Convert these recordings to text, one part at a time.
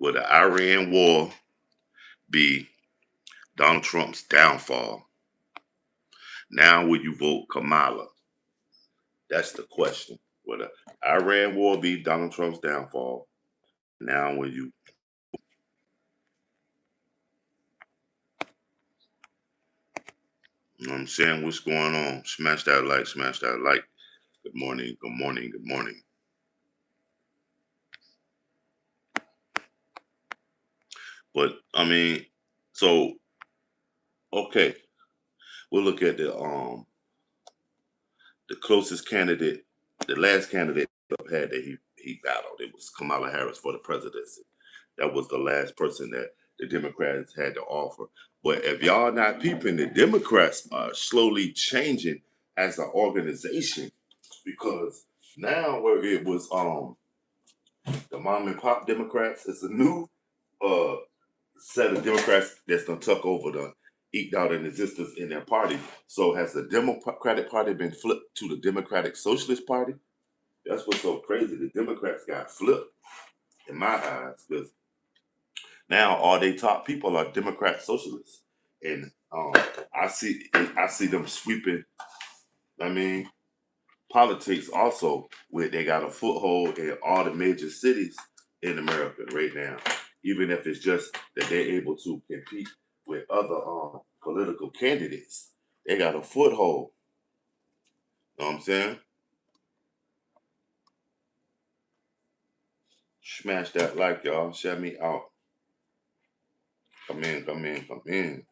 Will the Iran war be Donald Trump's downfall? Now, will you vote Kamala? That's the question. Will the Iran war be Donald Trump's downfall? Now, will you know what I'm saying? What's going on? Smash that like, smash that like. Good morning, good morning, good morning. But I mean, so okay, we'll look at the closest candidate, the last candidate Trump had that he battled. It was Kamala Harris for the presidency. That was the last person that the Democrats had to offer. But if y'all not peeping, the Democrats are slowly changing as an organization because now where it was the mom and pop Democrats, it's a new uh set of Democrats that's gonna tuck over the eked out an existence in their party. So has the Democratic Party been flipped to the Democratic Socialist Party? That's what's so crazy. The Democrats got flipped in my eyes because now all they top people are Democrat socialists, and I see them sweeping. I mean, politics also where they got a foothold in all the major cities in America right now. Even if it's just that they're able to compete with other political candidates, they got a foothold. You know what I'm saying? Smash that like, y'all. Shut me out. Come in, come in, come in.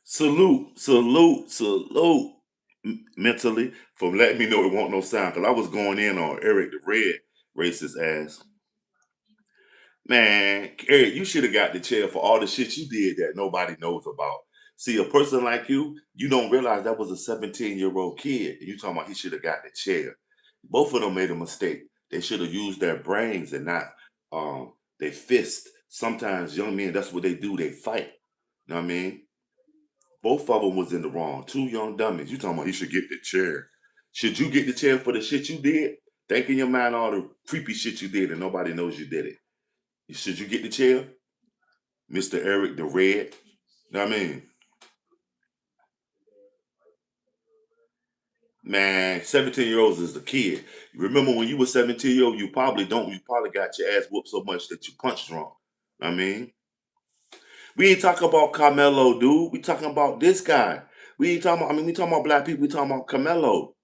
Salute, salute, salute mentally for letting me know it won't no sound. Cause I was going in on Eric the Red racist ass. Man, Eric, you should have got the chair for all the shit you did that nobody knows about. See, a person like you don't realize that was a 17-year-old kid. And you talking about he should have got the chair. Both of them made a mistake. They should have used their brains and not their fist. Sometimes young men, that's what they do. They fight. You know what I mean? Both of them was in the wrong. Two young dummies. You talking about he should get the chair. Should you get the chair for the shit you did? Think in your mind all the creepy shit you did and nobody knows you did it. Should you get the chair? Mr. Eric the Red. Know what I mean? Man, 17-year-olds is the kid. Remember when you were 17-year-old, you probably got your ass whooped so much that you punched wrong. I mean, we ain't talking about Carmelo, dude. We talking about this guy. We ain't talking about, we talking about black people, we talking about Carmelo.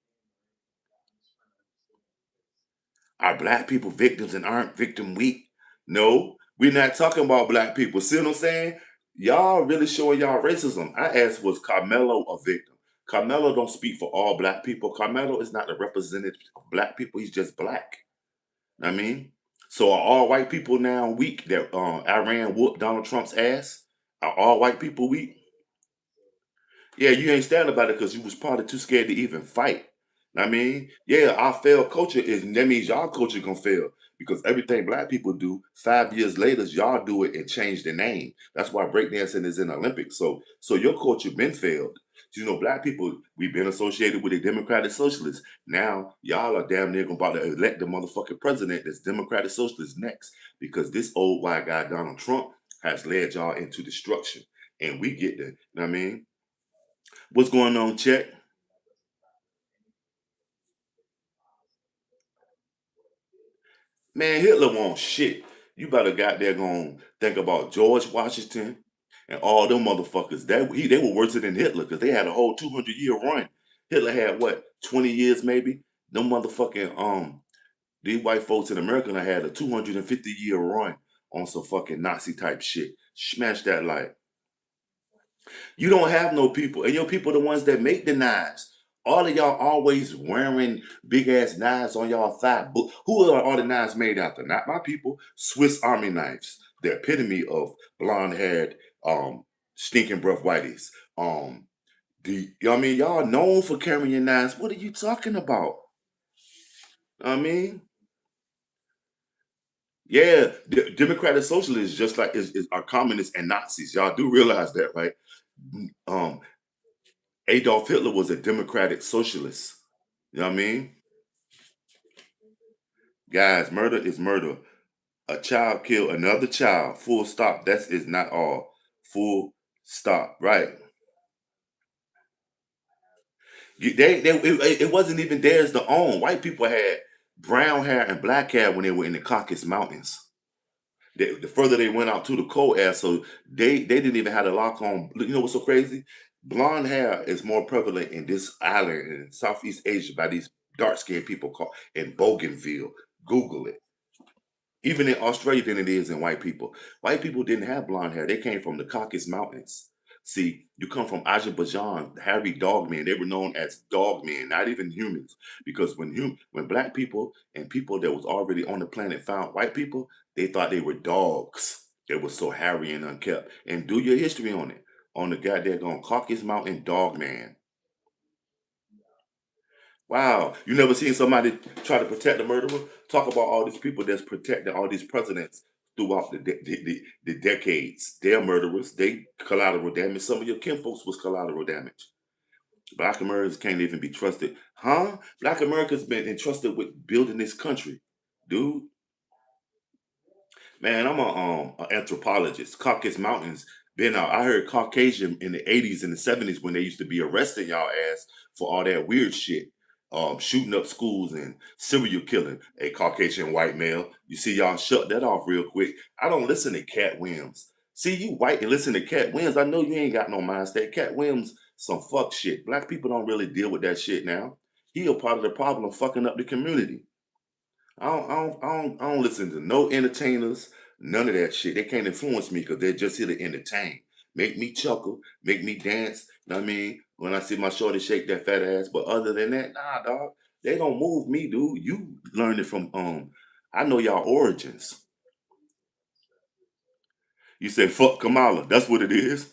Are black people victims and aren't victim weak? No, we're not talking about black people. See what I'm saying? Y'all really showing y'all racism. I asked, was Carmelo a victim? Carmelo don't speak for all black people. Carmelo is not a representative of black people. He's just black. I mean, so are all white people now weak that Iran whooped Donald Trump's ass? Are all white people weak? Yeah, you ain't standing about it because you was probably too scared to even fight. I mean, yeah, our failed culture is that means y'all culture gonna fail because everything black people do, 5 years later, y'all do it and change the name. That's why breakdancing is in the Olympics. So your culture been failed. You know, black people, we've been associated with the Democratic Socialists. Now y'all are damn near about to elect the motherfucking president that's Democratic Socialist next because this old white guy Donald Trump has led y'all into destruction. And we get the, you know what I mean? What's going on, Chet? Man, Hitler won't shit. You better got there going think about George Washington and all them motherfuckers. They were worse than Hitler because they had a whole 200-year run. Hitler had what 20 years maybe. Them motherfucking these white folks in America done had a 250-year run on some fucking Nazi type shit. Smash that light. You don't have no people, and your people are the ones that make the knives. All of y'all always wearing big ass knives on y'all thigh. Who are all the knives made after? Not my people. Swiss Army knives, the epitome of blonde haired, stinking breath whiteys. You know what I mean? Y'all known for carrying knives. What are you talking about? I mean, yeah, the Democratic Socialists just like are communists and Nazis. Y'all do realize that, right? Um, Adolf Hitler was a democratic socialist. You know what I mean? Guys, murder is murder. A child killed another child. Full stop. That is not all. Full stop. Right. It wasn't even theirs to own. White people had brown hair and black hair when they were in the Caucasus Mountains. The further they went out to the cold air, so they didn't even have to lock on. You know what's so crazy? Blonde hair is more prevalent in this island in Southeast Asia by these dark skinned people called in Bougainville. Google it. Even in Australia than it is in white people. White people didn't have blonde hair. They came from the Caucasus Mountains. See, you come from Azerbaijan, hairy dogmen. They were known as dogmen, not even humans. Because when black people and people that was already on the planet found white people, they thought they were dogs. They were so hairy and unkept. And do your history on it. On the goddamn Caucasus Mountain dogman. Wow, you never seen somebody try to protect a murderer? Talk about all these people that's protecting all these presidents throughout the decades. They're murderers. They collateral damage. Some of your kinfolks was collateral damage. Black Americans can't even be trusted. Huh? Black Americans been entrusted with building this country. Dude, man, I'm a anthropologist. Caucasus Mountains. Been out. I heard Caucasian in the 80s and the 70s when they used to be arresting y'all ass for all that weird shit. Shooting up schools and serial killing a Caucasian white male. You see, y'all shut that off real quick. I don't listen to Cat Williams. See, you white and listen to Cat Williams. I know you ain't got no mind state. Cat Williams, some fuck shit. Black people don't really deal with that shit now. He a part of the problem of fucking up the community. I don't listen to no entertainers, none of that shit. They can't influence me because they're just here to entertain. make me chuckle, make me dance. Know what I mean? When I see my shorty shake that fat ass. But other than that, nah, dog, they don't move me, dude. You learned it from I know y'all origins. You say fuck Kamala. That's what it is.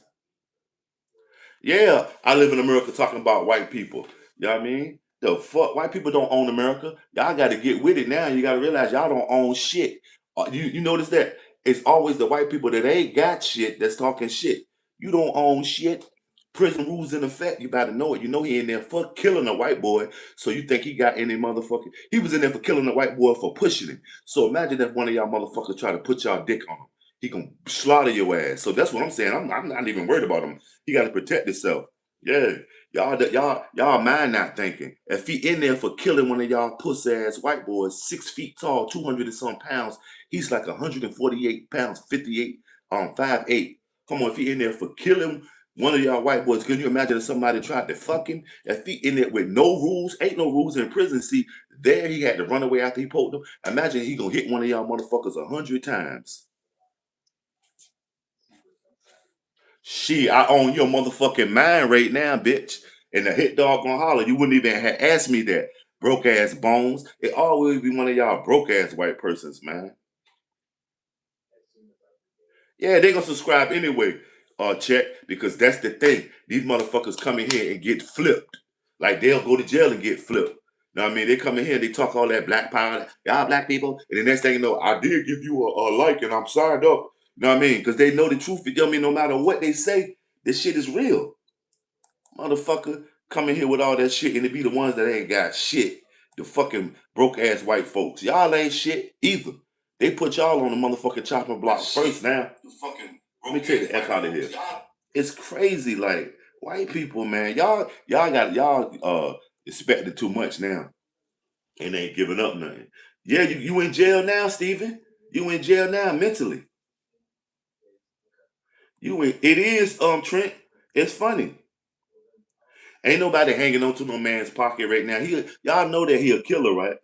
Yeah, I live in America talking about white people. You know what I mean? The fuck, white people don't own America. Y'all got to get with it now. You got to realize y'all don't own shit. You notice that it's always the white people that ain't got shit that's talking shit. You don't own shit. Prison rules in effect. You better know it. You know he in there for killing a white boy. So you think he got any motherfucking? He was in there for killing a white boy for pushing him. So imagine if one of y'all motherfuckers try to put y'all dick on him. He gonna slaughter your ass. So that's what I'm saying. I'm not even worried about him. He got to protect himself. Yeah, y'all mind not thinking. If he in there for killing one of y'all pussy ass white boys, 6 feet tall, 200 and some pounds, he's like 148 pounds, 58, 5'8". Come on, if he in there for killing one of y'all white boys, can you imagine if somebody tried to fuck him? If he in there with no rules, ain't no rules in prison. See, there he had to run away after he poked him. Imagine he gonna hit one of y'all motherfuckers 100 times. She, I own your motherfucking mind right now, bitch. And the hit dog gonna holler. You wouldn't even have asked me that. Broke ass bones. It always be one of y'all broke ass white persons, man. Yeah, they gonna subscribe anyway, check, because that's the thing. These motherfuckers come in here and get flipped. Like they'll go to jail and get flipped. Know what I mean? They come in here, they talk all that black power, y'all black people, and the next thing you know, I did give you a like and I'm signed up. You know what I mean? Because they know the truth. You know what I mean? No matter what they say, this shit is real. Motherfucker come in here with all that shit and it be the ones that ain't got shit. The fucking broke ass white folks. Y'all ain't shit either. They put y'all on the motherfucking chopping block first now. Let me take the F out of here. It's crazy, like white people, man. Y'all expecting too much now and ain't giving up nothing. Yeah, you in jail now, Steven. You in jail now mentally. It is Trent. It's funny. Ain't nobody hanging on to no man's pocket right now. Y'all know that he a killer, right?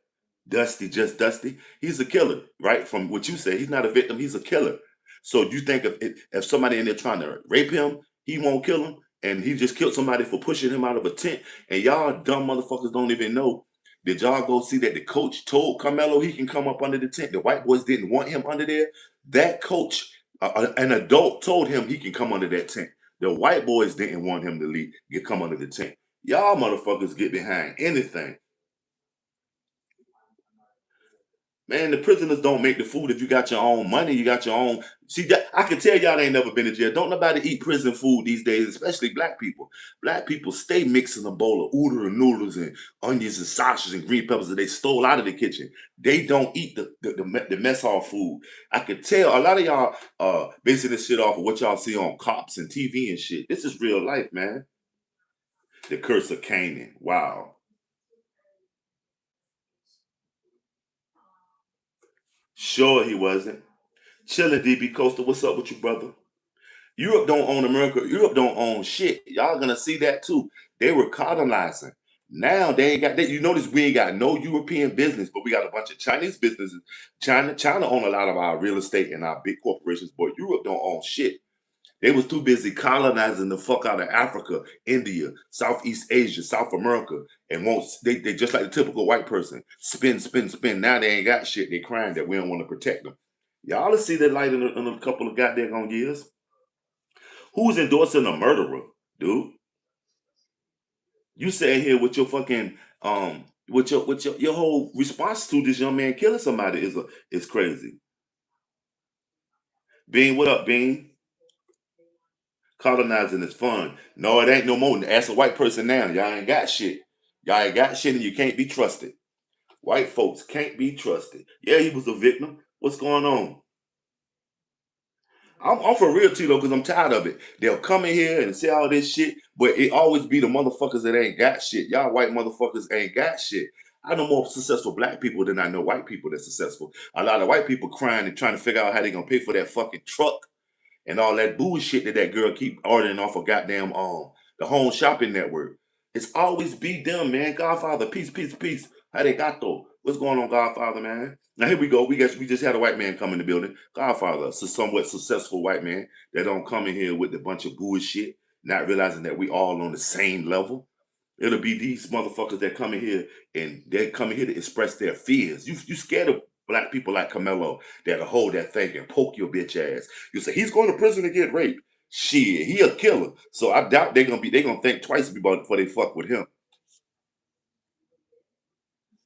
Dusty, just Dusty. He's a killer, right? From what you say, he's not a victim. He's a killer. So you think if somebody in there trying to rape him, he won't kill him, and he just killed somebody for pushing him out of a tent, and y'all dumb motherfuckers don't even know. Did y'all go see that the coach told Carmelo he can come up under the tent? The white boys didn't want him under there. That coach, an adult, told him he can come under that tent. The white boys didn't want him to come under the tent. Y'all motherfuckers get behind anything. Man, the prisoners don't make the food if you got your own money, you got your own. See, that, I can tell y'all ain't never been to jail. Don't nobody eat prison food these days, especially black people. Black people stay mixing a bowl of udon and noodles and onions and sausages and green peppers that they stole out of the kitchen. They don't eat the mess hall food. I can tell a lot of y'all basing this shit off of what y'all see on cops and TV and shit. This is real life, man. The curse of Canaan. Wow. Sure he wasn't. Chilling, DB Coastal. What's up with you, brother? Europe don't own America. Europe don't own shit. Y'all gonna see that too. They were colonizing. Now they ain't got that. You notice we ain't got no European business, but we got a bunch of Chinese businesses. China own a lot of our real estate and our big corporations, but Europe don't own shit. They was too busy colonizing the fuck out of Africa, India, Southeast Asia, South America, and won't they just like the typical white person spin, spin, spin. Now they ain't got shit. They crying that we don't want to protect them. Y'all will see that light in a couple of goddamn years. Who's endorsing a murderer, dude? You sitting here with your fucking your whole response to this young man killing somebody is crazy. Bean, what up, Bean? Colonizing is fun. No, it ain't no more. Ask a white person now. Y'all ain't got shit. Y'all ain't got shit and you can't be trusted. White folks can't be trusted. Yeah, he was a victim. What's going on? I'm for real too though, because I'm tired of it. They'll come in here and say all this shit, but it always be the motherfuckers that ain't got shit. Y'all white motherfuckers ain't got shit. I know more successful black people than I know white people that's successful. A lot of white people crying and trying to figure out how they gonna pay for that fucking truck and all that bullshit that girl keep ordering off of goddamn the home shopping network. It's always be them, man. Godfather, peace, peace, peace. How they got though? What's going on, Godfather, man? Now here we go. We just had a white man come in the building. Godfather, a somewhat successful white man that don't come in here with a bunch of bullshit, not realizing that we all on the same level. It'll be these motherfuckers that come in here and they come in here to express their fears. You scared of black people like Camelo that'll hold that thing and poke your bitch ass. You say he's going to prison to get raped. Shit, he a killer. So I doubt they gonna think twice before they fuck with him.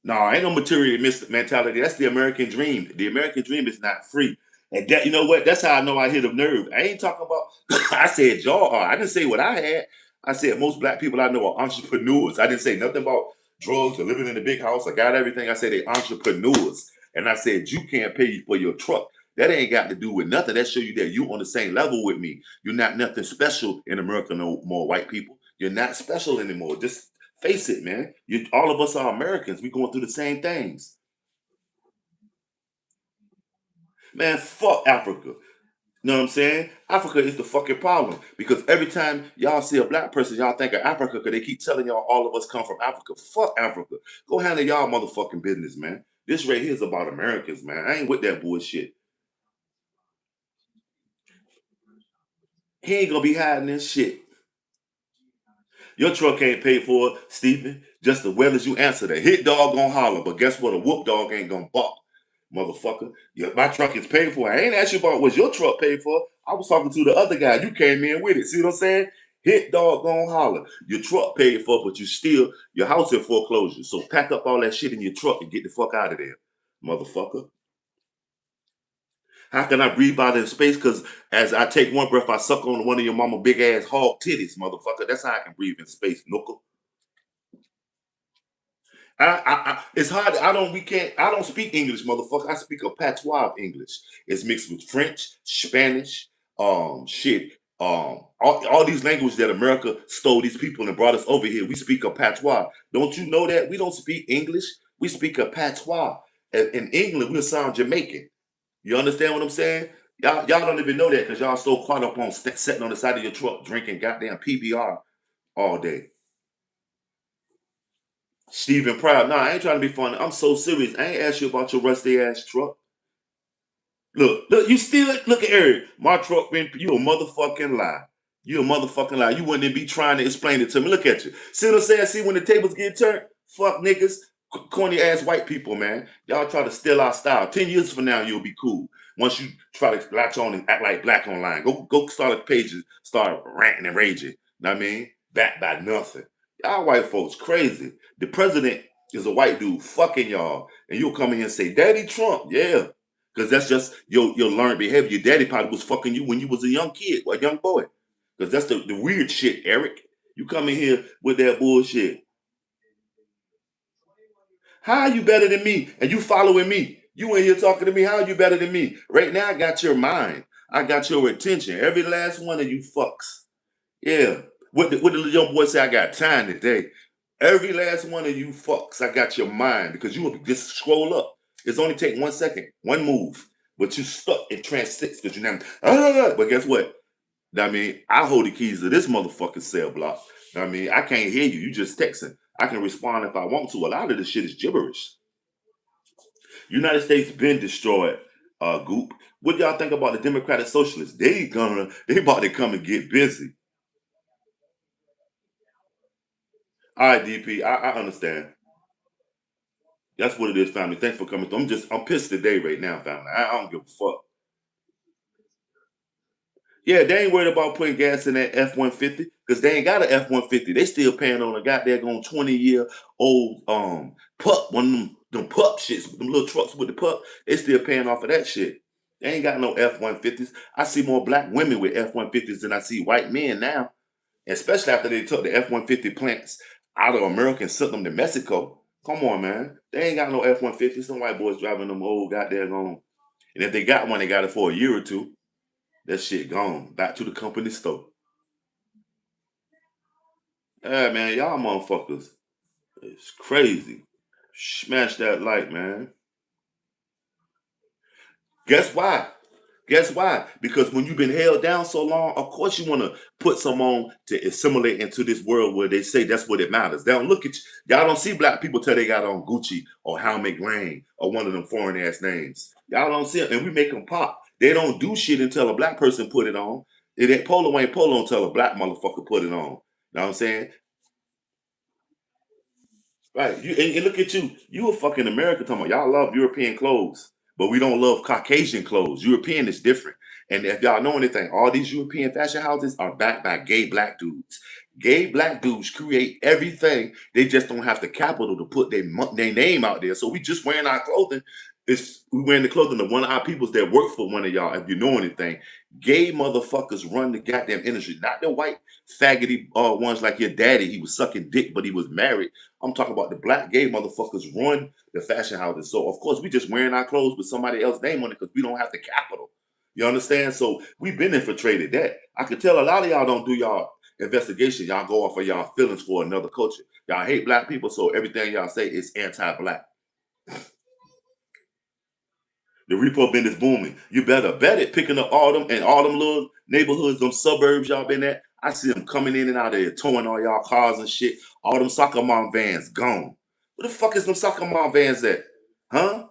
No, ain't no material mentality. That's the American dream. The American dream is not free. And that, you know what? That's how I know I hit a nerve. I ain't talking about, I said y'all are. I didn't say what I had. I said most black people I know are entrepreneurs. I didn't say nothing about drugs or living in a big house. I got everything. I said they entrepreneurs. And I said you can't pay for your truck. That ain't got to do with nothing. That show you that you on the same level with me. You're not nothing special in America no more, white people. You're not special anymore. Just face it, man. All of us are Americans. We going through the same things. Man, fuck Africa. You know what I'm saying? Africa is the fucking problem because every time y'all see a black person, y'all think of Africa because they keep telling y'all all of us come from Africa. Fuck Africa. Go handle y'all motherfucking business, man. This right here is about Americans, man. I ain't with that bullshit. He ain't gonna be hiding this shit. Your truck ain't paid for, Stephen. Just as well as you answer that. Hit dog gonna holler, but guess what? A whoop dog ain't gonna bark, motherfucker. Yeah, my truck is paid for. I ain't asked you about was your truck paid for. I was talking to the other guy. You came in with it. See what I'm saying? Hit dog gonna holler. Your truck paid for, but you still your house in foreclosure. So pack up all that shit in your truck and get the fuck out of there, motherfucker. How can I breathe out in space? Because as I take one breath, I suck on one of your mama big ass hog titties, motherfucker. That's how I can breathe in space, knuckle. It's hard. We can't. I don't speak English, motherfucker. I speak a patois of English. It's mixed with French, Spanish, shit, all these languages that America stole these people and brought us over here. We speak a patois. Don't you know that we don't speak English? We speak a patois. In England, we sound Jamaican. You understand what I'm saying? Y'all don't even know that because y'all so caught up on sitting on the side of your truck drinking goddamn PBR all day. Stephen Proud. Nah, I ain't trying to be funny. I'm so serious. I ain't asked you about your rusty ass truck. Look, you still look at Eric. My truck been you a motherfucking lie. You a motherfucking lie. You wouldn't even be trying to explain it to me. Look at you. See what I'm saying? See when the tables get turned? Fuck niggas. Corny ass white people, man. Y'all try to steal our style. 10 years from now, you'll be cool. Once you try to latch on and act like black online. Go start a page and start ranting and raging. Know what I mean? Backed by nothing. Y'all white folks crazy. The president is a white dude fucking y'all. And you'll come in here and say, Daddy Trump, yeah. Because that's just your learned behavior. Your daddy probably was fucking you when you was a young kid, a young boy. Because that's the weird shit, Eric. You come in here with that bullshit. How are you better than me? And you following me. You in here talking to me. How are you better than me? Right now, I got your mind. I got your attention. Every last one of you fucks. Yeah. What the young boy say? I got time today. Every last one of you fucks, I got your mind because you will just scroll up. It's only take 1 second, one move, but you stuck in trance six because you never. But guess what? I mean, I hold the keys to this motherfucking cell block. I mean, I can't hear you. You just texting. I can respond if I want to. A lot of this shit is gibberish. United States been destroyed. Goop. What y'all think about the Democratic Socialists? They about to come and get busy. All right, DP, I understand. That's what it is, family. Thanks for coming through. I'm pissed today right now, family. I don't give a fuck. Yeah, they ain't worried about putting gas in that F-150 because they ain't got an F-150. They still paying on a goddamn 20-year-old pup, one of them pup shits, them little trucks with the pup. They still paying off of that shit. They ain't got no F-150s. I see more black women with F-150s than I see white men now, especially after they took the F-150 plants out of America and sent them to Mexico. Come on, man. They ain't got no F-150s. Some white boys driving them old goddamn on. And if they got one, they got it for a year or two. That shit gone. Back to the company store. Yeah, man, y'all motherfuckers. It's crazy. Smash that like, man. Guess why? Guess why? Because when you've been held down so long, of course you want to put some on to assimilate into this world where they say that's what it matters. They don't look at you. Y'all don't see black people till they got on Gucci or How Make Rain or one of them foreign ass names. Y'all don't see it, and we make them pop. They don't do shit until a black person put it on. It ain't polo until a black motherfucker put it on. You know what I'm saying? Right. And look at you. You a fucking American talking about y'all love European clothes, but we don't love Caucasian clothes. European is different. And if y'all know anything, all these European fashion houses are backed by gay black dudes. Gay black dudes create everything. They just don't have the capital to put their name out there. So we just wearing our clothing. We wearing the clothing of one of our peoples that work for one of y'all. If you know anything, gay motherfuckers run the goddamn industry, not the white faggoty ones like your daddy. He was sucking dick, but he was married. I'm talking about the black gay motherfuckers run the fashion houses. So of course we just wearing our clothes with somebody else's name on it because we don't have the capital. You understand? So we've been infiltrated that. I could tell a lot of y'all don't do y'all investigation. Y'all go off of y'all feelings for another culture. Y'all hate black people, so everything y'all say is anti-black. The repo business booming. You better bet it. Picking up all them and all them little neighborhoods, them suburbs y'all been at. I see them coming in and out of there, towing all y'all cars and shit. All them soccer mom vans gone. Where the fuck is them soccer mom vans at? Huh?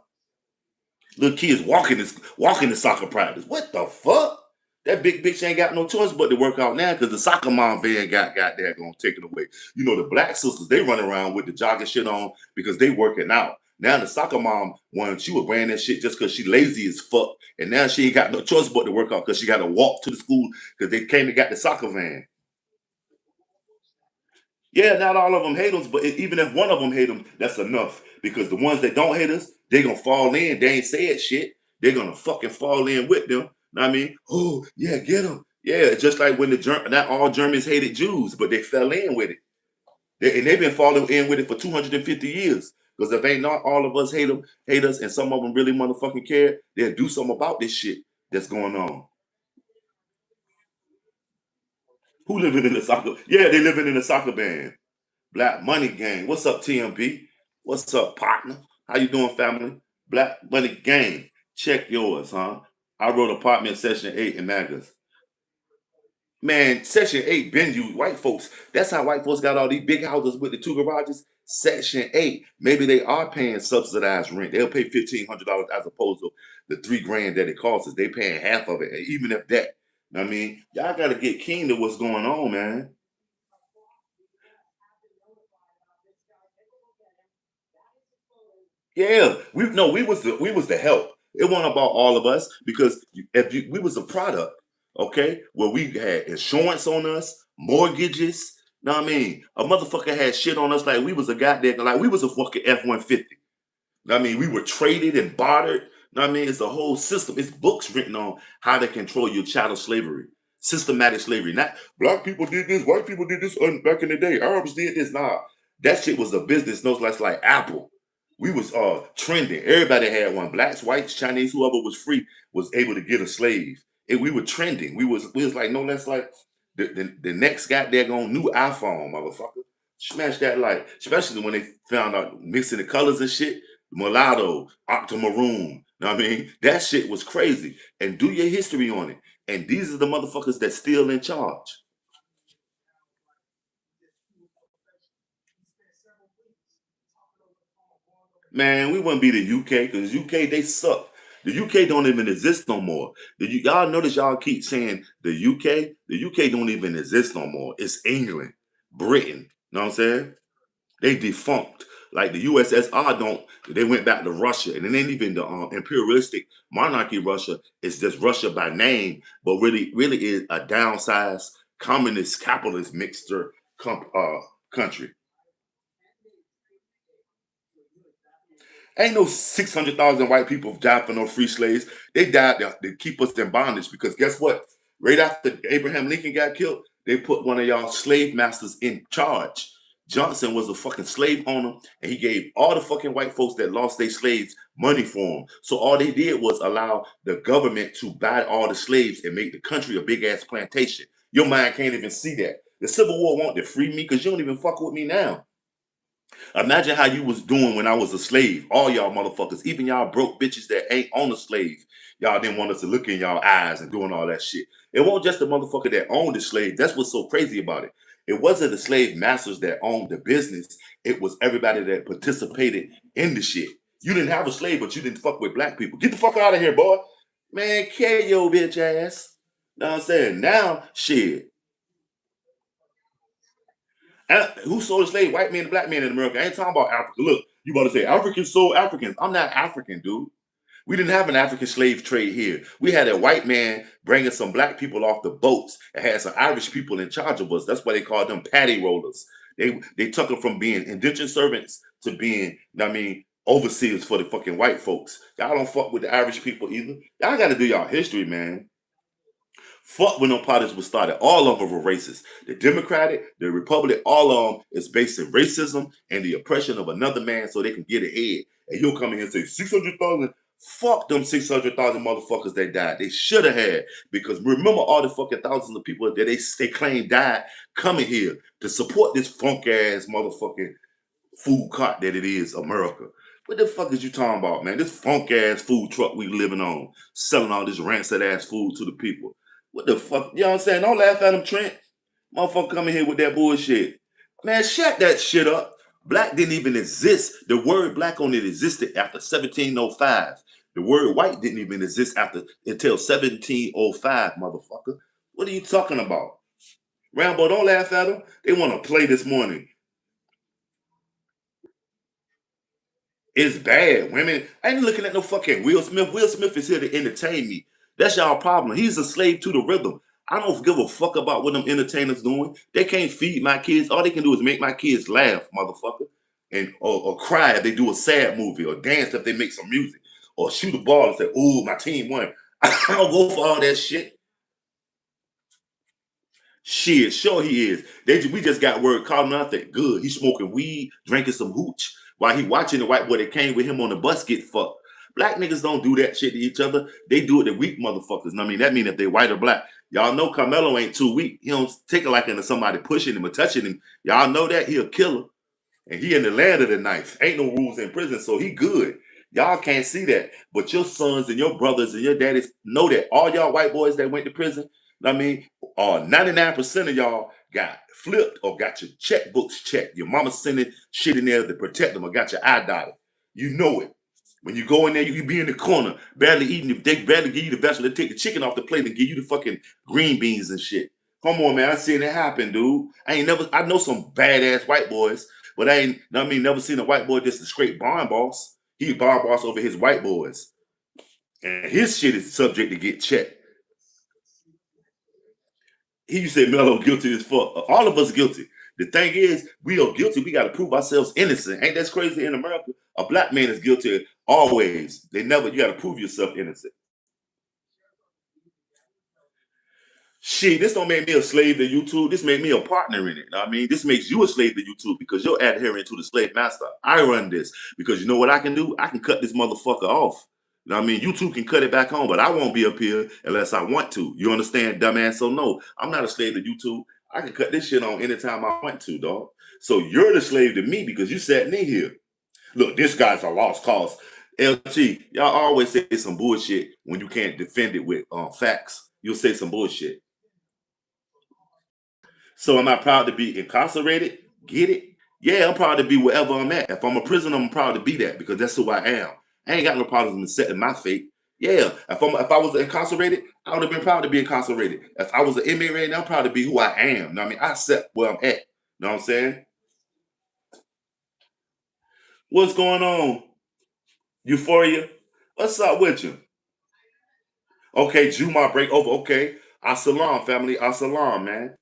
Little kids walking to soccer practice. What the fuck? That big bitch ain't got no choice but to work out now because the soccer mom van got there gonna take it away. You know, the black sisters, they run around with the jogging shit on because they working out. Now the soccer mom one, she was wearing that shit just because she lazy as fuck. And now she ain't got no choice but to work out because she got to walk to the school because they came and got the soccer van. Yeah, not all of them hate us, but even if one of them hate them, that's enough. Because the ones that don't hate us, they gonna fall in. They ain't said shit. They're gonna fucking fall in with them. Know what I mean? Oh, yeah, get them. Yeah, just like when not all Germans hated Jews, but they fell in with it. And they've been falling in with it for 250 years. Because if ain't not all of us hate us, and some of them really motherfucking care, they'll do something about this shit that's going on. Who living in the soccer? Yeah, they living in a soccer band. Black Money Gang. What's up, TMP? What's up, partner? How you doing, family? Black Money Gang. Check yours, huh? I wrote apartment section 8 in Magas. Man, section 8 been you white folks. That's how white folks got all these big houses with the 2 garages. Section 8. Maybe they are paying subsidized rent. They'll pay $1,500 as opposed to the $3 grand that it costs us. They paying half of it. Even if that. I mean, y'all gotta get keen to what's going on, man. Yeah, we was the help. It wasn't about all of us because we was a product, okay, where we had insurance on us, mortgages. Know what I mean? A motherfucker had shit on us like we was a goddamn like we was a fucking F-150. I mean, we were traded and bartered. I mean, it's a whole system. It's books written on how to control your chattel slavery, systematic slavery. Not black people did this, white people did this back in the day. Arabs did this. Nah, that shit was a business. No, like Apple. We was trending. Everybody had one. Blacks, whites, Chinese, whoever was free was able to get a slave. And we were trending. We was like no less like the next goddamn on new iPhone, motherfucker. Smash that light, especially when they found out mixing the colors and shit mulatto, octomaroon. Know what I mean? That shit was crazy. And do your history on it. And these are the motherfuckers that's still in charge. Man, we wouldn't be the UK because UK they suck. The UK don't even exist no more. Y'all notice y'all keep saying the UK. The UK don't even exist no more. It's England, Britain. Know what I'm saying? They defunct. Like the USSR don't. They went back to Russia, and it ain't even the imperialistic monarchy Russia. It's just Russia by name, but really is a downsized communist capitalist mixture country. Ain't no 600,000 white people died for no free slaves. They died to keep us in bondage because guess what? Right after Abraham Lincoln got killed, they put one of y'all slave masters in charge. Johnson was a fucking slave owner, and he gave all the fucking white folks that lost their slaves money for them. So all they did was allow the government to buy all the slaves and make the country a big ass plantation. Your mind can't even see that. The Civil War wanted to free me because you don't even fuck with me now. Imagine how you was doing when I was a slave. All y'all motherfuckers, even y'all broke bitches that ain't on a slave. Y'all didn't want us to look in y'all eyes and doing all that shit. It wasn't just the motherfucker that owned the slave. That's what's so crazy about it. It wasn't the slave masters that owned the business. It was everybody that participated in the shit. You didn't have a slave, but you didn't fuck with black people. Get the fuck out of here, boy. Man, carry your bitch ass. Know what I'm saying? Now, shit. Who sold a slave? White men and black men in America. I ain't talking about Africa. Look, you about to say Africans sold Africans. I'm not African, dude. We didn't have an African slave trade here. We had a white man bringing some black people off the boats and had some Irish people in charge of us. That's why they called them patty rollers. They took them from being indentured servants to being, overseers for the fucking white folks. Y'all don't fuck with the Irish people either. Y'all got to do y'all history, man. Fuck when them parties was started. All of them were racist. The Democratic, the Republic, all of them is based in racism and the oppression of another man so they can get ahead. And you'll come in here and say 600,000. Fuck them 600,000 motherfuckers that died. They should have had, because remember all the fucking thousands of people that they claim died coming here to support this funk ass motherfucking food cart that it is, America. What the fuck is you talking about, man? This funk ass food truck we living on, selling all this rancid ass food to the people. What the fuck? You know what I'm saying? Don't laugh at him, Trent. Motherfucker coming here with that bullshit. Man, shut that shit up. Black didn't even exist. The word black only existed after 1705. The word white didn't even exist until 1705, motherfucker. What are you talking about? Rambo, don't laugh at them. They want to play this morning. It's bad. Women, I ain't looking at no fucking Will Smith. Will Smith is here to entertain me. That's y'all problem. He's a slave to the rhythm. I don't give a fuck about what them entertainers doing. They can't feed my kids. All they can do is make my kids laugh, motherfucker, and or cry if they do a sad movie, or dance if they make some music, or shoot a ball and say, "Ooh, my team won." I don't go for all that shit. Shit, sure he is. We just got word calling nothing. Good. He's smoking weed, drinking some hooch while he watching the white boy that came with him on the bus get fucked. Black niggas don't do that shit to each other. They do it to weak motherfuckers. I mean, that mean if they white or black. Y'all know Carmelo ain't too weak. He don't take it like into somebody pushing him or touching him. Y'all know that he a killer. And he in the land of the knife. Ain't no rules in prison, so he good. Y'all can't see that. But your sons and your brothers and your daddies know that. All y'all white boys that went to prison, 99% of y'all got flipped or got your checkbooks checked. Your mama sending shit in there to protect them or got your eye dotted. You know it. When you go in there, you be in the corner, barely eating. If they barely give you the vegetables, they take the chicken off the plate and give you the fucking green beans and shit. Come on, man. I seen it happen, dude. I know some badass white boys, but never seen a white boy just a straight barn boss. He barn boss over his white boys. And his shit is subject to get checked. He said Melo guilty as fuck. All of us guilty. The thing is, we are guilty. We got to prove ourselves innocent. Ain't that crazy in America? A black man is guilty always. You got to prove yourself innocent. Shit, this don't make me a slave to YouTube. This made me a partner in it. This makes you a slave to YouTube because you're adhering to the slave master. I run this because you know what I can do? I can cut this motherfucker off. YouTube can cut it back on, but I won't be up here unless I want to. You understand, dumbass? So no, I'm not a slave to YouTube. I can cut this shit on anytime I want to, dog. So you're the slave to me because you sat in here. Look, this guy's a lost cause. LG, y'all always say some bullshit when you can't defend it with facts. You'll say some bullshit. So am I proud to be incarcerated? Get it? Yeah, I'm proud to be wherever I'm at. If I'm a prisoner, I'm proud to be that because that's who I am. I ain't got no problems in setting my fate. Yeah, if I was incarcerated, I would have been proud to be incarcerated. If I was an inmate right now, I'm proud to be who I am. I set where I'm at. Know what I'm saying? What's going on? Euphoria? What's up with you? Okay, Juma break over. Okay. Assalam, family. Assalam, man.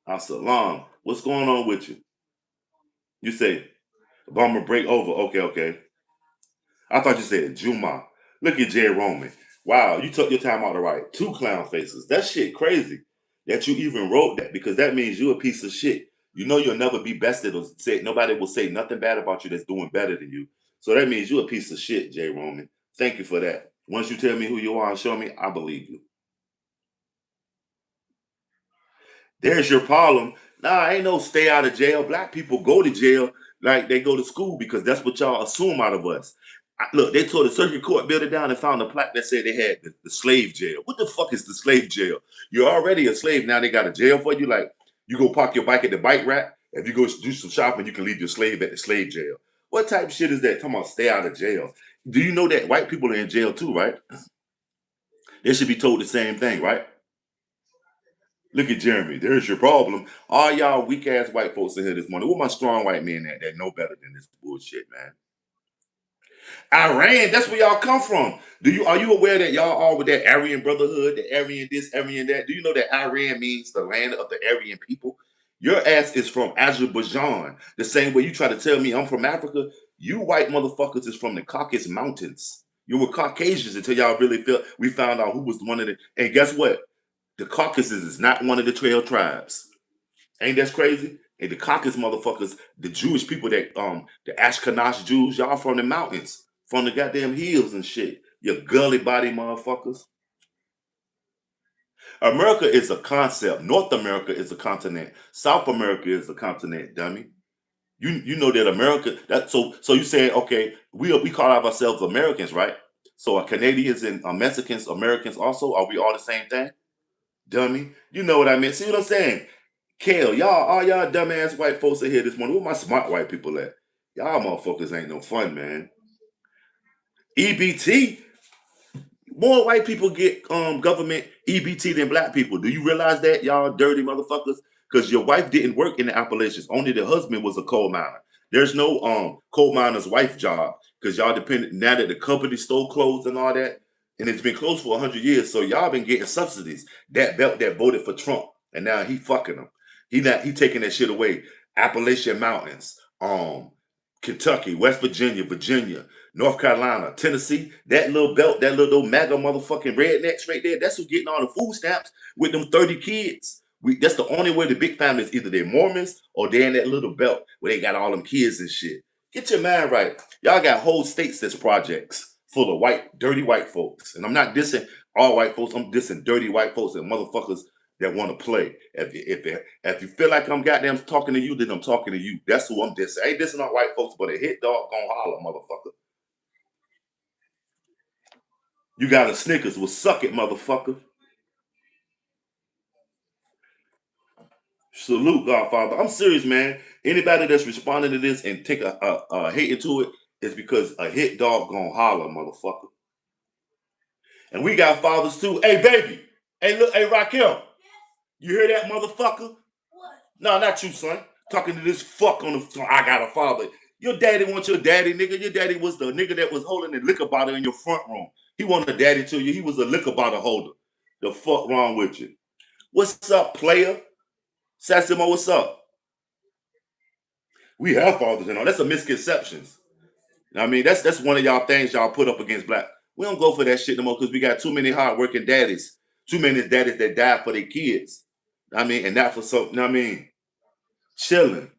Assalam. What's going on with you? You say Bummer break over. Okay, okay. I thought you said Juma. Look at Jay Roman. Wow, you took your time out to write two clown faces. That shit crazy that you even wrote that because that means you a piece of shit. You know you'll never be bested or say nobody will say nothing bad about you that's doing better than you. So that means you a piece of shit, Jay Roman. Thank you for that. Once you tell me who you are and show me, I believe you. There's your problem. Nah, ain't no stay out of jail. Black people go to jail. like they go to school because that's what y'all assume out of us. Look, they tore the circuit court building down and found a plaque that said they had the slave jail. What the fuck is the slave jail? You're already a slave. Now they got a jail for you. Like you go park your bike at the bike rack. If you go do some shopping, you can leave your slave at the slave jail. What type of shit is that? Talking about stay out of jail. Do you know that white people are in jail too, right? They should be told the same thing, right? Look at Jeremy. There's your problem. All y'all weak ass white folks in here this morning. What my strong white men at that know better than this bullshit, man? Iran, that's where y'all come from. Are you aware that y'all are with that Aryan Brotherhood, the Aryan this, Aryan that? Do you know that Iran means the land of the Aryan people? Your ass is from Azerbaijan. The same way you try to tell me I'm from Africa, you white motherfuckers is from the Caucasus Mountains. You were Caucasians until y'all really felt we found out who was one of the. And guess what? The Caucasus is not one of the 12 tribes. Ain't that crazy? And the Caucasus motherfuckers, the Jewish people the Ashkenaz Jews, y'all from the mountains, from the goddamn hills and shit. You gully body motherfuckers. America is a concept. North America is a continent. South America is a continent, dummy. You know that America. So you saying okay? We call ourselves Americans, right? So are Canadians and Mexicans Americans also? Are we all the same thing? Dummy. You know what I mean? See what I'm saying? Kale, all y'all dumbass white folks are here this morning. Where my smart white people at? Y'all motherfuckers ain't no fun, man. EBT, more white people get government EBT than black people. Do you realize that, y'all dirty motherfuckers? Because your wife didn't work in the Appalachians. Only the husband was a coal miner. There's no coal miner's wife job because y'all dependent now that the company stole clothes and all that, and it's been closed for 100 years. So y'all been getting subsidies. That belt that voted for Trump, and now he fucking them. He taking that shit away. Appalachian Mountains, Kentucky, West Virginia, Virginia, North Carolina, Tennessee, that little belt, that little MAGA motherfucking rednecks right there, that's who's getting all the food stamps with them 30 kids. That's the only way the big families, either they're Mormons or they're in that little belt where they got all them kids and shit. Get your mind right. Y'all got whole states that's projects full of white, dirty white folks. And I'm not dissing all white folks, I'm dissing dirty white folks and motherfuckers that want to play. If you feel like I'm goddamn talking to you, then I'm talking to you. That's who I'm dissing. I ain't dissing on white folks, but a hit dog gonna holler, motherfucker. You got a Snickers. Well, suck it, motherfucker. Salute, Godfather. I'm serious, man. Anybody that's responding to this and take a hate into it is because a hit dog gonna holler, motherfucker. And we got fathers too. Hey, baby. Hey, look. Hey, Raquel. You hear that, motherfucker? No, not you, son. Talking to this fuck on the phone. I got a father. Your daddy wants your daddy, nigga. Your daddy was the nigga that was holding the liquor bottle in your front room. He wasn't a daddy to you. He was a liquor bottle holder. The fuck wrong with you? What's up, player? Sassimo, what's up? We have fathers and all. That's a misconception. I mean, that's one of y'all things y'all put up against black. We don't go for that shit no more because we got too many hardworking daddies. Too many daddies that die for their kids. I mean, and not for something, I mean, chilling.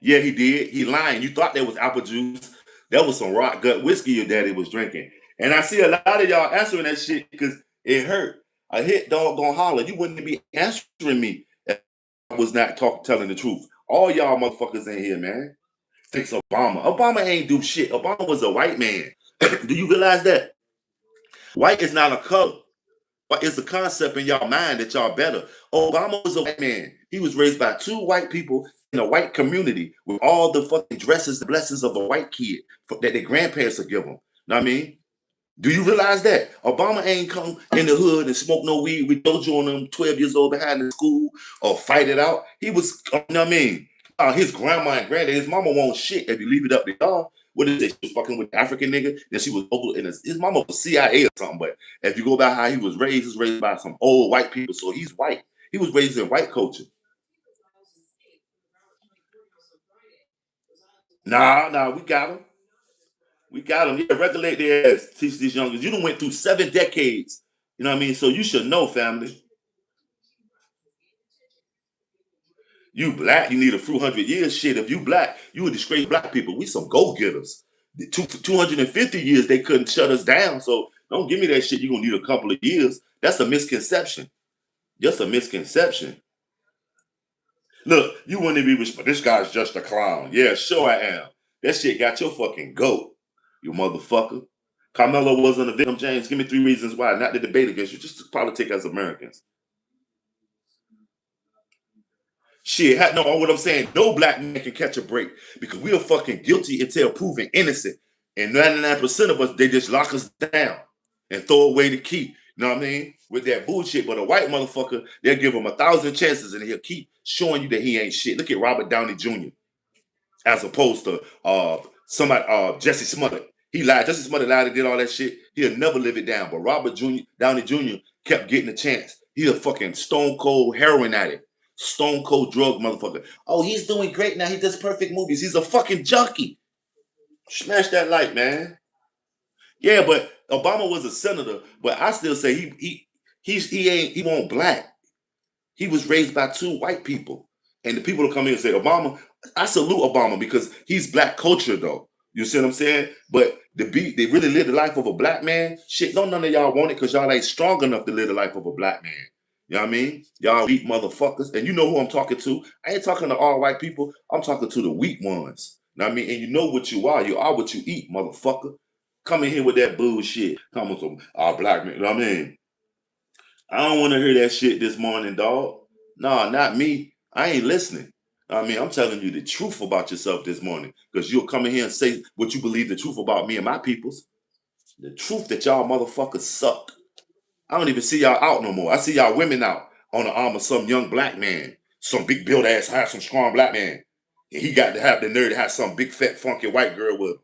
Yeah, he did. He lying. You thought that was apple juice. That was some rock gut whiskey your daddy was drinking. And I see a lot of y'all answering that shit because it hurt. A hit dog gonna holler. You wouldn't be answering me if I was not telling the truth. All y'all motherfuckers in here, man. Thinks Obama. Obama ain't do shit. Obama was a white man. Do you realize that? White is not a color. But it's a concept in y'all mind that y'all better. Obama was a white man. He was raised by two white people in a white community with all the fucking dresses, the blessings of a white kid that their grandparents would give them. Know what I mean? Do you realize that? Obama ain't come in the hood and smoke no weed with Dojo on them 12 years old behind the school or fight it out. He was, you know what I mean? His grandma and granddad, his mama won't shit if you leave it up to y'all. What is it? She was fucking with the African nigga. Then she was over in his mama was CIA or something. But if you go by how he was raised by some old white people. So he's white. He was raised in white culture. Nah, we got him. We got them. Yeah, regulate their ass. Teach these youngers. You done went through 7 decades. You know what I mean? So you should know, family. You black, you need a few hundred years. Shit, if you black, you would disgrace black people. We some go-getters. 250 years, they couldn't shut us down. So don't give me that shit. You're going to need a couple of years. That's a misconception. Just a misconception. Look, you wouldn't be respect. This guy's just a clown. Yeah, sure I am. That shit got your fucking goat, you motherfucker. Carmelo wasn't a victim, James. Give me 3 reasons why. Not to debate against you, just to politic as Americans. Shit, no, what I'm saying, no black man can catch a break because we are fucking guilty until proven innocent. And 99% of us, they just lock us down and throw away the key. You know what I mean? With that bullshit. But a white motherfucker, they'll give him 1,000 chances and he'll keep showing you that he ain't shit. Look at Robert Downey Jr. as opposed to somebody Jesse Smollett. He lied. Jesse Smollett lied and did all that shit. He'll never live it down. But Robert Downey Jr. kept getting a chance. He a fucking stone cold heroin addict. Stone cold drug motherfucker. Oh, he's doing great now. He does perfect movies. He's a fucking junkie. Smash that like, man. Yeah, but Obama was a senator, but I still say he won't black. He was raised by 2 white people. And the people who come in and say, Obama, I salute Obama because he's black culture though. You see what I'm saying? But they really live the life of a black man. Shit, don't none of y'all want it because y'all ain't strong enough to live the life of a black man. You know what I mean? Y'all weak motherfuckers. And you know who I'm talking to. I ain't talking to all white people. I'm talking to the weak ones. You know what I mean? And you know what you are. You are what you eat, motherfucker. Come in here with that bullshit. Come on, some black man. You know what I mean? I don't want to hear that shit this morning, dog. Nah, not me. I ain't listening. I mean, I'm telling you the truth about yourself this morning because you'll come in here and say what you believe the truth about me and my peoples. The truth that y'all motherfuckers suck. I don't even see y'all out no more. I see y'all women out on the arm of some young black man, some big built ass, some strong black man. And he got to have the nerve to have some big fat funky white girl with him.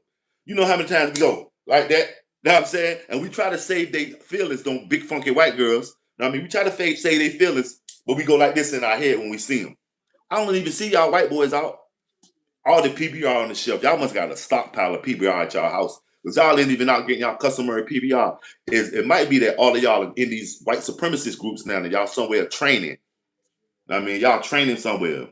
You know how many times we go like that? Know what I'm saying? And we try to save their feelings, them big funky white girls. Know what I mean, we try to say their feelings, but we go like this in our head when we see them. I don't even see y'all white boys out. All the PBR on the shelf. Y'all must got a stockpile of PBR at y'all house. Because y'all ain't even out getting y'all customary PBR. It might be that all of y'all are in these white supremacist groups now and y'all somewhere training. I mean, y'all training somewhere.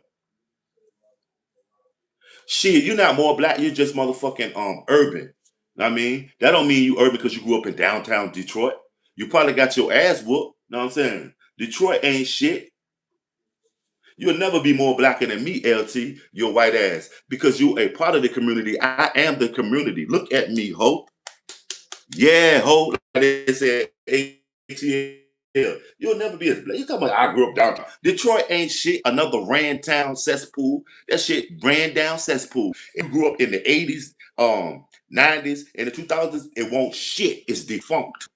Shit, you're not more black, you're just motherfucking urban. I mean, that don't mean you urban because you grew up in downtown Detroit. You probably got your ass whooped. Know what I'm saying? Detroit ain't shit. You'll never be more blacker than me, LT, your white ass, because you're a part of the community. I am the community. Look at me, Hope. Yeah, Hope. Like they said, ATL. You'll never be as black. You talking about I grew up downtown. Detroit ain't shit. Another ran town cesspool. That shit ran down cesspool. It grew up in the 80s, 90s, and the 2000s. It won't shit. It's defunct.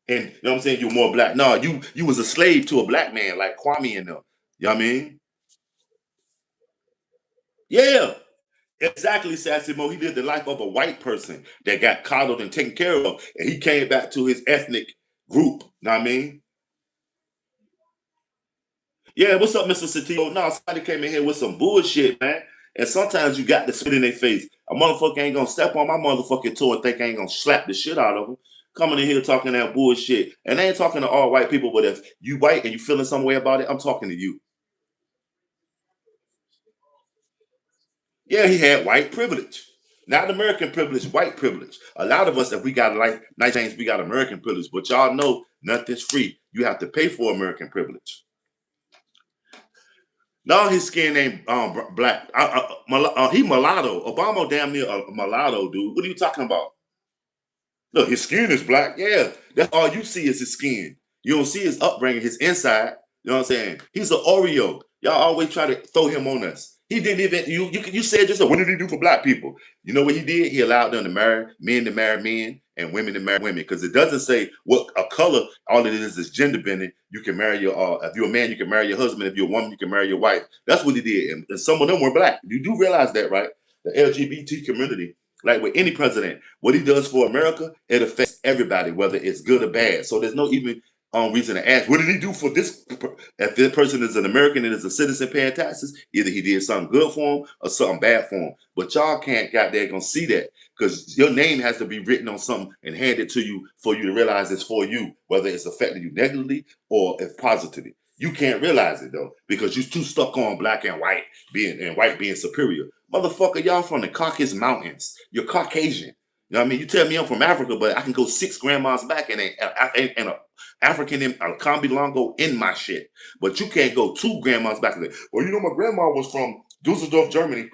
And you know what I'm saying? You're more black. No, you was a slave to a black man like Kwame and them. You know what I mean? Yeah. Exactly, Sassy Mo. He lived the life of a white person that got coddled and taken care of, and he came back to his ethnic group. Know what I mean? Yeah, what's up, Mr. Satio? No, somebody came in here with some bullshit, man. And sometimes you got to spit in their face. A motherfucker ain't gonna step on my motherfucking toe and think I ain't gonna slap the shit out of them. Coming in here talking that bullshit. And I ain't talking to all white people, but if you white and you feeling some way about it, I'm talking to you. Yeah, he had white privilege. Not American privilege, white privilege. A lot of us, if we got like nice things, we got American privilege. But y'all know nothing's free. You have to pay for American privilege. No, his skin ain't black. He mulatto. Obama damn near a mulatto, dude. What are you talking about? Look, his skin is black. Yeah, that's all you see is his skin. You don't see his upbringing, his inside. You know what I'm saying? He's an Oreo. Y'all always try to throw him on us. He didn't even. You said just what did he do for black people? You know what he did? He allowed them to marry men to marry men and women to marry women because it doesn't say what a color. All it is gender bending. You can marry your. If you're a man, you can marry your husband. If you're a woman, you can marry your wife. That's what he did, and some of them were black. You do realize that, right? The LGBT community, like with any president, what he does for America, it affects everybody, whether it's good or bad. So there's no even reason to ask, what did he do for this? If this person is an American and is a citizen paying taxes, either he did something good for him or something bad for him. But y'all can't got there gonna see that because your name has to be written on something and handed to you for you to realize it's for you, whether it's affecting you negatively or if positively. You can't realize it though because you're too stuck on black and white being superior. Motherfucker, y'all from the Caucasus Mountains. You're Caucasian. You know what I mean? You tell me I'm from Africa, but I can go 6 grandmas back and a African a Combi Longo in my shit. But you can't go 2 grandmas back and say, well, you know, my grandma was from Dusseldorf, Germany.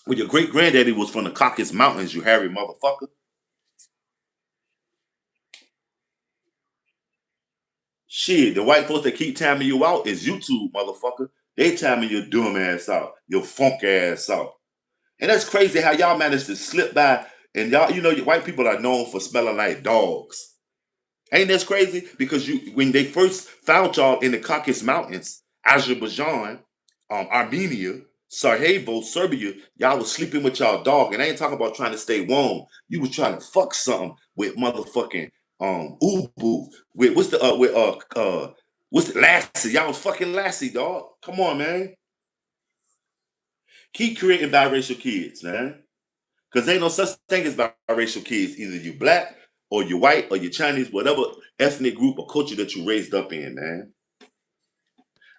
Well, your great granddaddy was from the Caucasus Mountains, you hairy motherfucker. Shit, the white folks that keep timing you out is YouTube, motherfucker. They timing your dumb ass out, your funk ass out. And that's crazy how y'all managed to slip by. And y'all, you know, white people are known for smelling like dogs. Ain't that crazy? Because you, when they first found y'all in the Caucasus Mountains, Azerbaijan, Armenia, Sarajevo, Serbia, y'all was sleeping with y'all dog. And I ain't talking about trying to stay warm. You was trying to fuck something with motherfucking Ubu. With what's the Lassie? Y'all was fucking Lassie, dog. Come on, man. Keep creating biracial kids, man. Because ain't no such thing as biracial kids. Either you black or you white or you Chinese, whatever ethnic group or culture that you raised up in, man.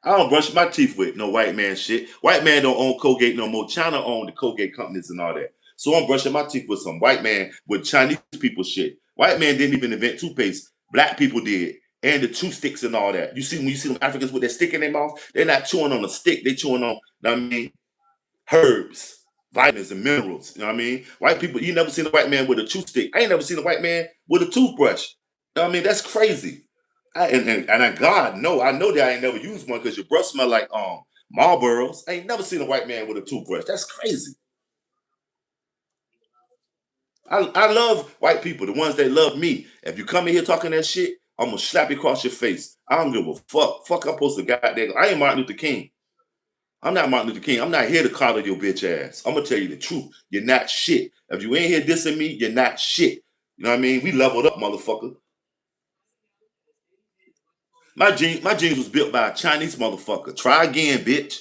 I don't brush my teeth with no white man shit. White man don't own Colgate no more. China own the Colgate companies and all that. So I'm brushing my teeth with some white man with Chinese people shit. White man didn't even invent toothpaste. Black people did. And the chew sticks and all that. You see, when you see them Africans with that stick in their mouth, they're not chewing on a stick. They chewing on, I mean, herbs, vitamins, and minerals. You know what I mean? White people, you never seen a white man with a chew stick. I ain't never seen a white man with a toothbrush. You know what I mean? That's crazy. God, no, I know that I ain't never used one because your breath smell like Marlboros. I ain't never seen a white man with a toothbrush. That's crazy. I love white people, the ones that love me. If you come in here talking that shit, I'm gonna slap you across your face. I don't give a fuck. Fuck, I'm supposed to goddamn. I ain't Martin Luther King. I'm not Martin Luther King. I'm not here to coddle your bitch ass. I'm gonna tell you the truth. You're not shit. If you ain't here dissing me, you're not shit. You know what I mean? We leveled up, motherfucker. My jeans was built by a Chinese motherfucker. Try again, bitch.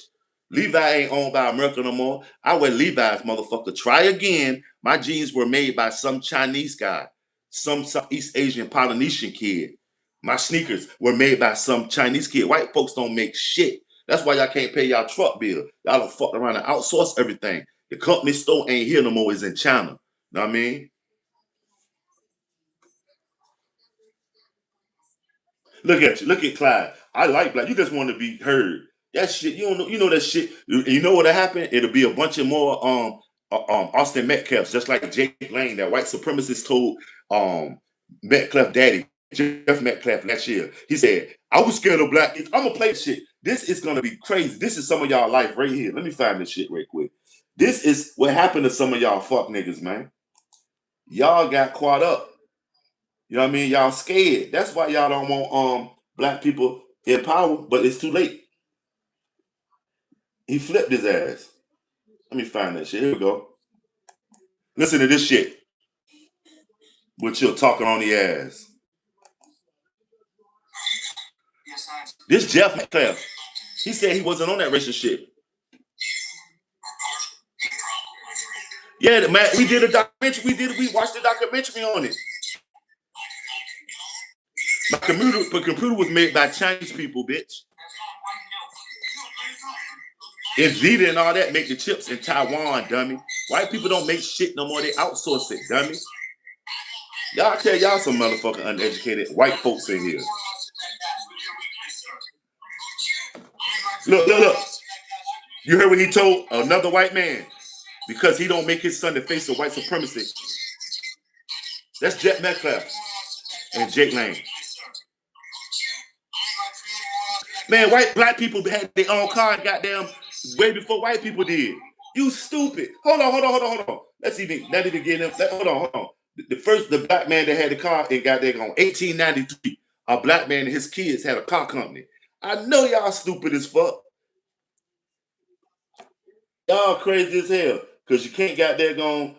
Levi ain't owned by America no more. I wear Levi's, motherfucker. Try again. My jeans were made by some Chinese guy, some East Asian Polynesian kid. My sneakers were made by some Chinese kid. White folks don't make shit. That's why y'all can't pay y'all truck bill. Y'all don't fuck around and outsource everything. The company store ain't here no more. It's in China. Know what I mean? Look at you. Look at Clyde. I like black. You just want to be heard. That shit. You don't know. You know that shit. You know what'll happen? It'll be a bunch of more Austin Metcalfs, just like Jake Lane, that white supremacist told Metcalf daddy, Jeff Metcalf last year. He said, I was scared of black kids. I'm gonna play this shit. This is gonna be crazy. This is some of y'all life right here. Let me find this shit right quick. This is what happened to some of y'all fuck niggas, man. Y'all got caught up. You know what I mean? Y'all scared. That's why y'all don't want black people in power, but it's too late. He flipped his ass. Let me find that shit. Here we go. Listen to this shit. With you talking on the ass. This Jeff McClellan. He said he wasn't on that racist shit. Yeah, man, we did a documentary. We watched the documentary on it. My computer was made by Chinese people, bitch. And Vita and all that make the chips in Taiwan, dummy. White people don't make shit no more. They outsource it, dummy. Y'all tell y'all some motherfucking uneducated white folks in here. Look. You heard what he told another white man? Because he don't make his son the face of white supremacy. That's Jet Metcalf and Jake Lane. Man, black people had their own car, goddamn, way before white people did. You stupid. Hold on. Let's even not even get him. Hold on. The black man that had the car in goddamn on 1893. A black man and his kids had a car company. I know y'all stupid as fuck. Y'all crazy as hell. Cause you can't got there going.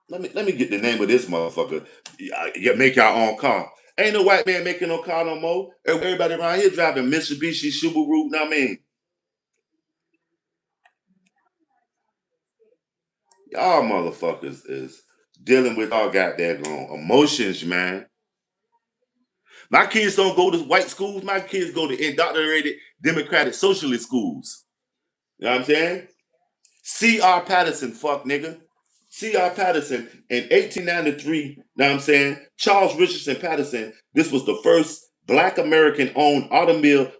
Let me get the name of this motherfucker. You make your own car. Ain't no white man making no car no more. Everybody around here driving Mitsubishi, Subaru. Know what I mean? Y'all motherfuckers is dealing with all goddamn emotions, man. My kids don't go to white schools. My kids go to indoctrinated democratic socialist schools. You know what I'm saying? C.R. Patterson, fuck nigga. C.I. Patterson in 1893, now I'm saying, Charles Richardson Patterson, this was the first Black American owned automobile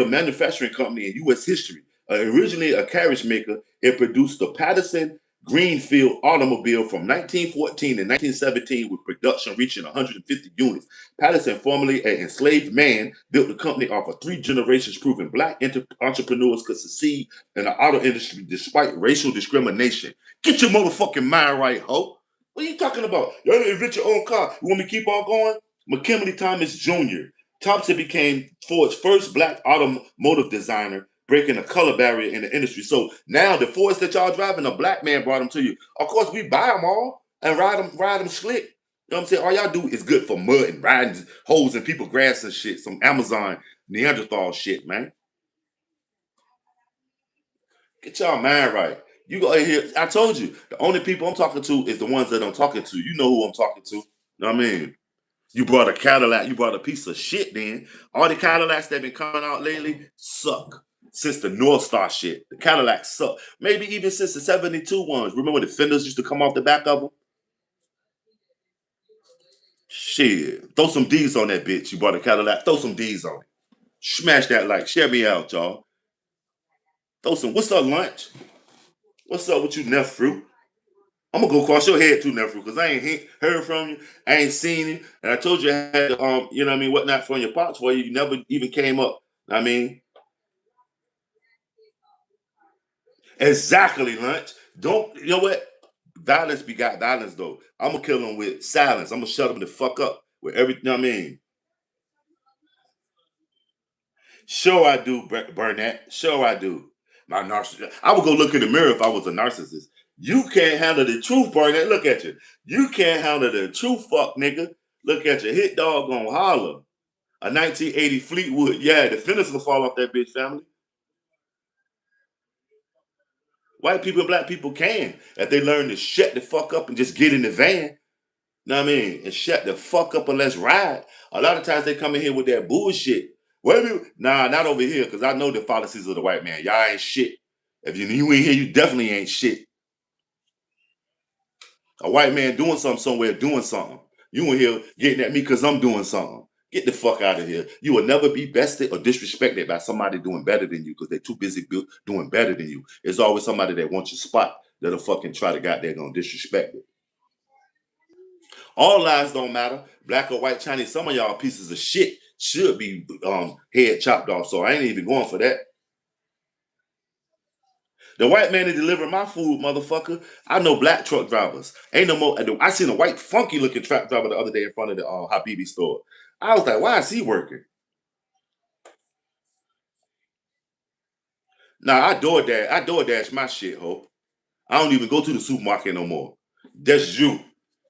manufacturing company in U.S. history. Originally a carriage maker, it produced the Patterson Greenfield automobile from 1914 to 1917 with production reaching 150 units. Patterson, formerly an enslaved man, built the company off of three generations, proving black entrepreneurs could succeed in the auto industry despite racial discrimination. Get your motherfucking mind right, ho. What are you talking about? You invent your own car. You want me to keep on going? McKinley Thomas Jr. Thompson became Ford's first black automotive designer, breaking the color barrier in the industry. So now the Fords that y'all driving, a black man brought them to you. Of course, we buy them all and ride them slick. You know what I'm saying? All y'all do is good for mud and riding holes in people's grass and shit. Some Amazon Neanderthal shit, man. Get y'all mind right. You go in here. I told you, the only people I'm talking to is the ones that I'm talking to. You know who I'm talking to. You know what I mean? You brought a Cadillac, you brought a piece of shit then. All the Cadillacs that been coming out lately suck. Since the North Star shit. The Cadillacs suck. Maybe even since the 72 ones. Remember the fenders used to come off the back of them? Shit. Throw some D's on that bitch. You bought a Cadillac. Throw some D's on it. Smash that like. Share me out, y'all. Throw some. What's up, lunch? What's up with you, Neff Fruit? I'm gonna go across your head too, Neff Fruit, because I ain't heard from you. I ain't seen you. And I told you I had you know what I mean, whatnot from your pops for you. You never even came up. I mean, exactly, lunch. Don't you know what? Violence begot violence though. I'm gonna kill them with silence. I'm gonna shut them the fuck up with everything. I mean, sure I do, Burnett. Sure I do. My narcissist. I would go look in the mirror if I was a narcissist. You can't handle the truth, Burnett. Look at you. You can't handle the truth, fuck nigga. Look at you. Hit dog gonna holler. A 1980 Fleetwood. Yeah, the fenders will fall off that bitch, family. White people and black people can if they learn to shut the fuck up and just get in the van. Know what I mean? And shut the fuck up and let's ride. A lot of times they come in here with that bullshit. Nah, not over here, because I know the policies of the white man. Y'all ain't shit. If you ain't here, you definitely ain't shit. A white man doing something somewhere, doing something. You in here getting at me because I'm doing something. Get the fuck out of here. You will never be bested or disrespected by somebody doing better than you because they're too busy doing better than you. It's always somebody that wants your spot that'll fucking try to goddamn gonna disrespect it. All lives don't matter. Black or white, Chinese, some of y'all pieces of shit should be head chopped off. So I ain't even going for that. The white man that delivered my food, motherfucker. I know black truck drivers. Ain't no more. I seen a white funky looking truck driver the other day in front of the Habibi store. I was like, why is he working? Nah, I door dash my shit, ho. I don't even go to the supermarket no more. That's you.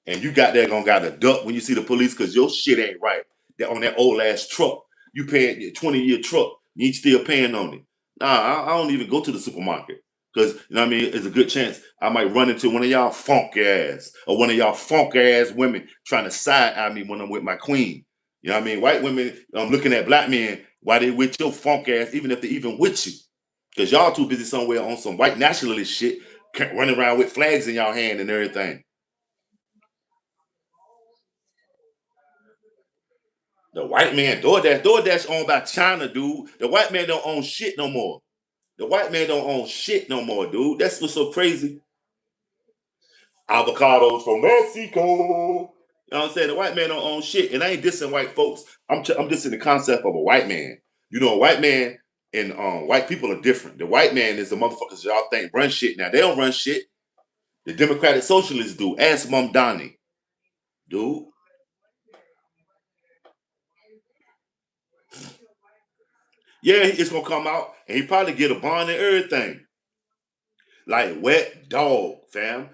And you got that gonna got a duck when you see the police because your shit ain't right. That on that old ass truck. You paying your 20-year truck. You ain't still paying on it. Nah, I don't even go to the supermarket. Because, you know what I mean, there's a good chance I might run into one of y'all funk ass or one of y'all funk ass women trying to side eye me when I'm with my queen. You know what I mean? White women looking at black men while they with your funk ass, even if they even with you. Because y'all too busy somewhere on some white nationalist shit, running around with flags in y'all hand and everything. The white man, DoorDash owned by China, dude. The white man don't own shit no more. The white man don't own shit no more, dude. That's what's so crazy. Avocados from Mexico. You know what I'm saying? The white man don't own shit. And I ain't dissing white folks. I'm dissing the concept of a white man. You know, a white man and white people are different. The white man is the motherfuckers y'all think run shit. Now, they don't run shit. The Democratic Socialists do. Ask Mom Donnie, dude. Yeah, it's gonna come out and he probably get a bond and everything. Like wet dog, fam.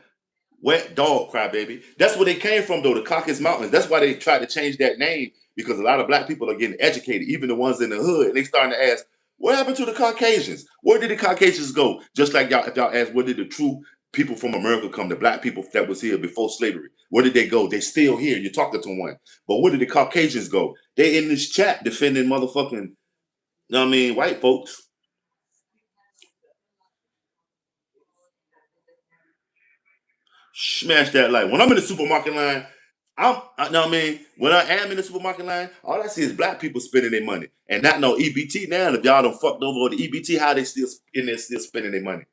Wet dog, crybaby. That's where they came from, though, the Caucasus Mountains. That's why they tried to change that name because a lot of black people are getting educated, even the ones in the hood. And they starting to ask, what happened to the Caucasians? Where did the Caucasians go? Just like y'all, if y'all ask, where did the true people from America come, the black people that was here before slavery? Where did they go? They still here. You're talking to one. But where did the Caucasians go? They in this chat defending motherfucking, you know what I mean, white folks. Smash that like when I'm in the supermarket line. I know what I mean. When I am in the supermarket line, all I see is black people spending their money, and not no EBT. Now, if y'all don't fucked over the EBT, how they still in there still spending their money?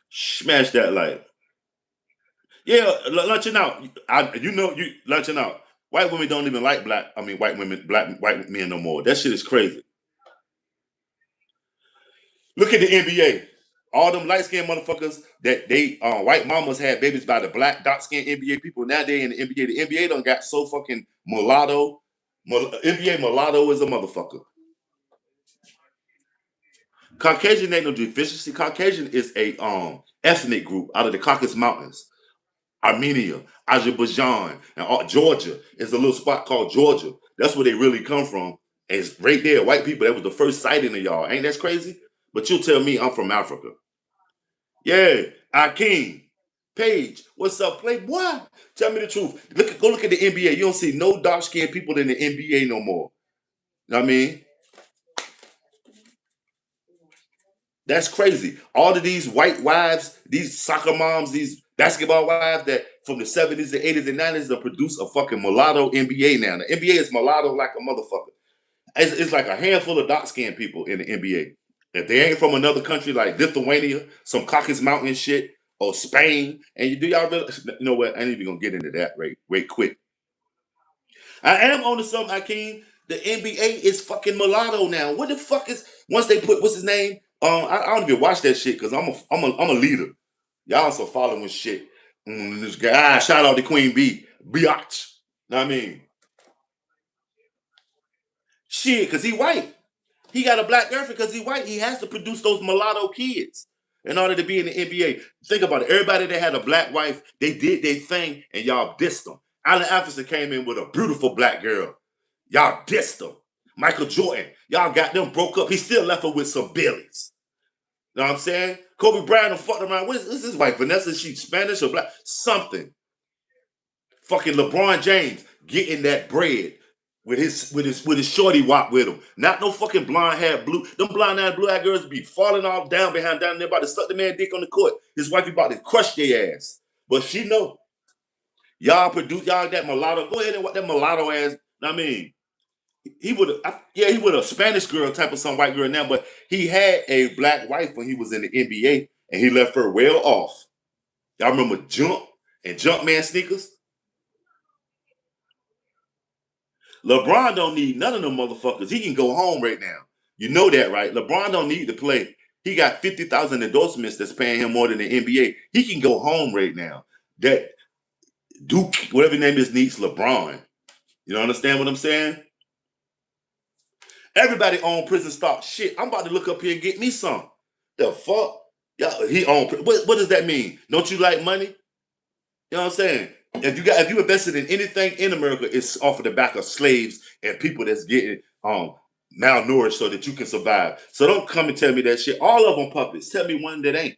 Smash that like, yeah, lunching out. You lunching out. White women don't even like black. I mean, white men no more. That shit is crazy. Look at the NBA. All them light skinned motherfuckers that they white mamas had babies by the black dark skinned NBA people. Now they in the NBA. The NBA done got so fucking mulatto. NBA mulatto is a motherfucker. Caucasian ain't no deficiency. Caucasian is a ethnic group out of the Caucasus Mountains. Armenia, Azerbaijan, and Georgia. It's a little spot called Georgia. That's where they really come from. And it's right there, white people. That was the first sighting of y'all. Ain't that crazy? But you'll tell me I'm from Africa. Yeah, Akeem, Paige, what's up, Playboy? Tell me the truth. Go look at the NBA. You don't see no dark skinned people in the NBA no more. You know what I mean? That's crazy. All of these white wives, these soccer moms, these basketball wives that from the 70s, the 80s, and 90s that produce a fucking mulatto NBA now. The NBA is mulatto like a motherfucker. It's like a handful of dark skinned people in the NBA. If they ain't from another country like Lithuania, some Caucasus Mountain shit, or Spain, and you do y'all realize, you know what? I ain't even gonna get into that right quick. I am on to something, Akeem. The NBA is fucking mulatto now. What the fuck is once they put what's his name? I don't even watch that shit because I'm a leader. Y'all also following shit. This guy, shout out to Queen B, biatch. Know what I mean? Shit, because he white. He got a black girlfriend because he white. He has to produce those mulatto kids in order to be in the NBA. Think about it. Everybody that had a black wife, they did their thing and y'all dissed them. Allen Iverson came in with a beautiful black girl. Y'all dissed them. Michael Jordan, y'all got them broke up. He still left her with some billies. You know what I'm saying? Kobe Bryant fucked around. What is this wife? Vanessa, she Spanish or black? Something. Fucking LeBron James getting that bread with his shorty wop with him. Not no fucking blonde hair blue. Them blonde hair blue eyed girls be falling off down behind down there about to suck the man dick on the court. His wife about to crush their ass. But she know y'all produce y'all that mulatto. Go ahead and what that mulatto ass. I mean, he would have he would a Spanish girl type of some white girl now, but he had a black wife when he was in the NBA and he left her well off. Y'all remember Jump and Jumpman sneakers? LeBron don't need none of them motherfuckers. He can go home right now. You know that, right? LeBron don't need to play. He got 50,000 endorsements that's paying him more than the NBA. He can go home right now. That Duke, whatever his name is, needs LeBron. You don't understand what I'm saying? Everybody own prison stock. Shit, I'm about to look up here and get me some. The fuck? Yeah, he own. What does that mean? Don't you like money? You know what I'm saying? If you invested in anything in America, it's off of the back of slaves and people that's getting malnourished so that you can survive. So don't come and tell me that shit. All of them puppets. Tell me one that ain't.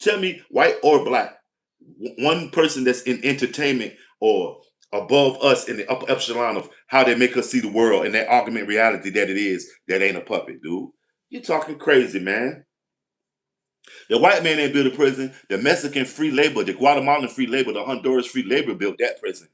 Tell me white or black. One person that's in entertainment or above us in the upper echelon of how they make us see the world and that augment reality that it is that ain't a puppet, dude. You talking crazy, man. The white man ain't built a prison. The Mexican free labor, the Guatemalan free labor, the Honduras free labor built that prison.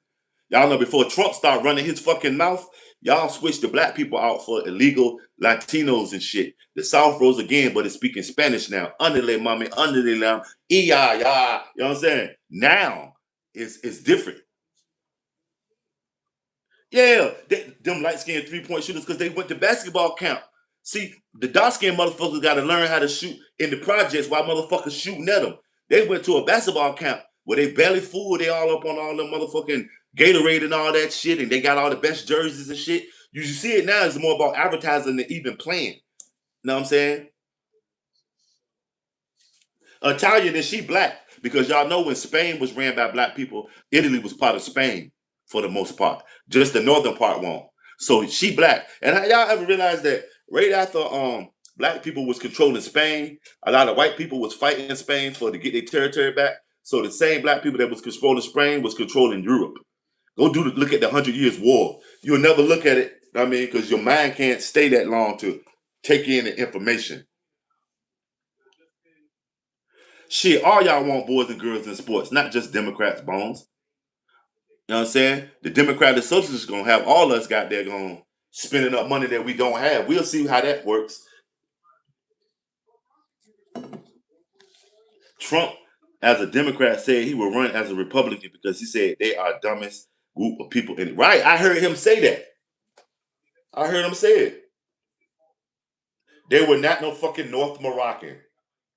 Y'all know before Trump started running his fucking mouth, y'all switched the black people out for illegal Latinos and shit. The South rose again, but it's speaking Spanish now. Underlay, mommy, underlay now. Ya. You know what I'm saying? Now it's different. Yeah, them light skinned 3-point shooters because they went to basketball camp. See, the dark skinned motherfuckers got to learn how to shoot in the projects while motherfuckers shooting at them. They went to a basketball camp where they barely fooled. They all up on all them motherfucking Gatorade and all that shit, and they got all the best jerseys and shit. You see it now, it's more about advertising than even playing. You know what I'm saying? Italian and she black because y'all know when Spain was ran by black people, Italy was part of Spain for the most part. Just the northern part won't. So she black. And y'all ever realize that right after black people was controlling Spain, a lot of white people was fighting Spain for to get their territory back. So the same black people that was controlling Spain was controlling Europe. Go look at the 100 Years War. You'll never look at it. I mean, because your mind can't stay that long to take in the information. Shit, all y'all want boys and girls in sports, not just Democrats, Bones. You know what I'm saying? The Democratic Socialists gonna have all us got there going spending up money that we don't have. We'll see how that works. Trump, as a Democrat, said he will run as a Republican because he said they are dumbest group of people in it. Right? I heard him say that. I heard him say it. They were not no fucking North Moroccan.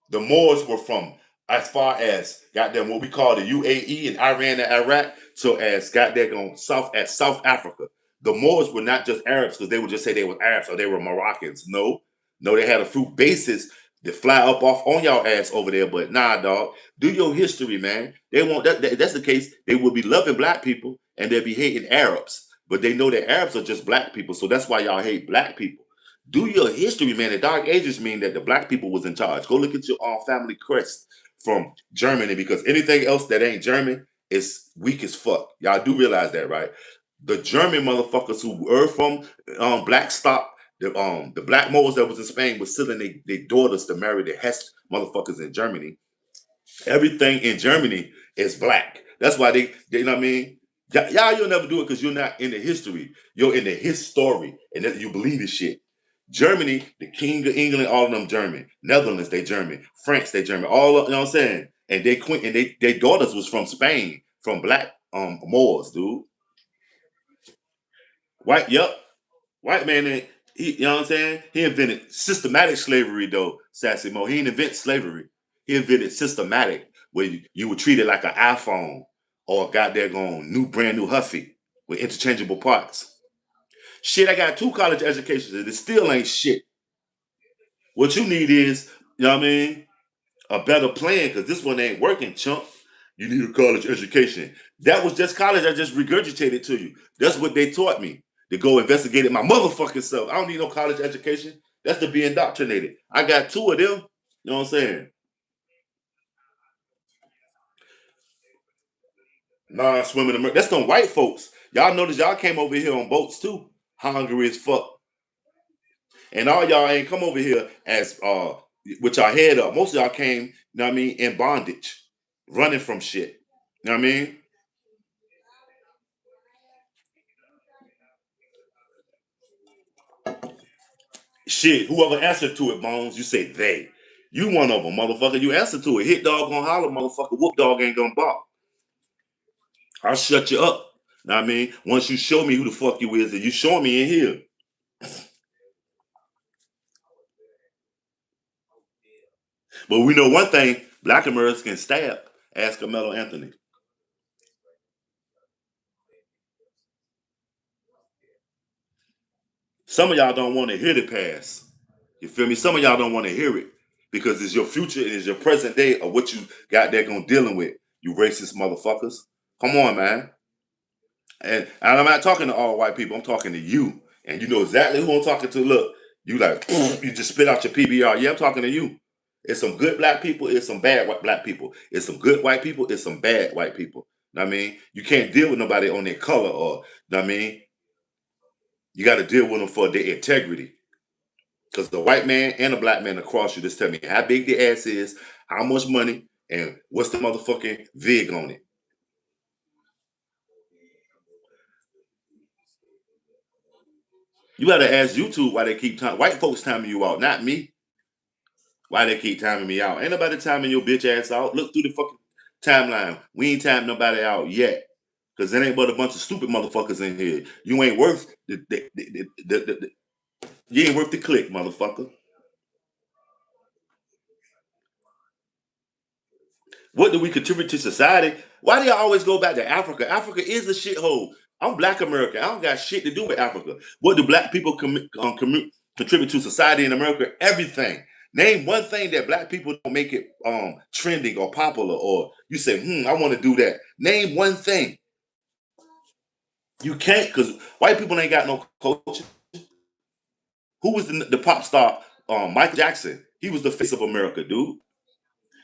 The Moors were from as far as goddamn what we call the UAE and Iran and Iraq, so as goddamn on South Africa. The Moors were not just Arabs because they would just say they were Arabs or they were Moroccans. No, no, they had a few bases that fly up off on y'all ass over there. But nah, dog, do your history, man. They won't. That's the case. They will be loving black people and they'll be hating Arabs, but they know that Arabs are just black people, so that's why y'all hate black people. Do your history, man. The Dark Ages mean that the black people was in charge. Go look at your family crest from Germany because anything else that ain't German is weak as fuck. Y'all do realize that, right? The German motherfuckers who were from black stock, the black Moors that was in Spain was selling their daughters to marry the Hess motherfuckers in Germany. Everything in Germany is black. That's why they you know what I mean? Y'all, you'll never do it because you're not in the history. You're in the his story, and that you believe this shit. Germany, the King of England, all of them German. Netherlands, they German. France, they German. All of, you know what I'm saying? And they queen and their daughters was from Spain, from black Moors, dude. White, yep. White man, he, you know what I'm saying? He invented systematic slavery, though, Sassy Mo. He didn't invent slavery. He invented systematic, where you would treat it like an iPhone or a goddamn brand new Huffy with interchangeable parts. Shit, I got 2 college educations and it still ain't shit. What you need is, you know what I mean, a better plan because this one ain't working, chump. You need a college education. That was just college. I just regurgitated to you. That's what they taught me to go investigate it my motherfucking self. I don't need no college education. That's to be indoctrinated. I got 2 of them. You know what I'm saying? Nah, swimming. That's them white folks. Y'all notice y'all came over here on boats too. Hungry as fuck. And all y'all ain't come over here as with y'all head up. Most of y'all came, you know what I mean, in bondage, running from shit. You know what I mean? Shit, whoever answered to it, Bones, you say they. You one of them, motherfucker. You answer to it. Hit dog gonna holler, motherfucker. Whoop dog ain't gonna bark. I'll shut you up. Know what I mean? Once you show me who the fuck you is and you show me in here. But we know one thing, black Americans can stab. Ask Carmelo Anthony. Some of y'all don't want to hear the past. You feel me? Some of y'all don't want to hear it because it's your future and it's your present day of what you got there going dealing with. You racist motherfuckers. Come on, man. And I'm not talking to all white people. I'm talking to you. And you know exactly who I'm talking to. Look, you like, you just spit out your PBR. Yeah, I'm talking to you. It's some good black people. It's some bad black people. It's some good white people. It's some bad white people. Know what I mean? You can't deal with nobody on their color or, know what I mean? You got to deal with them for their integrity. Because the white man and the black man across you just tell me how big the ass is, how much money, and what's the motherfucking vig on it. You gotta ask YouTube why they keep time. White folks timing you out, not me. Why they keep timing me out? Ain't nobody timing your bitch ass out. Look through the fucking timeline. We ain't timing nobody out yet. Cause there ain't but a bunch of stupid motherfuckers in here. You ain't worth you ain't worth the click, motherfucker. What do we contribute to society? Why do y'all always go back to Africa? Africa is a shithole. I'm Black American. I don't got shit to do with Africa. What do Black people contribute to society in America? Everything. Name one thing that Black people don't make it trending or popular, or you say, I want to do that. Name one thing. You can't because white people ain't got no culture. Who was the pop star? Michael Jackson. He was the face of America, dude.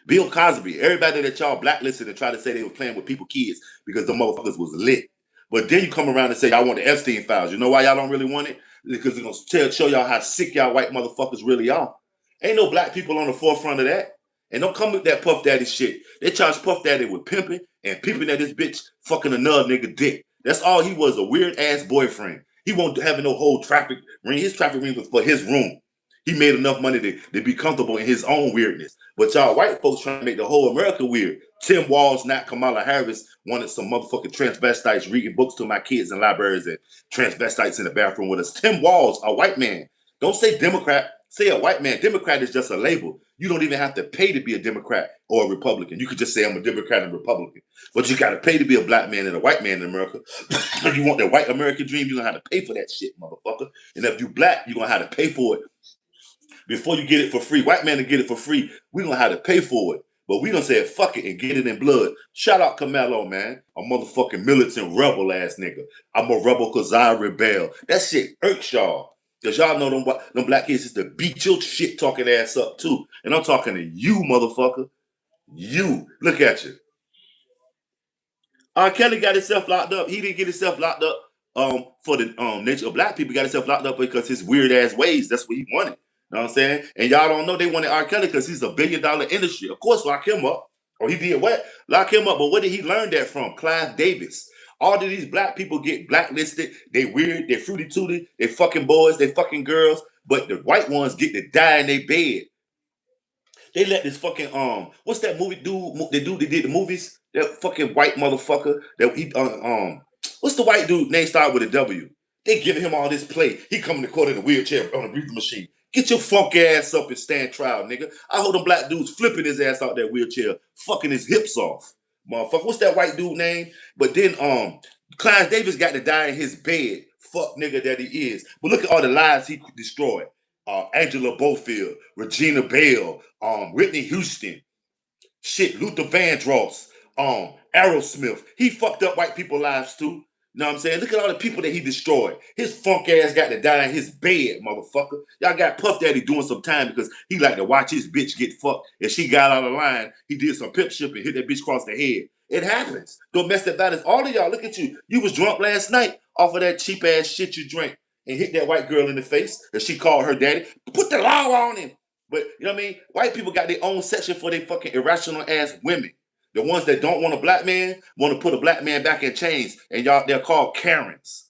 Bill Cosby, everybody that y'all blacklisted and try to say they were playing with people kids because the motherfuckers was lit. But then you come around and say y'all want the Epstein files. You know why y'all don't really want it? Because it's gonna show y'all how sick y'all white motherfuckers really are. Ain't no black people on the forefront of that. And don't come with that Puff Daddy shit. They charge Puff Daddy with pimping and peeping at this bitch fucking another nigga dick. That's all he was, a weird ass boyfriend. He won't have no whole traffic ring. His traffic ring was for his room. He made enough money to be comfortable in his own weirdness. But y'all white folks trying to make the whole America weird. Tim Walz, not Kamala Harris, wanted some motherfucking transvestites reading books to my kids in libraries and transvestites in the bathroom with us. Tim Walz, a white man. Don't say Democrat. Say a white man. Democrat is just a label. You don't even have to pay to be a Democrat or a Republican. You could just say I'm a Democrat and Republican. But you got to pay to be a black man and a white man in America. If you want the white American dream, you're going to have to pay for that shit, motherfucker. And if you black, you're going to have to pay for it before you get it for free. White man to get it for free, we're going to have to pay for it. But we gonna say fuck it and get it in blood. Shout out Kamala, man. A motherfucking militant rebel ass nigga. I'm a rebel because I rebel. That shit irks y'all. Because y'all know them black kids is to beat your shit talking ass up too. And I'm talking to you, motherfucker. You. Look at you. R. Kelly got himself locked up. He didn't get himself locked up for the nature of black people. He got himself locked up because his weird ass ways. That's what he wanted. You know what I'm saying? And y'all don't know they wanted R. Kelly because he's $1 billion industry. Of course, lock him up. Or he did what? Lock him up. But where did he learn that from? Clive Davis. All of these black people get blacklisted. They weird. They fruity tooty. They fucking boys. They fucking girls. But the white ones get to die in their bed. They let this fucking what's that movie dude? The dude that did the movies? That fucking white motherfucker. That he what's the white dude name start with a W? They giving him all this play. He coming to court in a wheelchair on a breathing machine. Get your funk ass up and stand trial, nigga. I hold them black dudes flipping his ass out that wheelchair, fucking his hips off. Motherfucker. What's that white dude name? But then Clive Davis got to die in his bed. Fuck nigga that he is. But look at all the lives he destroyed. Angela Bofield, Regina Bell, Whitney Houston, shit, Luther Vandross, Aerosmith. He fucked up white people's lives too. You know what I'm saying? Look at all the people that he destroyed. His funk ass got to die in his bed, motherfucker. Y'all got Puff Daddy doing some time because he like to watch his bitch get fucked. If she got out of line, he did some pimp shit and hit that bitch across the head. It happens. Don't mess that about it. All of y'all, look at you. You was drunk last night off of that cheap ass shit you drank and hit that white girl in the face and she called her daddy. Put the law on him. But you know what I mean? White people got their own section for their fucking irrational ass women. The ones that don't want a black man want to put a black man back in chains, and y'all they're called Karens.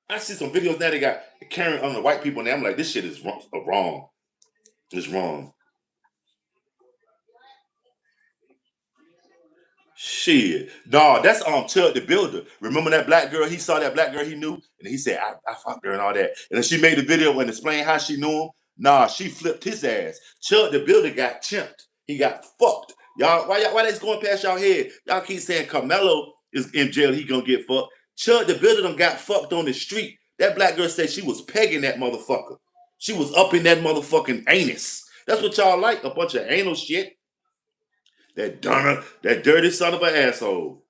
I see some videos now they got Karen on the white people, and I'm like, this shit is wrong. It's wrong. Shit. No, that's Chud the Builder. Remember that black girl? He saw that black girl he knew, and he said, I fucked her and all that. And then she made the video and explained how she knew him. Nah, she flipped his ass. Chud the Builder got chimped. He got fucked. Why that's going past y'all head? Y'all keep saying Carmelo is in jail, he gonna get fucked. Chud the Builder done got fucked on the street. That black girl said she was pegging that motherfucker. She was up in that motherfucking anus. That's what y'all like, a bunch of anal shit. That dirty son of an asshole.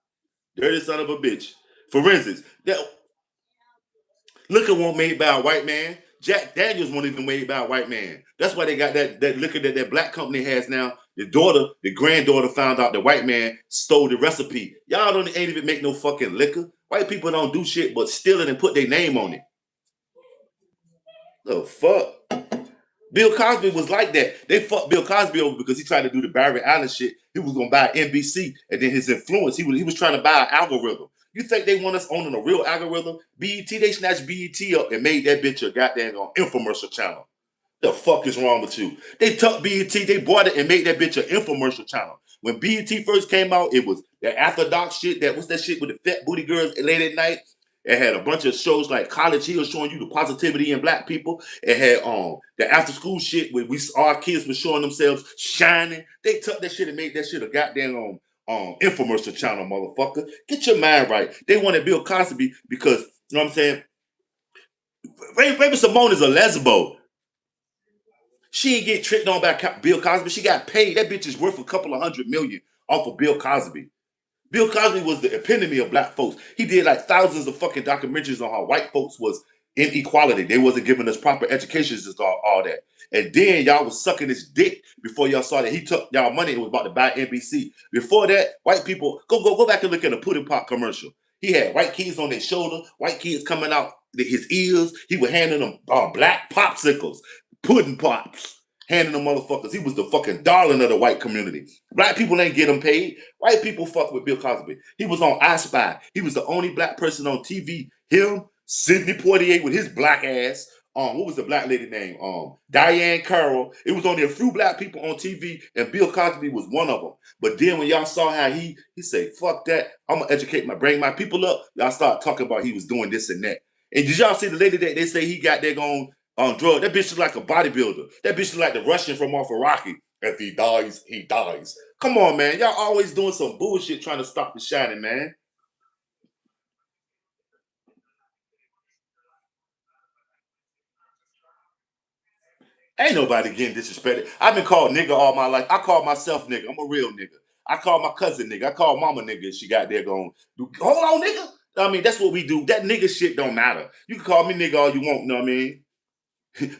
Dirty son of a bitch. For instance, that liquor wasn't made by a white man. Jack Daniels wasn't even made by a white man. That's why they got that liquor that black company has now. The granddaughter found out the white man stole the recipe. Y'all ain't even make no fucking liquor. White people don't do shit but steal it and put their name on it. The fuck? Bill Cosby was like that. They fucked Bill Cosby over because he tried to do the Barry Allen shit. He was gonna buy NBC, and then his influence, he was trying to buy an algorithm. You think they want us owning a real algorithm? BET, they snatched BET up and made that bitch a goddamn infomercial channel. The fuck is wrong with you? They took BET, they bought it and made that bitch an infomercial channel. When BET first came out, it was that after dark shit. What's that shit with the fat booty girls late at night? It had a bunch of shows like College Hill showing you the positivity in black people. It had the after school shit where our kids were showing themselves shining. They took that shit and made that shit a goddamn infomercial channel, motherfucker. Get your mind right. They wanted Bill Cosby because, you know what I'm saying? Raven Simone is a lesbo. She didn't get tricked on by Bill Cosby. She got paid. That bitch is worth a couple of $100 million off of Bill Cosby. Bill Cosby was the epitome of black folks. He did like thousands of fucking documentaries on how white folks was inequality. They wasn't giving us proper educations and all that. And then y'all was sucking his dick before y'all saw that he took y'all money and was about to buy NBC. Before that, white people, go back and look at a pudding pop commercial. He had white kids on their shoulder, white kids coming out his ears. He was handing them black popsicles, pudding pops. handing them motherfuckers. He was the fucking darling of the white community. Black people ain't get him paid. White people fuck with Bill Cosby. He was on I Spy. He was the only black person on TV. Him, Sidney Poitier with his black ass. What was the black lady name? Diane Carroll. It was only a few black people on TV, and Bill Cosby was one of them. But then when y'all saw how he said, "Fuck that, I'm gonna bring my people up," y'all start talking about he was doing this and that. And did y'all see the lady that they say he got there going on drugs? That bitch is like a bodybuilder. That bitch is like the Russian from off of Rocky. If he dies, he dies. Come on, man. Y'all always doing some bullshit trying to stop the shining, man. Ain't nobody getting disrespected. I've been called nigga all my life. I call myself nigga. I'm a real nigga. I call my cousin nigga. I call mama nigga. She got there going, hold on, nigga. I mean, that's what we do. That nigga shit don't matter. You can call me nigga all you want, you know what I mean?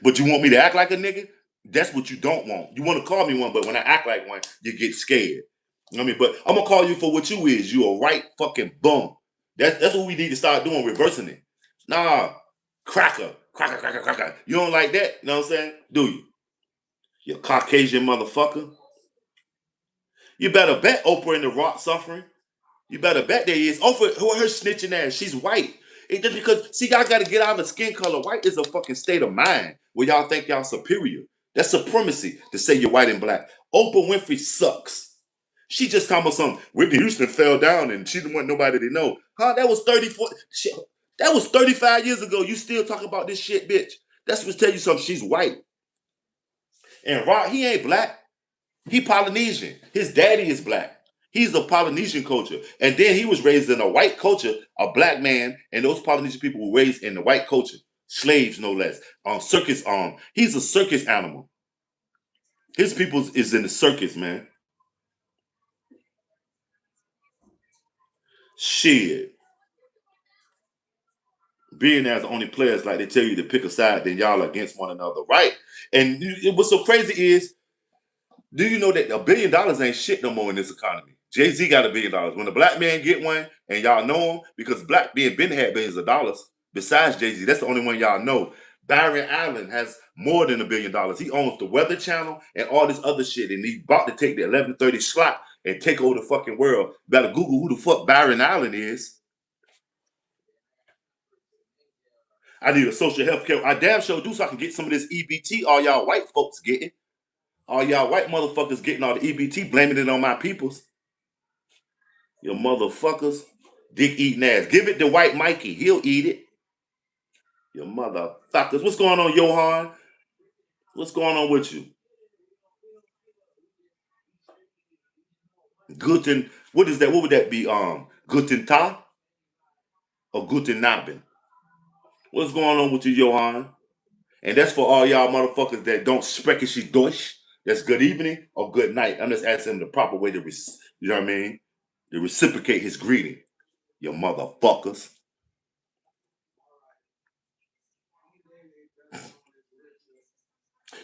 But you want me to act like a nigga? That's what you don't want. You want to call me one, but when I act like one, you get scared. You know what I mean? But I'm gonna call you for what you is. You a right fucking bum. That's what we need to start doing, reversing it. Nah, cracker. You don't like that? You know what I'm saying? Do you? You Caucasian motherfucker. You better bet Oprah and The Rock suffering. You better bet there is. Oprah, who her snitching ass? She's white. It just because see, y'all gotta get out of the skin color. White is a fucking state of mind where y'all think y'all superior. That's supremacy to say you're white and black. Oprah Winfrey sucks. She just talking about something. Whitney Houston fell down and she didn't want nobody to know. Huh? That was 34. Shit, that was 35 years ago. You still talking about this shit, bitch. That's what tell you something. She's white. And Rock, he ain't black. He Polynesian. His daddy is black. He's a Polynesian culture. And then he was raised in a white culture, a black man, and those Polynesian people were raised in the white culture. Slaves, no less. On circus he's a circus animal. His people is in the circus, man. Shit. Being as the only players, like they tell you to pick a side, then y'all are against one another, right? And what's so crazy is, do you know that $1 billion ain't shit no more in this economy? Jay-Z got $1 billion. When a black man get one, and y'all know him, because black men been had billions of dollars, besides Jay-Z, that's the only one y'all know. Byron Allen has more than $1 billion. He owns the Weather Channel and all this other shit, and he's about to take the 11:30 slot and take over the fucking world. You better Google who the fuck Byron Allen is. I need a social health care. I damn sure do so I can get some of this EBT all y'all white folks getting. All y'all white motherfuckers getting all the EBT, blaming it on my peoples. You motherfuckers. Dick eating ass. Give it to white Mikey. He'll eat it. You motherfuckers. What's going on, Johan? What's going on with you? Guten. What is that? What would that be? Guten Tag or Guten Abend? What's going on with you, Johan? And that's for all y'all motherfuckers that don't sprechen Deutsch. That's good evening or good night. I'm just asking him the proper way to, you know what I mean? To reciprocate his greeting. You motherfuckers.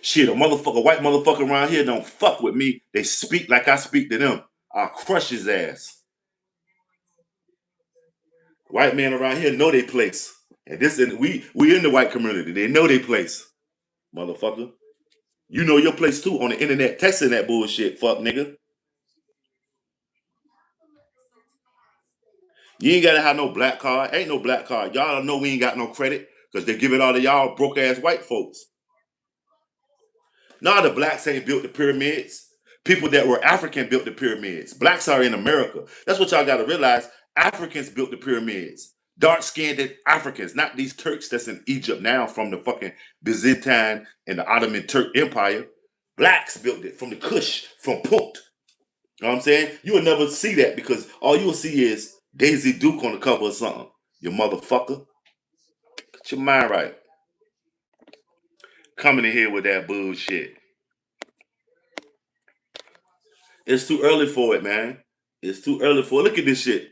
Shit, a motherfucker, white motherfucker around here don't fuck with me. They speak like I speak to them. I'll crush his ass. White men around here know their place. And we in the white community. They know their place. Motherfucker. You know your place too on the internet texting that bullshit, fuck nigga. You ain't gotta have no black card. Ain't no black card. Y'all know we ain't got no credit because they give it all to y'all broke ass white folks. Nah, the blacks ain't built the pyramids. People that were African built the pyramids. Blacks are in America. That's what y'all got to realize. Africans built the pyramids. Dark skinned Africans, not these Turks that's in Egypt now from the fucking Byzantine and the Ottoman Turk Empire. Blacks built it from the Kush, from Punt. You know what I'm saying? You will never see that because all you will see is Daisy Duke on the cover of something. You motherfucker. Get your mind right. Coming in here with that bullshit. It's too early for it, man. It's too early for it. Look at this shit.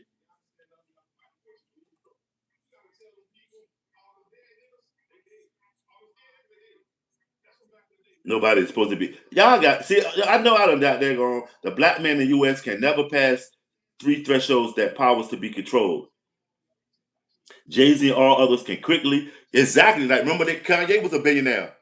Nobody's supposed to be. Y'all got see. I know I done got there going. The black man in the U.S. can never pass three thresholds that powers to be controlled. Jay Z and all others can quickly exactly like remember that Kanye was a billionaire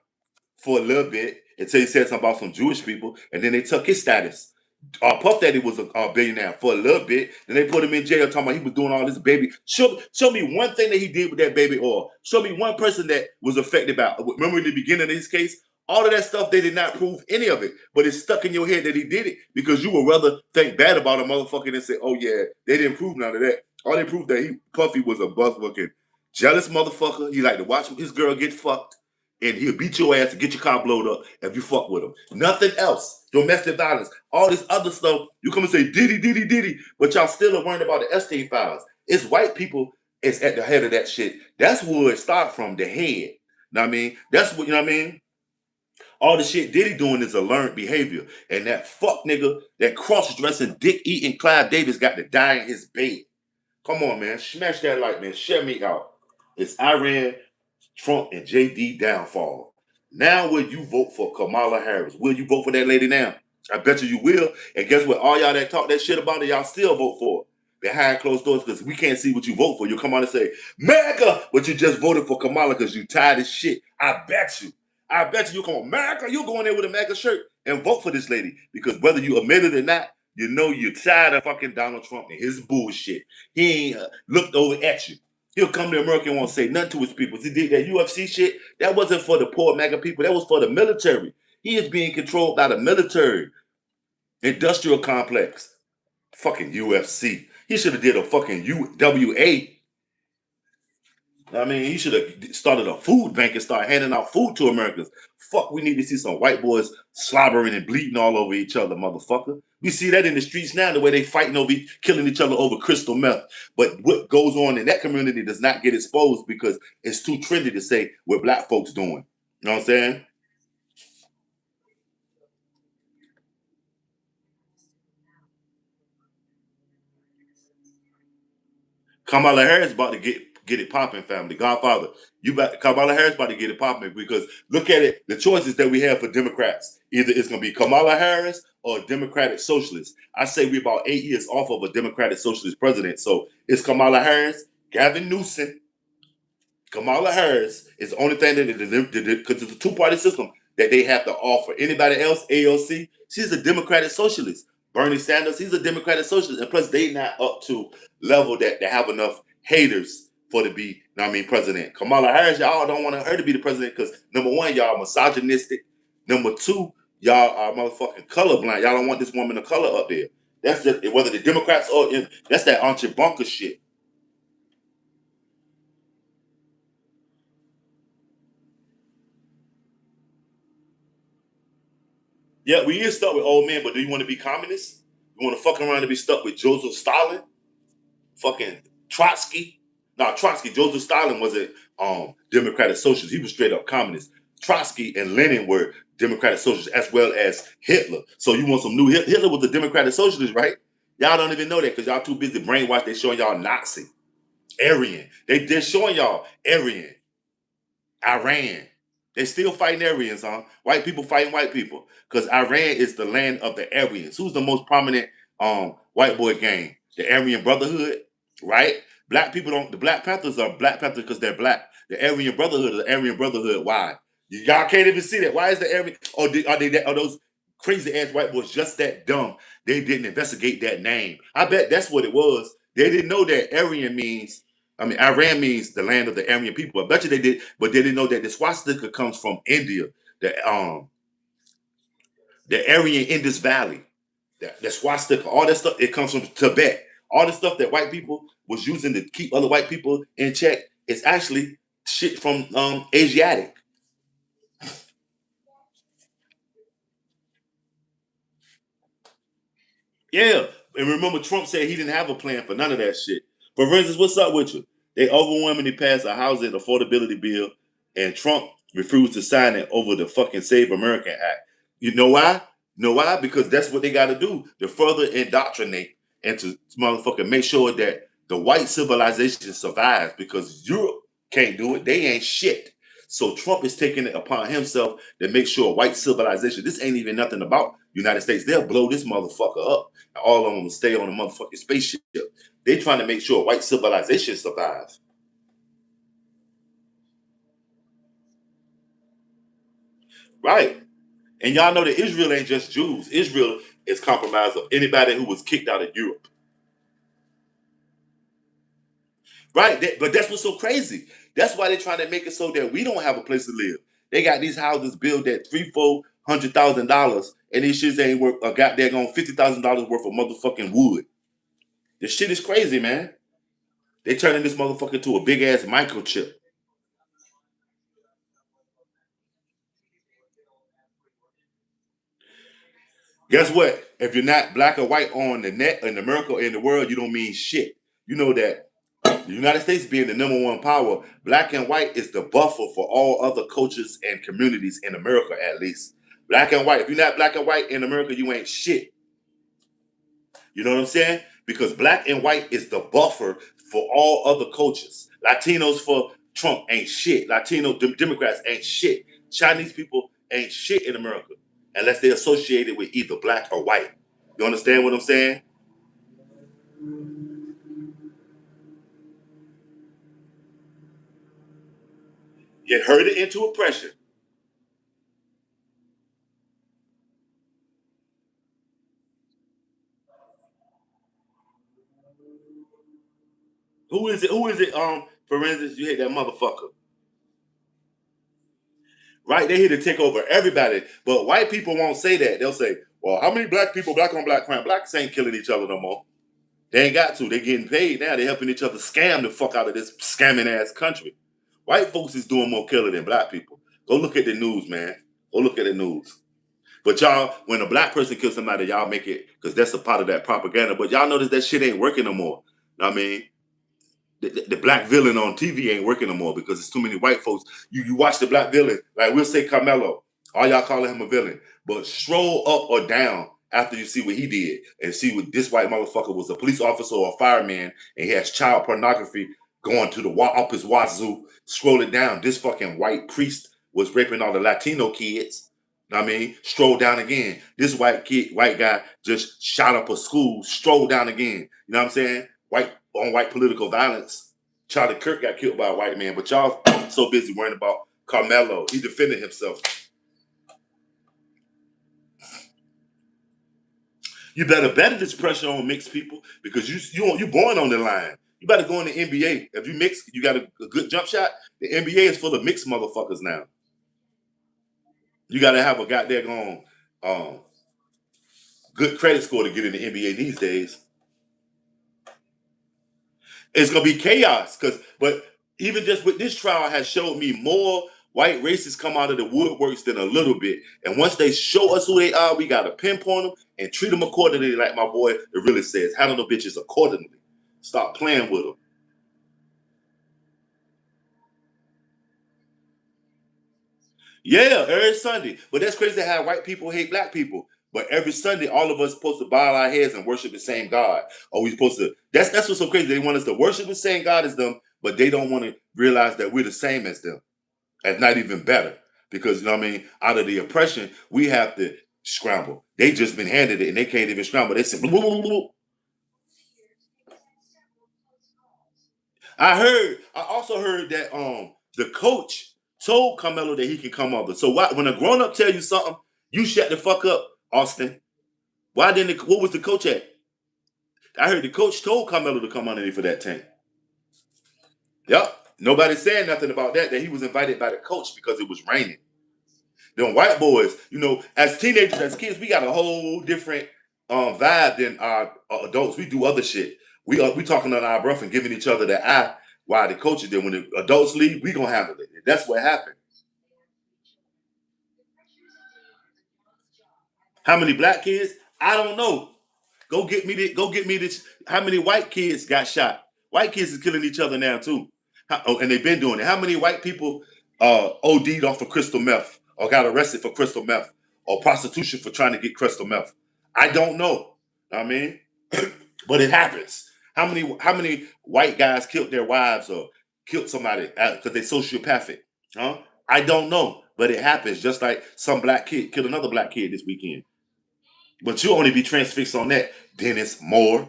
for a little bit. until he said something about some Jewish people, and then they took his status. Puff Daddy was a billionaire for a little bit. Then they put him in jail talking about he was doing all this baby. Show me one thing that he did with that baby oil. Show me one person that was affected by. Remember in the beginning of his case, all of that stuff, they did not prove any of it. But it's stuck in your head that he did it because you would rather think bad about a motherfucker than say, oh yeah, they didn't prove none of that. All they proved that Puffy was a buzzfucking jealous motherfucker. He liked to watch his girl get fucked. And he'll beat your ass and get your car blowed up if you fuck with him. Nothing else. Domestic violence. All this other stuff. You come and say Diddy, Diddy, Diddy, but y'all still are worried about the Epstein files. It's white people is at the head of that shit. That's where it starts from, the head. Know what I mean? That's what, you know what I mean? All the shit Diddy doing is a learned behavior. And that fuck nigga, that cross-dressing, dick-eating Clive Davis got to die in his bed. Come on, man. Smash that like, man. Share me out. It's Iran, Trump, and JD downfall. Now will you vote for Kamala Harris? Will you vote for that lady now? I bet you will. And guess what? All y'all that talk that shit about it, y'all still vote for it behind closed doors because we can't see what you vote for. You come on and say, America, but you just voted for Kamala because you tired of shit. I bet you. I bet you come on, America, you go in there with a MAGA shirt and vote for this lady because whether you admit it or not, you know you're tired of fucking Donald Trump and his bullshit. He ain't looked over at you. He'll come to America and won't say nothing to his people. He did that UFC shit. That wasn't for the poor MAGA people. That was for the military. He is being controlled by the military industrial complex. Fucking UFC. He should have did a fucking UWA. I mean, he should have started a food bank and started handing out food to Americans. Fuck, we need to see some white boys slobbering and bleeding all over each other, motherfucker. We see that in the streets now, the way they fighting over, killing each other over crystal meth. But what goes on in that community does not get exposed because it's too trendy to say what black folks doing. You know what I'm saying? Kamala Harris about to get it popping, family. Godfather, Kamala Harris about to get it popping because look at it. The choices that we have for Democrats, either it's going to be Kamala Harris or a Democratic Socialist. I say we're about 8 years off of a Democratic Socialist president. So it's Kamala Harris, Gavin Newsom, Kamala Harris is the only thing that because it's a two-party system that they have to offer. Anybody else, AOC, she's a Democratic Socialist. Bernie Sanders, he's a Democratic Socialist, and plus they not up to level that they have enough haters for to be, you know what I mean, president. Kamala Harris, y'all don't want her to be the president because number one, y'all misogynistic. Number two, y'all are motherfucking colorblind. Y'all don't want this woman of color up there. That's just whether the Democrats or that's that Archie Bunker shit. Yeah, we is stuck with old men, but do you want to be communist? You want to fuck around and be stuck with Joseph Stalin? Fucking Trotsky? No, Trotsky, Joseph Stalin was a Democratic Socialist. He was straight up communist. Trotsky and Lenin were Democratic Socialists as well as Hitler. So you want some new Hitler was a Democratic Socialist, right? Y'all don't even know that because y'all too busy brainwashed. They showing y'all Nazi, Aryan. They're showing y'all Aryan. Iran. They still fighting Aryans, huh? White people fighting white people. Because Iran is the land of the Aryans. Who's the most prominent white boy gang? The Aryan Brotherhood, right? Black people don't, the Black Panthers are Black Panthers because they're black. The Aryan Brotherhood is the Aryan Brotherhood. Why? Y'all can't even see that. Why is the Aryan, are those crazy ass white boys just that dumb? They didn't investigate that name. I bet that's what it was. They didn't know that Aryan means Iran means the land of the Aryan people. I bet you they did, but they didn't know that the swastika comes from India, the Aryan Indus Valley, the swastika, all that stuff. It comes from Tibet. All the stuff that white people was using to keep other white people in check is actually shit from Asiatic. Yeah, and remember Trump said he didn't have a plan for none of that shit. For instance, what's up with you? They overwhelmingly passed a housing affordability bill, and Trump refused to sign it over the fucking Save America Act. You know why? You know why? Because that's what they got to do to further indoctrinate and to motherfucking make sure that the white civilization survives. Because Europe can't do it; they ain't shit. So Trump is taking it upon himself to make sure white civilization. This ain't even nothing about United States. They'll blow this motherfucker up all of them will stay on a motherfucking spaceship. They trying to make sure white civilization survives. Right. And y'all know that Israel ain't just Jews. Israel is compromised of anybody who was kicked out of Europe. Right? But that's what's so crazy. That's why they're trying to make it so that we don't have a place to live. They got these houses built at $300,000, $400,000, and these shits ain't worth a goddamn $50,000 worth of motherfucking wood. This shit is crazy, man. They turning this motherfucker to a big ass microchip. Guess what? If you're not black or white on the net in America or in the world, you don't mean shit. You know that the United States being the number one power, black and white is the buffer for all other cultures and communities in America, at least. Black and white. If you're not black and white in America, you ain't shit. You know what I'm saying? Because black and white is the buffer for all other cultures. Latinos for Trump ain't shit. Latino Democrats ain't shit. Chinese people ain't shit in America unless they're associated with either black or white. You understand what I'm saying? You heard it into oppression. Who is it? Who is it? For instance, you hate that motherfucker. Right? They here to take over everybody. But white people won't say that. They'll say, well, how many black people, black on black crime? Blacks ain't killing each other no more. They ain't got to. They getting paid now. They helping each other scam the fuck out of this scamming ass country. White folks is doing more killing than black people. Go look at the news, man. Go look at the news. But y'all, when a black person kills somebody, y'all make it because that's a part of that propaganda. But y'all notice that shit ain't working no more. I mean, the black villain on TV ain't working no more because it's too many white folks. You watch the black villain, like we'll say Carmelo, all y'all calling him a villain, but stroll up or down after you see what he did and see what this white motherfucker was a police officer or a fireman and he has child pornography going to the up his wazoo. Scroll it down. This fucking white priest was raping all the Latino kids. Know what I mean, stroll down again. This white guy just shot up a school. Stroll down again. You know what I'm saying? White on white political violence. Charlie Kirk got killed by a white man, but y'all so busy worrying about Carmelo. He defended himself. You better this pressure on mixed people because you born on the line. You better go in the NBA. If you mix, you got a good jump shot. The NBA is full of mixed motherfuckers now. You got to have a goddamn good credit score to get in the NBA these days. It's gonna be chaos. But even just with this trial has showed me more white racists come out of the woodworks than a little bit. And once they show us who they are, we gotta pinpoint them and treat them accordingly, like my boy it really says. Handle the bitches accordingly. Stop playing with them. Yeah, every Sunday. But that's crazy how white people hate black people. But every Sunday, all of us supposed to bow our heads and worship the same God. Or we supposed to? That's what's so crazy. They want us to worship the same God as them, but they don't want to realize that we're the same as them. If not even better. Because you know what I mean, out of the oppression, we have to scramble. They just been handed it and they can't even scramble. They said, "Blah, blah, blah, blah." I also heard that the coach told Carmelo that he can come over. So why, when a grown up tell you something, you shut the fuck up, Austin. Why didn't what was the coach at? I heard the coach told Carmelo to come underneath for that tank. Yep. Nobody saying nothing about that, that he was invited by the coach because it was raining. Them white boys, as teenagers, as kids, we got a whole different vibe than our adults. We do other shit. We talking on our breath and giving each other the eye while the coaches did. When the adults leave, we gonna handle it. That's what happened. How many black kids? I don't know. Go get me this. How many white kids got shot? White kids is killing each other now too. And they've been doing it. How many white people OD'd off of crystal meth or got arrested for crystal meth or prostitution for trying to get crystal meth? I don't know. I mean, but it happens. How many white guys killed their wives or killed somebody because they sociopathic? Huh? I don't know, but it happens. Just like some black kid killed another black kid this weekend. But you only be transfixed on that, Dennis Moore.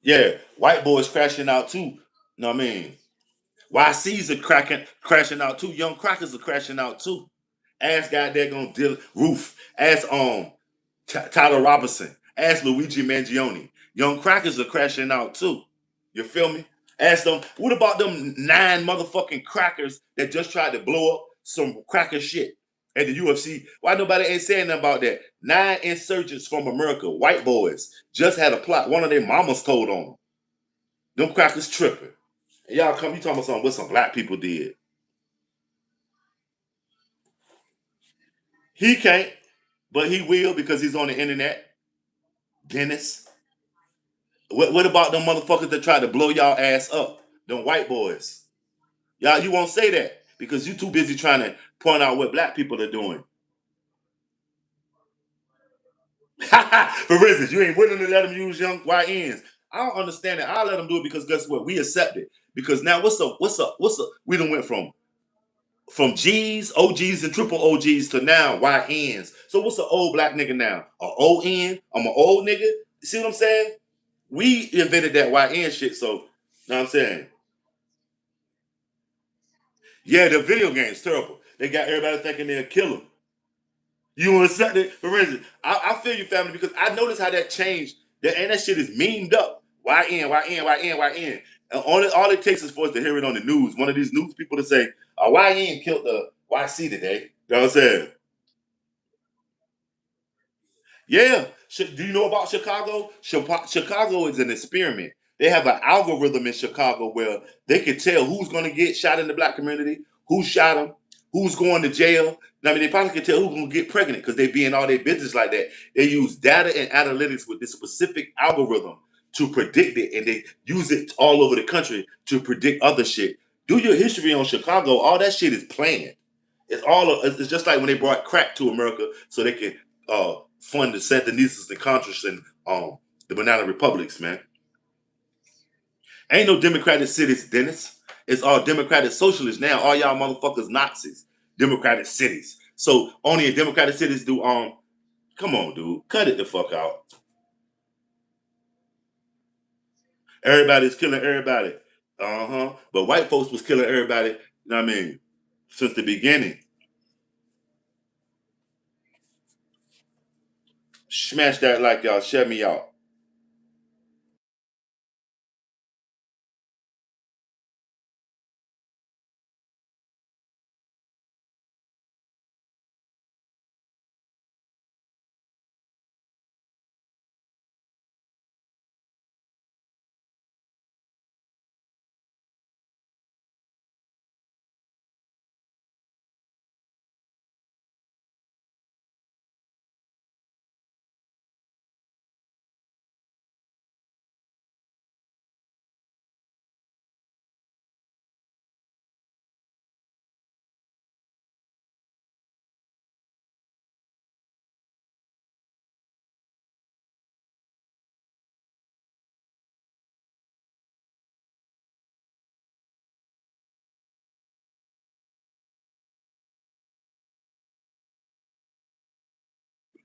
Yeah, white boys crashing out too. You know what I mean? YCs are crashing out too. Young crackers are crashing out too. Ask goddamn gonna deal Roof. Ask Tyler Robinson. Ask Luigi Mangione. Young crackers are crashing out too. You feel me? Ask them, what about them 9 motherfucking crackers that just tried to blow up some cracker shit at the UFC? Why nobody ain't saying nothing about that? 9 insurgents from America, white boys, just had a plot. One of their mamas told on them. Them crackers tripping. And y'all come, you talking about something what some black people did. He can't, but he will because he's on the internet. Dennis. What about them motherfuckers that tried to blow y'all ass up? Them white boys. Y'all, you won't say that because you too busy trying to point out what black people are doing. For instance, you ain't willing to let them use young YNs. I don't understand it. I'll let them do it because guess what? We accept it. Because now we done went from G's, OGs, and triple OGs to now YNs. So what's an old black nigga now? A ON? I'm an old nigga? See what I'm saying? We invented that YN shit, so you know what I'm saying? Yeah, the video game's terrible. They got everybody thinking they'll kill them. You want to set it? For instance, I feel you, family, because I noticed how that changed. And that shit is memed up. YN, YN, YN, YN. And all it takes is for us to hear it on the news. One of these news people to say, YN killed the YC today. You know what I'm saying? Yeah. Do you know about Chicago? Chicago is an experiment. They have an algorithm in Chicago where they can tell who's going to get shot in the black community, who shot them, who's going to jail. I mean, they probably can tell who's going to get pregnant because they be in all their business like that. They use data and analytics with this specific algorithm to predict it, and they use it all over the country to predict other shit. Do your history on Chicago. All that shit is planned. It's just like when they brought crack to America so they can fund the Sandinistas and Contras and the Banana Republics, man. Ain't no democratic cities, Dennis. It's all democratic socialists now. All y'all motherfuckers Nazis. Democratic cities. So only in democratic cities do come on, dude. Cut it the fuck out. Everybody's killing everybody. Uh-huh. But white folks was killing everybody, you know what I mean, since the beginning. Smash that like y'all, shut me out.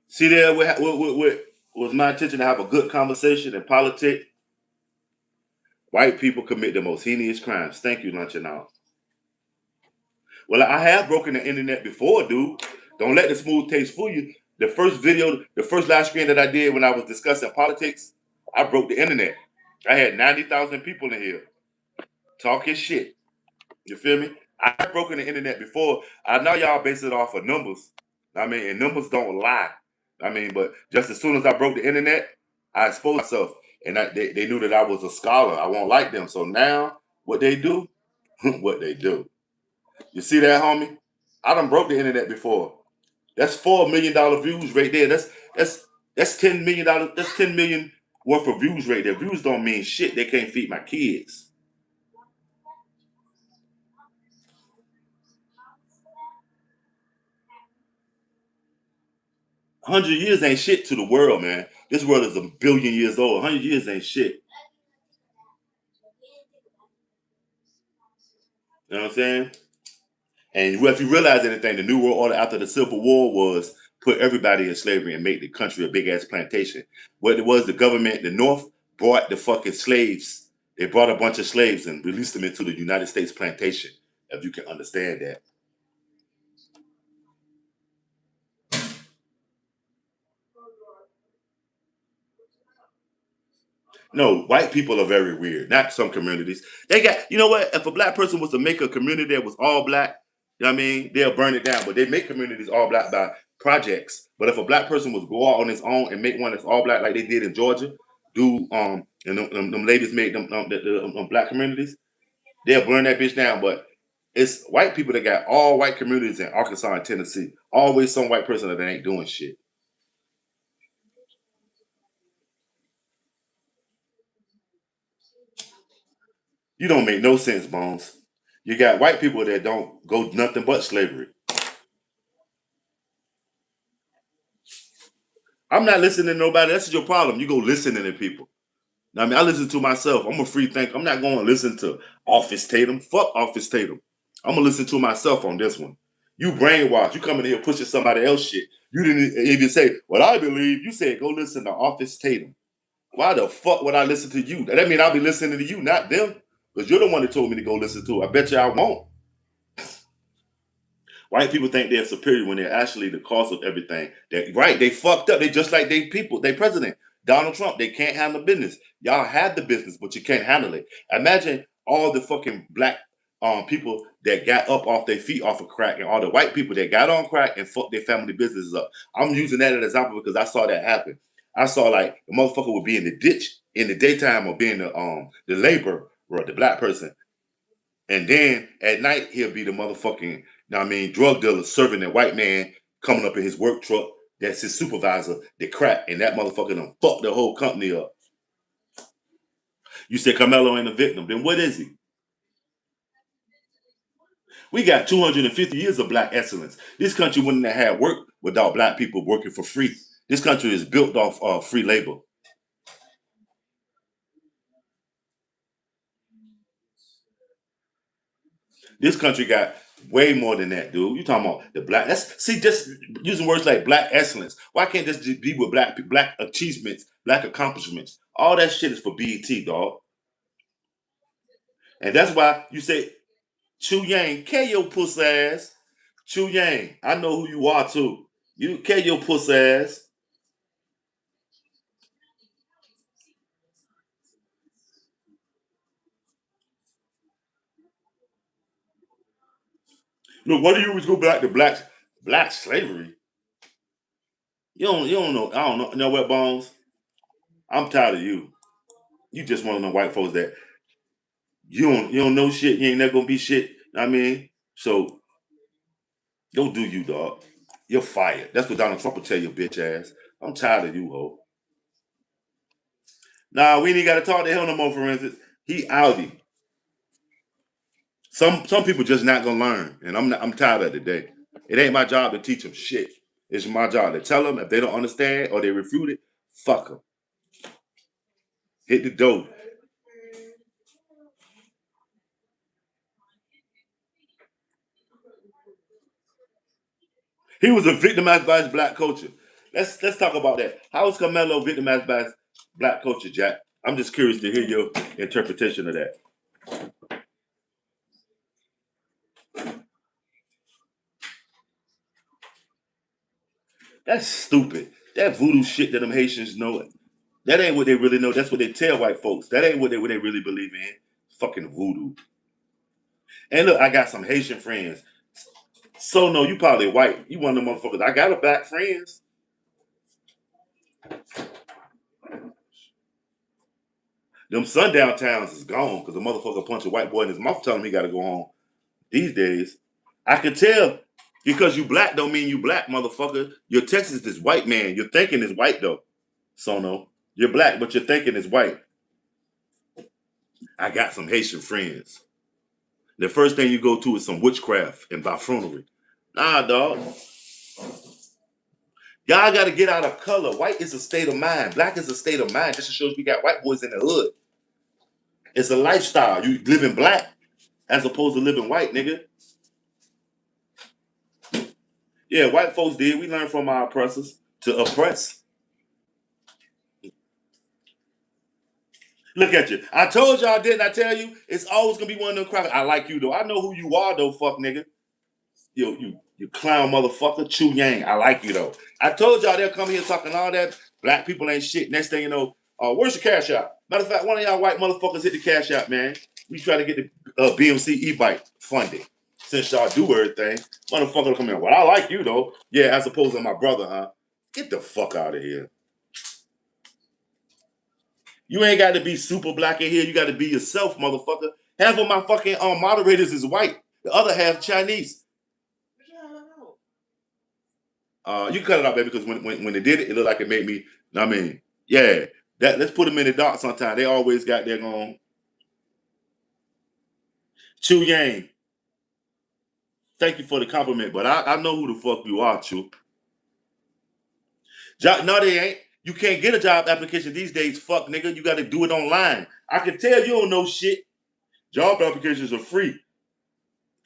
See there, was my intention to have a good conversation in politics. White people commit the most heinous crimes. Thank you, Lunch and Out. Well, I have broken the internet before, dude. Don't let the smooth taste fool you. The first live stream that I did when I was discussing politics, I broke the internet. I had 90,000 people in here talking shit. You feel me? I've broken the internet before. I know y'all base it off of numbers. I mean, and numbers don't lie. I mean, but just as soon as I broke the internet, I exposed myself. And they knew that I was a scholar. I won't like them. So now, what they do, what they do. You see that, homie? I done broke the internet before. That's $4 million views right there. That's $10 million. That's 10 million worth of views right there. Views don't mean shit. They can't feed my kids. 100 years ain't shit to the world, man. This world is a billion years old. 100 years ain't shit. You know what I'm saying? And if you realize anything, the New World Order after the Civil War was put everybody in slavery and make the country a big ass plantation. What it was, the government, the North brought the fucking slaves They brought a bunch of slaves and released them into the United States plantation, if you can understand that. No, white people are very weird. Not some communities. They got, you know what? If a black person was to make a community that was all black, you know what I mean? They'll burn it down. But they make communities all black by projects. But if a black person was go out on his own and make one that's all black, like they did in Georgia, do and them ladies made them black communities, they'll burn that bitch down. But it's white people that got all white communities in Arkansas and Tennessee. Always some white person that ain't doing shit. You don't make no sense, Bones. You got white people that don't go nothing but slavery. I'm not listening to nobody. That's your problem. You go listening to people. I mean, I listen to myself. I'm a free thinker. I'm not going to listen to Office Tatum. Fuck Office Tatum. I'm gonna listen to myself on this one. You brainwashed. You coming in here pushing somebody else shit. You didn't even say what I believe. You said go listen to Office Tatum. Why the fuck would I listen to you? That mean I'll be listening to you, not them, because you're the one that told me to go listen to. I bet you I won't. White people think they're superior when they're actually the cause of everything. That right? They fucked up. They just like they people. They president Donald Trump. They can't handle business. Y'all have the business, but you can't handle it. Imagine all the fucking black people that got up off their feet off of crack, and all the white people that got on crack and fucked their family businesses up. I'm using that as an example because I saw that happen. I saw like the motherfucker would be in the ditch in the daytime or being the laborer, the black person, and then at night, he'll be the motherfucking, you know what I mean, drug dealer serving that white man coming up in his work truck. That's his supervisor, the crack, and that motherfucker done fucked the whole company up. You said Carmelo ain't a victim. Then what is he? We got 250 years of black excellence. This country wouldn't have had work without black people working for free. This country is built off free labor. This country got way more than that, dude. You talking about the black? That's see, just using words like black excellence. Why can't this just be with black achievements, black accomplishments? All that shit is for BET, dog. And that's why you say, Chu Yang, carry your puss ass. Chu Yang, I know who you are too. You carry your puss ass. Look, why do you always go back to black slavery? You don't know. I don't know. You know what, Bones? I'm tired of you. You just one of them white folks that you don't know shit. You ain't never gonna be shit. I mean, so go do you, dog. You're fired. That's what Donald Trump will tell your bitch ass. I'm tired of you, ho. Nah, we ain't got to talk to him no more. For instance, he outie. Some people just not gonna learn, and I'm tired of it today. It ain't my job to teach them shit. It's my job to tell them if they don't understand or they refute it. Fuck them. Hit the door. He was a victimized by his black culture. Let's talk about that. How was Carmelo victimized by his black culture, Jack? I'm just curious to hear your interpretation of that. That's stupid. That voodoo shit that them Haitians know. That ain't what they really know. That's what they tell white folks. That ain't what they really believe in. Fucking voodoo. And look, I got some Haitian friends. So no, you probably white. You one of them motherfuckers. I got a black friends. Them sundown towns is gone because the motherfucker punched a white boy in his mouth telling him he gotta go home. These days, I can tell because you black don't mean you black, motherfucker. Your Texas is white man. Your thinking is white though. Sono. You're black, but your thinking is white. I got some Haitian friends. The first thing you go to is some witchcraft and buffoonery. Nah, dog. Y'all got to get out of color. White is a state of mind. Black is a state of mind. Just shows we got white boys in the hood. It's a lifestyle. You living black as opposed to living white, nigga. Yeah, white folks did. We learned from our oppressors to oppress. Look at you. I told y'all, didn't I tell you? It's always gonna be one of them crackers. I like you though. I know who you are though, fuck nigga. You clown motherfucker, Chu Yang. I like you though. I told y'all they'll come here talking all that. Black people ain't shit. Next thing you know, where's your cash out? Matter of fact, one of y'all white motherfuckers hit the cash out, man. We try to get the BMC e-bike funded. Since y'all do everything, motherfucker come in. Well, I like you though. Yeah, as opposed to my brother, huh? Get the fuck out of here. You ain't got to be super black in here. You got to be yourself, motherfucker. Half of my fucking moderators is white. The other half Chinese. You cut it out, baby, because when they did it, it looked like it made me. I mean, yeah, let's put them in the dark sometime. They always got their going. Chu Yang, thank you for the compliment, but I know who the fuck you are, Chu. No, they ain't. You can't get a job application these days, fuck nigga. You got to do it online. I can tell you don't know shit. Job applications are free.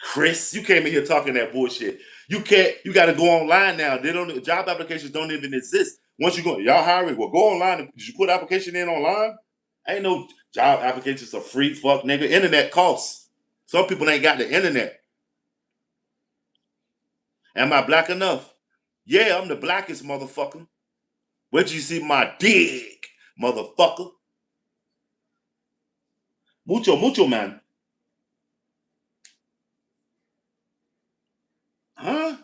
Chris, you came in here talking that bullshit. You can't. You got to go online now. They don't. Job applications don't even exist. Once you go, y'all hiring. Well, go online. Did you put application in online? Ain't no job applications are free. Fuck nigga. Internet costs. Some people ain't got the internet. Am I black enough? Yeah, I'm the blackest motherfucker. Where'd you see my dick, motherfucker? Mucho, mucho, man. Huh?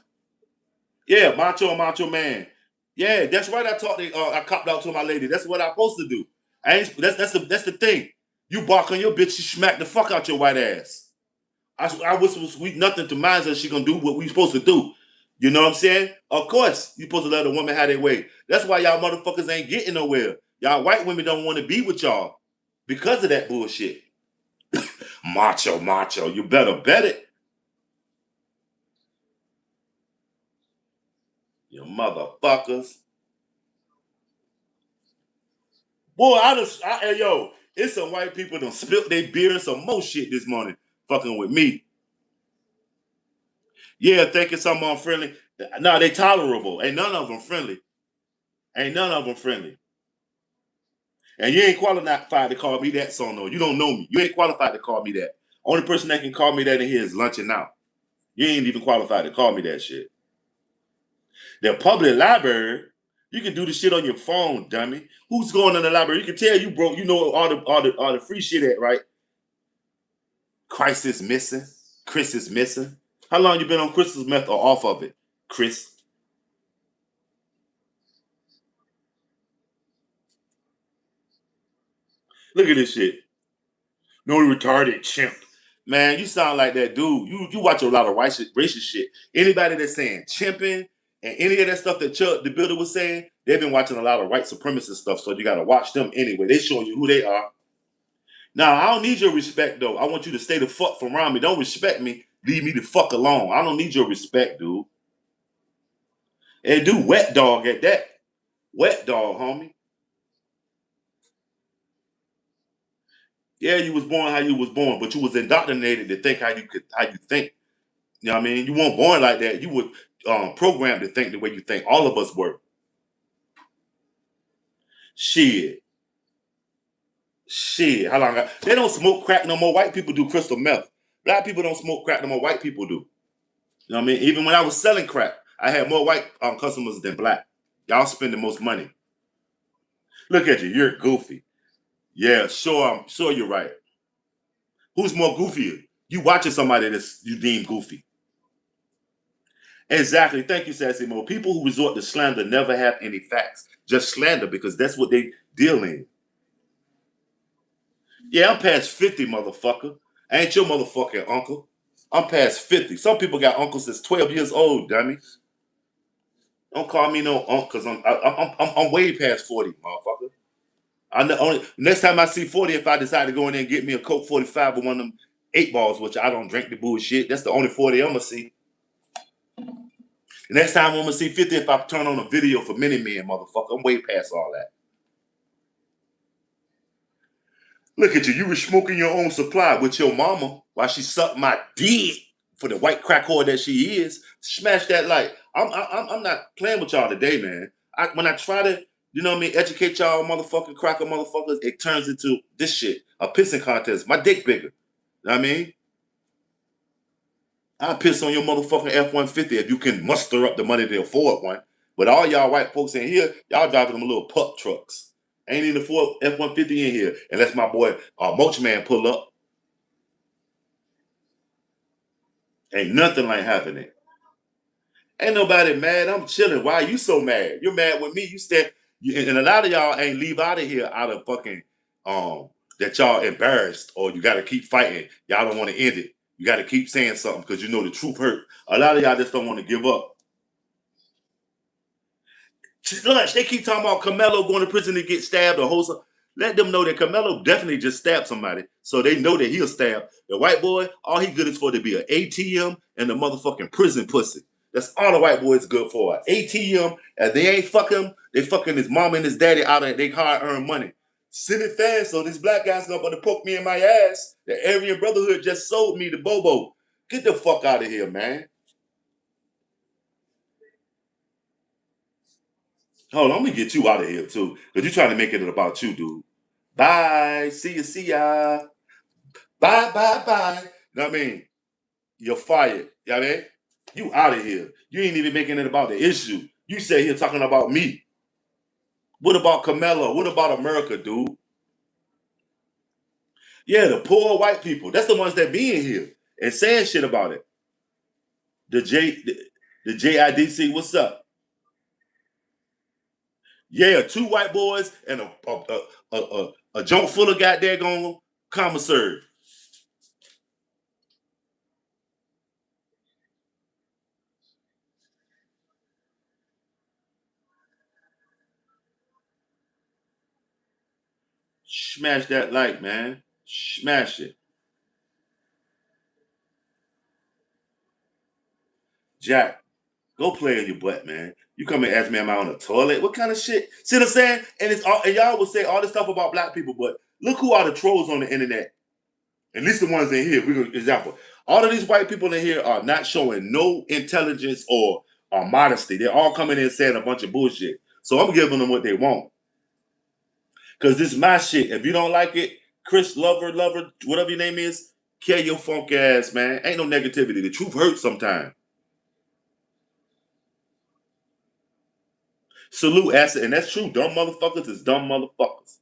Yeah, macho man. Yeah, that's right. I copped out to my lady. That's what I'm supposed to do. That's the thing. You bark on your bitch, you smack the fuck out your white ass. I whisper sweet nothing to mine that she gonna do what we supposed to do. You know what I'm saying? Of course, you supposed to let a woman have their way. That's why y'all motherfuckers ain't getting nowhere. Y'all white women don't want to be with y'all because of that bullshit. Macho. You better bet it. You motherfuckers. Boy, hey, yo, it's some white people that spilt their beer and some more shit this morning fucking with me. Yeah, thinking something unfriendly. No, they tolerable. Ain't none of them friendly. Ain't none of them friendly. And you ain't qualified to call me that, Sono. You don't know me. You ain't qualified to call me that. Only person that can call me that in here is lunching out. You ain't even qualified to call me that shit. The public library, you can do the shit on your phone, dummy. Who's going in the library? You can tell you broke. You know all the free shit at, right? Christ is missing. Chris is missing. How long you been on crystal meth or off of it, Chris? Look at this shit. No retarded chimp. Man, you sound like that dude. You watch a lot of racist shit. Anybody that's saying chimping and any of that stuff that Chuck the Builder was saying, they've been watching a lot of white supremacist stuff. So you got to watch them anyway. They showing you who they are. Now I don't need your respect though. I want you to stay the fuck from around me. Don't respect me. Leave me the fuck alone. I don't need your respect, dude. And do wet dog at that. Wet dog, homie. Yeah, you was born how you was born, but you was indoctrinated to think how you think. You know what I mean? You weren't born like that. You were programmed to think the way you think. All of us were. Shit. Shit. How long? They don't smoke crack no more. White people do crystal meth. Black people don't smoke crack no more. White people do. You know what I mean? Even when I was selling crack, I had more white customers than black. Y'all spend the most money. Look at you. You're goofy. Yeah, sure. I'm sure you're right. Who's more goofier? You watching somebody that you deem goofy. Exactly. Thank you, Sassy Mo. People who resort to slander never have any facts. Just slander because that's what they deal in. Yeah, I'm past 50, motherfucker. I ain't your motherfucking uncle. I'm past 50. Some people got uncles that's 12 years old, dummy. Don't call me no uncle because I'm way past 40, motherfucker. I know only next time I see 40, if I decide to go in there and get me a Coke 45 or one of them 8 balls, which I don't drink the bullshit, that's the only 40 I'm gonna see. The next time I'm gonna see 50 if I turn on a video for Mini Men, motherfucker. I'm way past all that. Look at you. You were smoking your own supply with your mama while she sucked my dick for the white crack whore that she is. Smash that like. I'm not playing with y'all today, man. When I try to You know what I mean? Educate y'all motherfucking cracker motherfuckers. It turns into this shit, a pissing contest. My dick bigger. You know what I mean? I'll piss on your motherfucking F-150 if you can muster up the money to afford one. But all y'all white folks in here, y'all driving them little pup trucks. Ain't even afford F-150 in here unless my boy Moach Man pull up. Ain't nothing like happening. Ain't nobody mad. I'm chilling. Why are you so mad? You're mad with me. You said, and a lot of y'all ain't leave out of here out of fucking that y'all embarrassed or you got to keep fighting. Y'all don't want to end it. You got to keep saying something because you know the truth hurt. A lot of y'all just don't want to give up. Lunch, they keep talking about Carmelo going to prison to get stabbed or hold. Let them know that Carmelo definitely just stabbed somebody, so they know that he'll stab. The white boy, all he good is for to be an ATM and a motherfucking prison pussy. That's all the white boy is good for. An ATM, and they ain't fucking, they fucking his mom and his daddy out of their hard-earned money. Send it fast so this black guy's not gonna poke me in my ass. The Aryan Brotherhood just sold me the Bobo. Get the fuck out of here, man. Hold on, let me get you out of here too. Because you're trying to make it about you, dude. Bye. See ya. Bye, bye, bye. You know what I mean? You're fired. You know what I mean? You out of here. You ain't even making it about the issue. You say here talking about me. What about Camelo? What about America, dude? Yeah, the poor white people. That's the ones that be in here and saying shit about it. The JIDC, what's up? Yeah, two white boys and a joint full of goddamn commissary. Smash that like, man. Smash it. Jack, go play in your butt, man. You come and ask me, am I on the toilet? What kind of shit? See what I'm saying? And it's all, and y'all will say all this stuff about black people, but look who are the trolls on the internet. At least the ones in here. We're gonna example. All of these white people in here are not showing no intelligence or modesty. They're all coming in saying a bunch of bullshit. So I'm giving them what they want. Cause this is my shit. If you don't like it, Chris Lover, whatever your name is, kill your funk ass, man. Ain't no negativity. The truth hurts sometimes. Salute acid, and that's true. Dumb motherfuckers is dumb motherfuckers.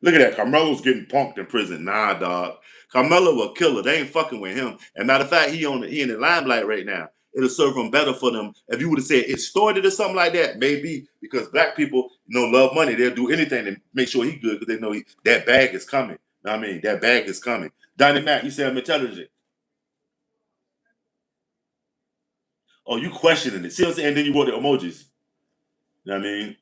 Look at that. Carmelo's getting punked in prison. Nah, dog. Carmelo a killer. They ain't fucking with him. And matter of fact, he in the limelight right now. It'll serve him better for them. If you would have said it started or something like that, maybe because black people love money. They'll do anything to make sure he good because they know that bag is coming. Know what I mean, that bag is coming. Donnie Mac, you say I'm intelligent. Oh, you questioning it. See what I'm saying? And then you wrote the emojis. You know what I mean?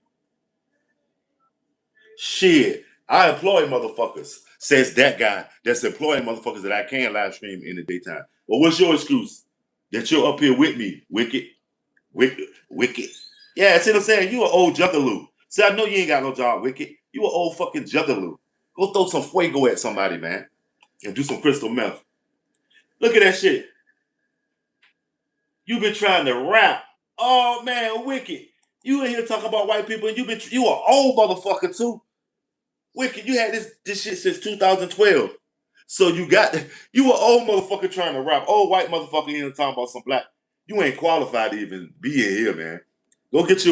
Shit, I employ motherfuckers. Says that guy that's employing motherfuckers that I can live stream in the daytime. Well, what's your excuse? That you're up here with me, wicked, wicked. Yeah, see what I'm saying? You an old juggaloo. See, I know you ain't got no job, wicked. You an old fucking juggaloo. Go throw some fuego at somebody, man, and do some crystal meth. Look at that shit. You've been trying to rap. Oh man, wicked. You in here talking about white people, and you an old motherfucker too. Wicked, you had this shit since 2012. So you an old motherfucker trying to rap. Old white motherfucker here talking about some black. You ain't qualified to even be in here, man. Go get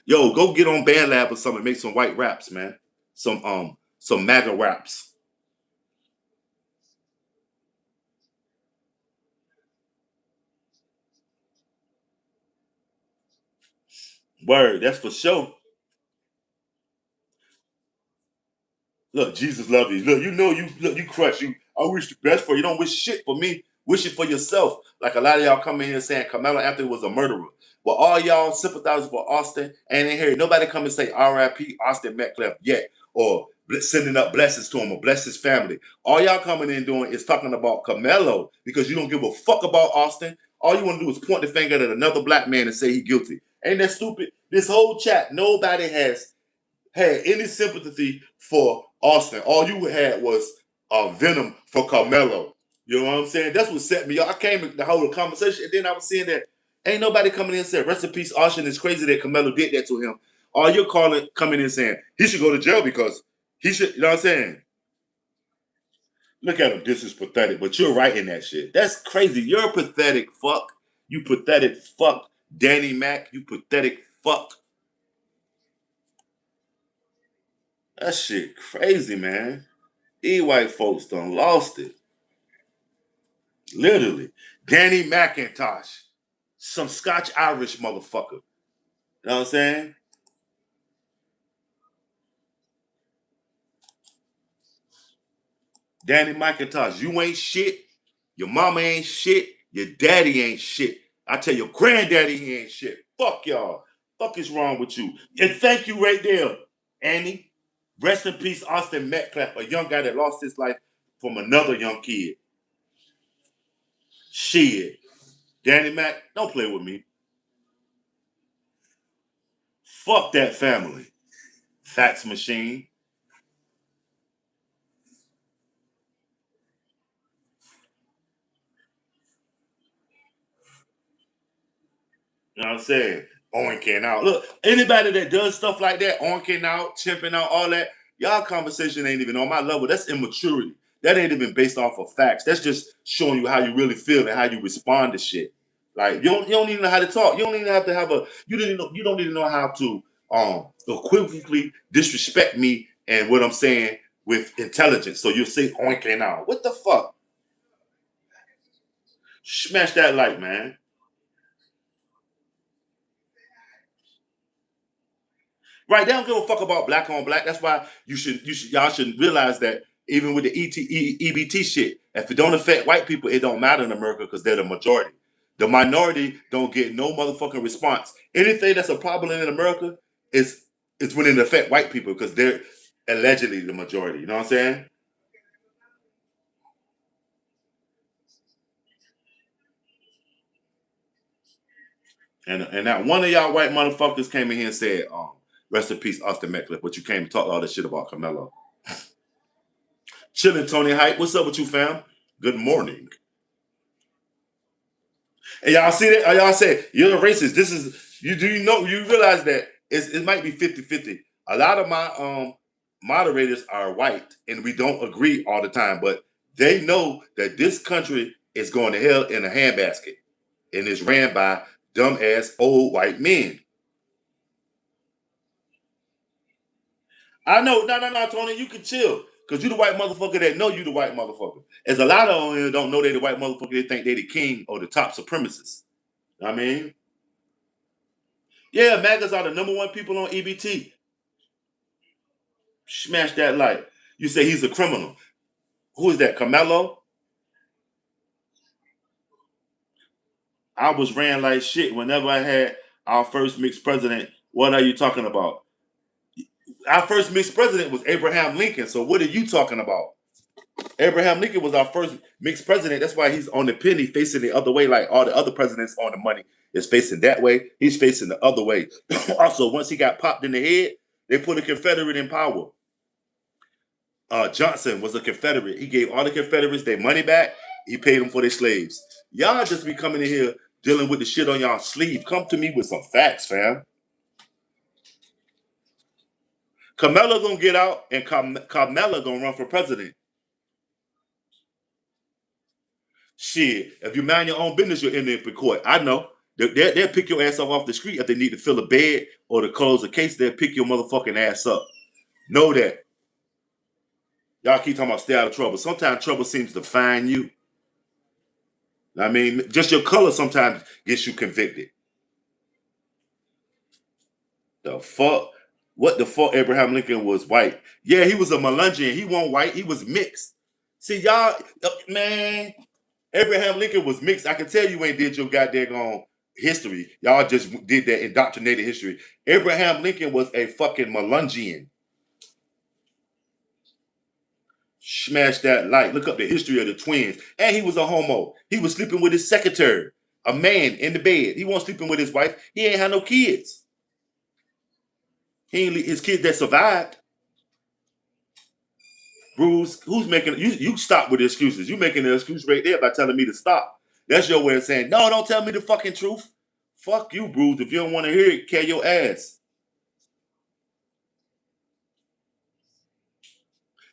go get on Band Lab or something, make some white raps, man. Some MAGA raps. Word, that's for sure. Look, Jesus love you. Look, you crush you. I wish the best for you. Don't wish shit for me. Wish it for yourself. Like a lot of y'all come in here saying Carmelo Anthony was a murderer. But all y'all sympathizers for Austin and ain't hear nobody come and say R.I.P. Austin Metcalf yet, or sending up blessings to him or bless his family. All y'all coming in doing is talking about Carmelo because you don't give a fuck about Austin. All you want to do is point the finger at another black man and say he guilty. Ain't that stupid? This whole chat, nobody has had any sympathy for Austin. All you had was venom for Carmelo. You know what I'm saying? That's what set me up. I came to the whole conversation, and then I was seeing that ain't nobody coming in and said, rest in peace, Austin. It's crazy that Carmelo did that to him. All you're coming in saying he should go to jail because he should. You know what I'm saying? Look at him. This is pathetic. But you're writing that shit. That's crazy. You're a pathetic fuck. You pathetic fuck. Danny Mac. You pathetic fuck. That shit crazy, man. These white folks done lost it. Literally. Danny McIntosh. Some Scotch Irish motherfucker. You know what I'm saying? Danny McIntosh, you ain't shit. Your mama ain't shit. Your daddy ain't shit. I tell your granddaddy he ain't shit. Fuck y'all. Fuck is wrong with you? And thank you right there, Annie. Rest in peace, Austin Metcalf, a young guy that lost his life from another young kid. Shit. Danny Mac, don't play with me. Fuck that family. Fax machine. You know what I'm saying? Oinking out. Look, anybody that does stuff like that, oinking out, chimping out, all that, y'all conversation ain't even on my level. That's immaturity. That ain't even based off of facts. That's just showing you how you really feel and how you respond to shit. Like you don't even know how to talk. You don't even have to have a you don't even know how to equivocally disrespect me and what I'm saying with intelligence. So you'll say oinking out. What the fuck? Smash that like, man. Right? They don't give a fuck about black on black. That's why y'all should realize that even with the EBT shit, if it don't affect white people, it don't matter in America because they're the majority. The minority don't get no motherfucking response. Anything that's a problem in America is when it affect white people because they're allegedly the majority. You know what I'm saying? And now one of y'all white motherfuckers came in here and said, rest in peace, Austin Metcalf, but you came and talked all this shit about Camelo. Chilling, Tony Hype. What's up with you, fam? Good morning. And y'all see that? Y'all say you're a racist. This is you. Do you know? You realize that it might be 50-50. A lot of my moderators are white, and we don't agree all the time. But they know that this country is going to hell in a handbasket, and it's ran by dumbass old white men. I know. No, no, no, Tony. You can chill. Cause you the white motherfucker that know you the white motherfucker. As a lot of them don't know they the white motherfucker, they think they the king or the top supremacist. I mean, yeah, MAGAs are the number one people on EBT. Smash that light. You say he's a criminal. Who is that? Kamala? I was ran like shit whenever I had our first mixed president. What are you talking about? Our first mixed president was Abraham Lincoln. So what are you talking about? Abraham Lincoln was our first mixed president. That's why he's on the penny facing the other way, like all the other presidents on the money is facing that way. He's facing the other way. Also, once he got popped in the head, they put a Confederate in power. Johnson was a Confederate. He gave all the Confederates their money back. He paid them for their slaves. Y'all just be coming in here dealing with the shit on y'all sleeve. Come to me with some facts, fam. Kamala gonna get out, and Kamala gonna run for president. Shit, if you mind your own business, you're in there for court. I know. They'll pick your ass off the street if they need to fill a bed or to close a case. They'll pick your motherfucking ass up. Know that. Y'all keep talking about stay out of trouble. Sometimes trouble seems to find you. I mean, just your color sometimes gets you convicted. The fuck? What the fuck? Abraham Lincoln was white. Yeah, he was a Melungeon. He wasn't white. He was mixed. See, y'all, man, Abraham Lincoln was mixed. I can tell you ain't did your goddamn history. Y'all just did that indoctrinated history. Abraham Lincoln was a fucking Melungeon. Smash that light. Look up the history of the twins. And he was a homo. He was sleeping with his secretary, a man in the bed. He wasn't sleeping with his wife. He ain't had no kids. He ain't his kids that survived. Bruce, who's making you stop with the excuses? You making an excuse right there by telling me to stop. That's your way of saying, no, don't tell me the fucking truth. Fuck you, Bruce. If you don't want to hear it, carry your ass.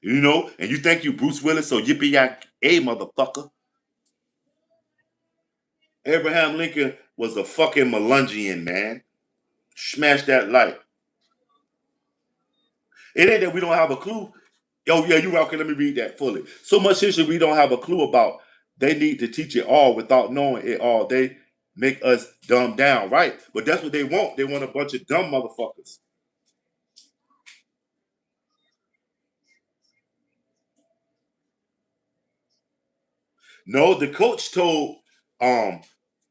You know, and you think you Bruce Willis, so yippee a motherfucker. Abraham Lincoln was a fucking Melungian, man. Smash that light. It ain't that we don't have a clue. Oh yeah, you right. Okay, let me read that fully. So much history we don't have a clue about. They need to teach it all without knowing it all. They make us dumb down, right? But that's what they want. They want a bunch of dumb motherfuckers. No, the coach told um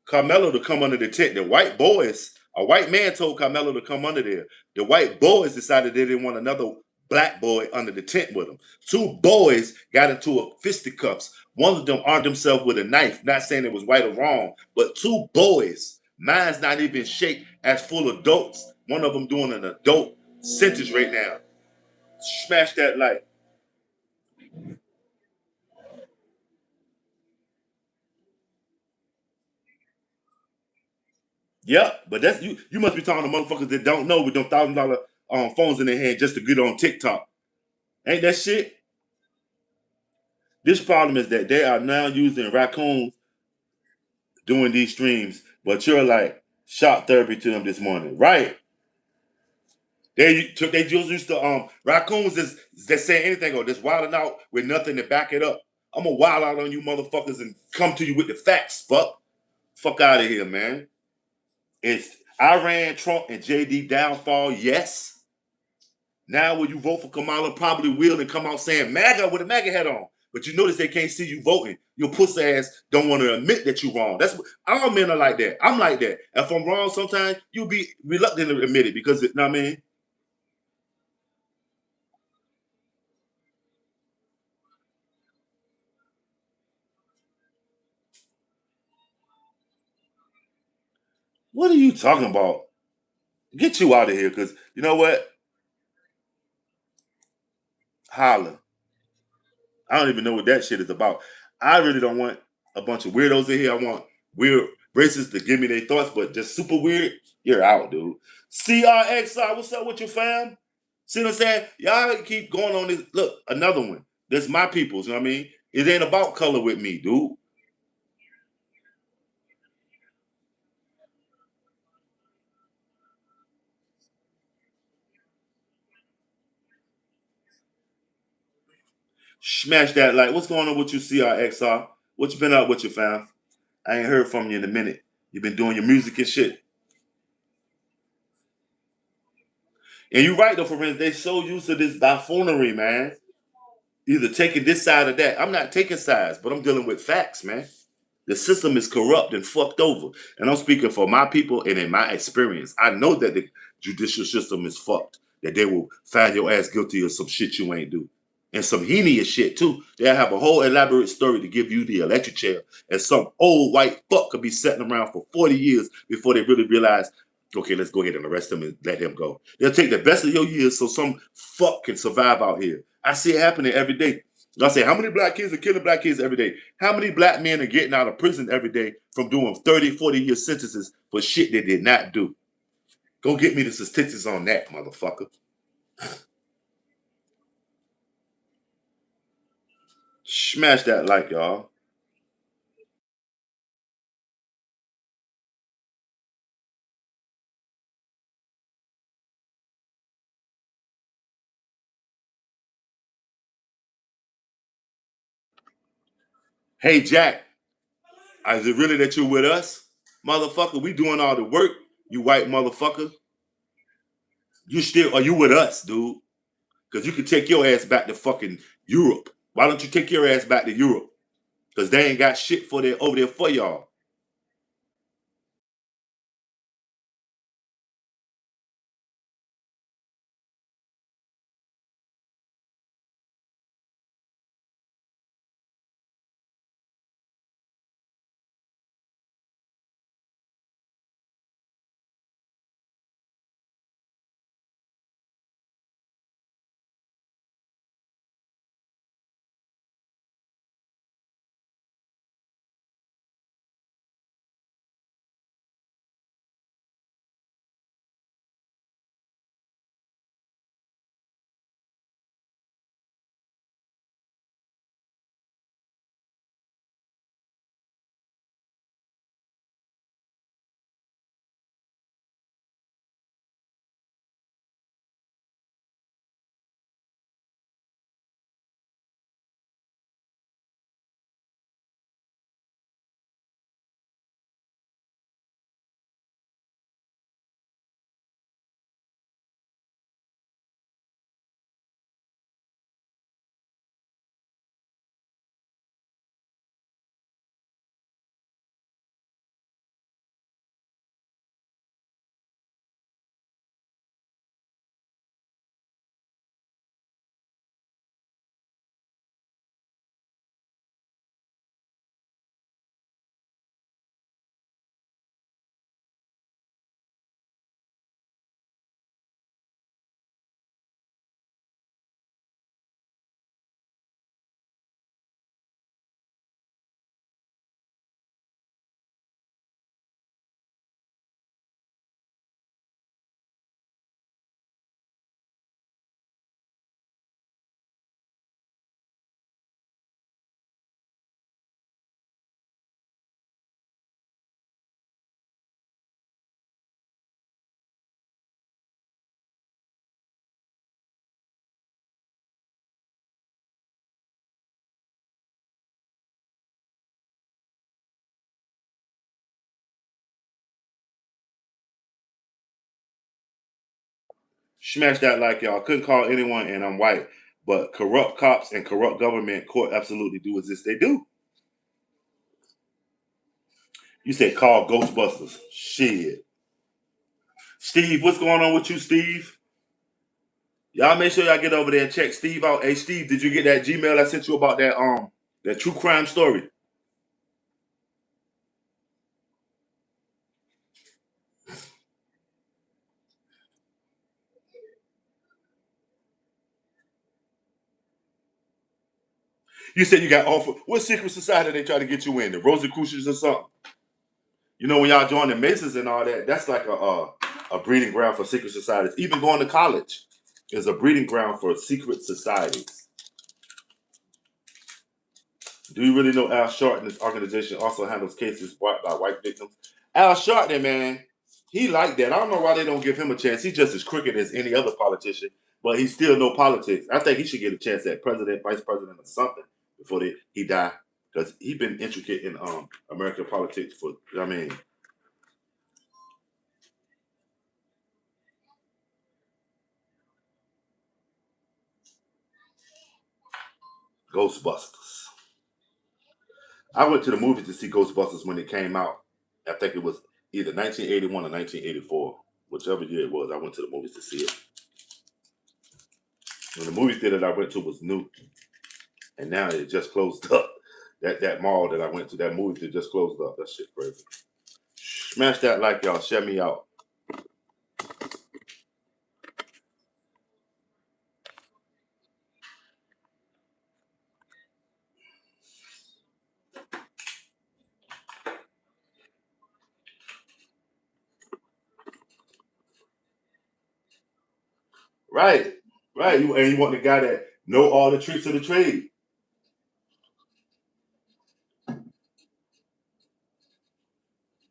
Carmelo to come under the tent. The white boys, a white man told Carmelo to come under there. The white boys decided they didn't want another black boy under the tent with them. Two boys got into a fisticuffs. One of them armed himself with a knife. Not saying it was right or wrong, but two boys. Mine's not even shaped as full adults. One of them doing an adult sentence right now. Smash that light. Yep, but that's you. You must be talking to motherfuckers that don't know with them $1,000 phones in their hand just to get on TikTok. Ain't that shit? This problem is that they are now using raccoons doing these streams, but you're like shock therapy to them this morning, right? They just used to raccoons is that say anything or just wilding out with nothing to back it up. I'm gonna wild out on you motherfuckers and come to you with the facts. Fuck out of here, man. It's Iran, Trump, and JD downfall. Yes. Now, when you vote for Kamala, probably will and come out saying MAGA with a MAGA hat on. But you notice they can't see you voting. Your pussy ass don't want to admit that you're wrong. That's what all men are like that. I'm like that. If I'm wrong, sometimes you'll be reluctant to admit it because you know what I mean. What are you talking about? Get you out of here, because you know what? Holla. I don't even know what that shit is about. I really don't want a bunch of weirdos in here. I want weird racists to give me their thoughts, but just super weird. You're out, dude. CRXR, what's up with you, fam? See what I'm saying? Y'all keep going on this. Look, another one. That's my people's, you know what I mean? It ain't about color with me, dude. Smash that like. What's going on with you, CRXR? What you been up with you, fam? I ain't heard from you in a minute. You been doing your music and shit. And you're right though, for instance, they so used to this buffoonery, man. Either taking this side or that. I'm not taking sides, but I'm dealing with facts, man. The system is corrupt and fucked over. And I'm speaking for my people and in my experience. I know that the judicial system is fucked, that they will find your ass guilty of some shit you ain't do. And some heinous shit too. They'll have a whole elaborate story to give you the electric chair. And some old white fuck could be sitting around for 40 years before they really realize, okay, let's go ahead and arrest him and let him go. They'll take the best of your years so some fuck can survive out here. I see it happening every day. I say, how many black kids are killing black kids every day? How many black men are getting out of prison every day from doing 30, 40-year sentences for shit they did not do? Go get me the statistics on that, motherfucker. Smash that like, y'all. Hey, Jack, is it really that you're with us? Motherfucker, we doing all the work, you white motherfucker. You still, are you with us, dude? Because you can take your ass back to fucking Europe. Why don't you take your ass back to Europe? Because they ain't got shit for there over there for y'all. Smash that like y'all. Couldn't call anyone, and I'm white. But corrupt cops and corrupt government court absolutely do exist. They do. You said call Ghostbusters. Shit. Steve, what's going on with you, Steve? Y'all make sure y'all get over there and check Steve out. Hey Steve, did you get that Gmail I sent you about that true crime story? You said you got offered. What secret society they try to get you in? The Rosicrucians or something? You know, when y'all join the Masons and all that, that's like a breeding ground for secret societies. Even going to college is a breeding ground for secret societies. Do you really know Al Sharpton's organization also handles cases brought by white victims? Al Sharpton, man, he like that. I don't know why they don't give him a chance. He's just as crooked as any other politician, but he still know politics. I think he should get a chance at president, vice president, or something before he die, because he been intricate in American politics for. I mean, Ghostbusters. I went to the movies to see Ghostbusters when it came out. I think it was either 1981 or 1984, whichever year it was. I went to the movies to see it. When the movie theater that I went to was new, and now it just closed up. That mall that I went to, that movie theater just closed up. That shit crazy. Smash that like y'all. Share me out. Right, right. And you want the guy that know all the tricks of the trade.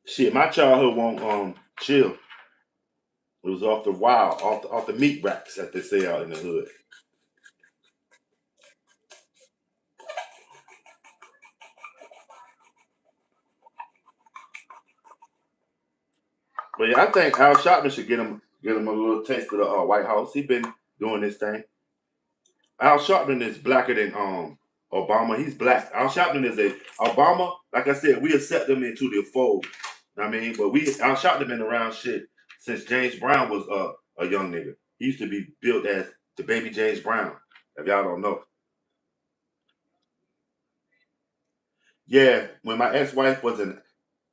Shit, my childhood won't chill. It was off the wild, off the meat racks, as they say out in the hood. But yeah, I think Al Sharpton should get him a little taste of the White House. He been doing this thing. Al Sharpton is blacker than Obama. He's black. Al Sharpton is a Obama. Like I said, we accept them into the fold. I mean, but we Al Sharpton been around shit since James Brown was a young nigga. He used to be built as the baby James Brown. If y'all don't know, yeah. When my ex-wife was an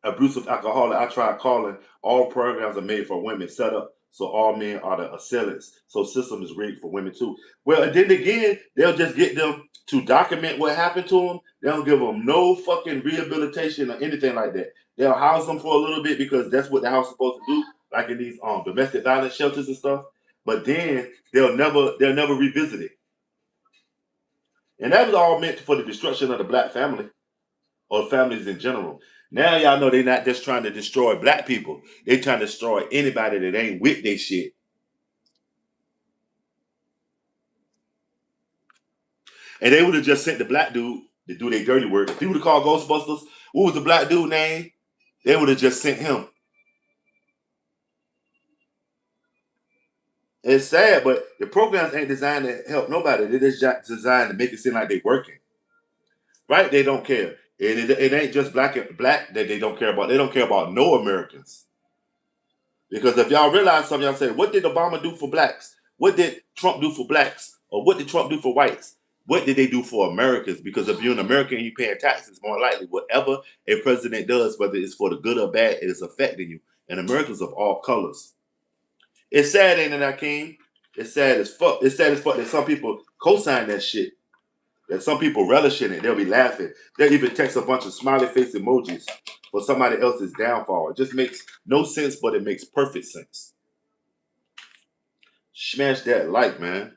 abusive alcoholic, I tried calling. All programs are made for women, set up so all men are the assailants. So system is rigged for women too. Well, and then again, they'll just get them to document what happened to them. They don't give them no fucking rehabilitation or anything like that. They'll house them for a little bit because that's what the house is supposed to do, like in these domestic violence shelters and stuff. But then they'll never revisit it. And that was all meant for the destruction of the black family or families in general. Now y'all know they're not just trying to destroy black people. They trying to destroy anybody that ain't with their shit. And they would have just sent the black dude to do their dirty work. If he would have called Ghostbusters, what was the black dude name? They would have just sent him. It's sad, but the programs ain't designed to help nobody. They're just designed to make it seem like they're working. Right? They don't care. And it ain't just black that they don't care about. They don't care about no Americans. Because if y'all realize something, y'all say, what did Obama do for blacks? What did Trump do for blacks? Or what did Trump do for whites? What did they do for Americans? Because if you're an American and you're paying taxes, more likely whatever a president does, whether it's for the good or bad, it is affecting you. And Americans of all colors. It's sad, ain't it, Akeem? It's sad as fuck. It's sad as fuck that some people co-sign that shit. That some people relish in it. They'll be laughing. They'll even text a bunch of smiley face emojis for somebody else's downfall. It just makes no sense, but it makes perfect sense. Smash that like, man.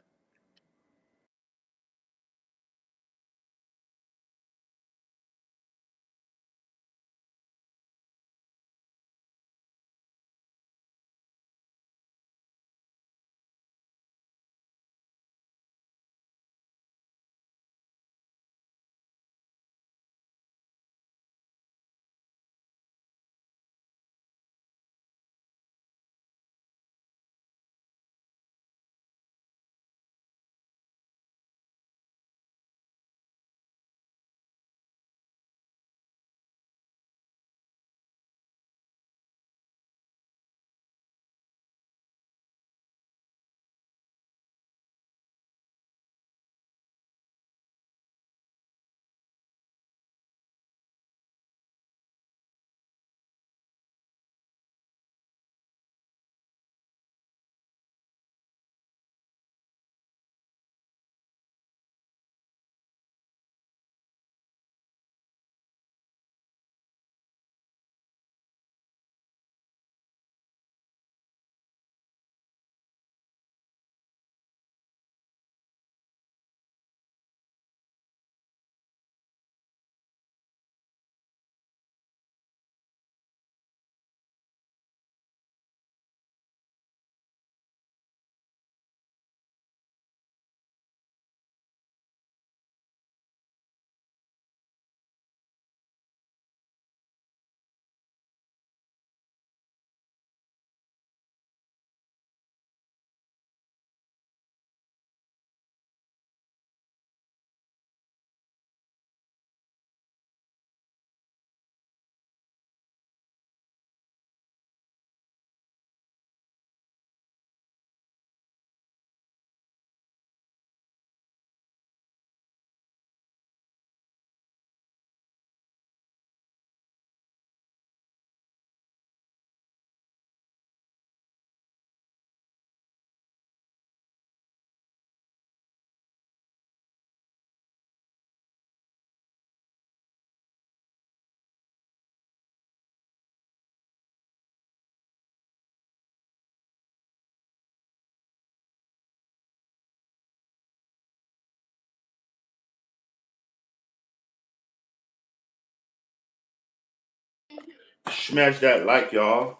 Smash that like, y'all.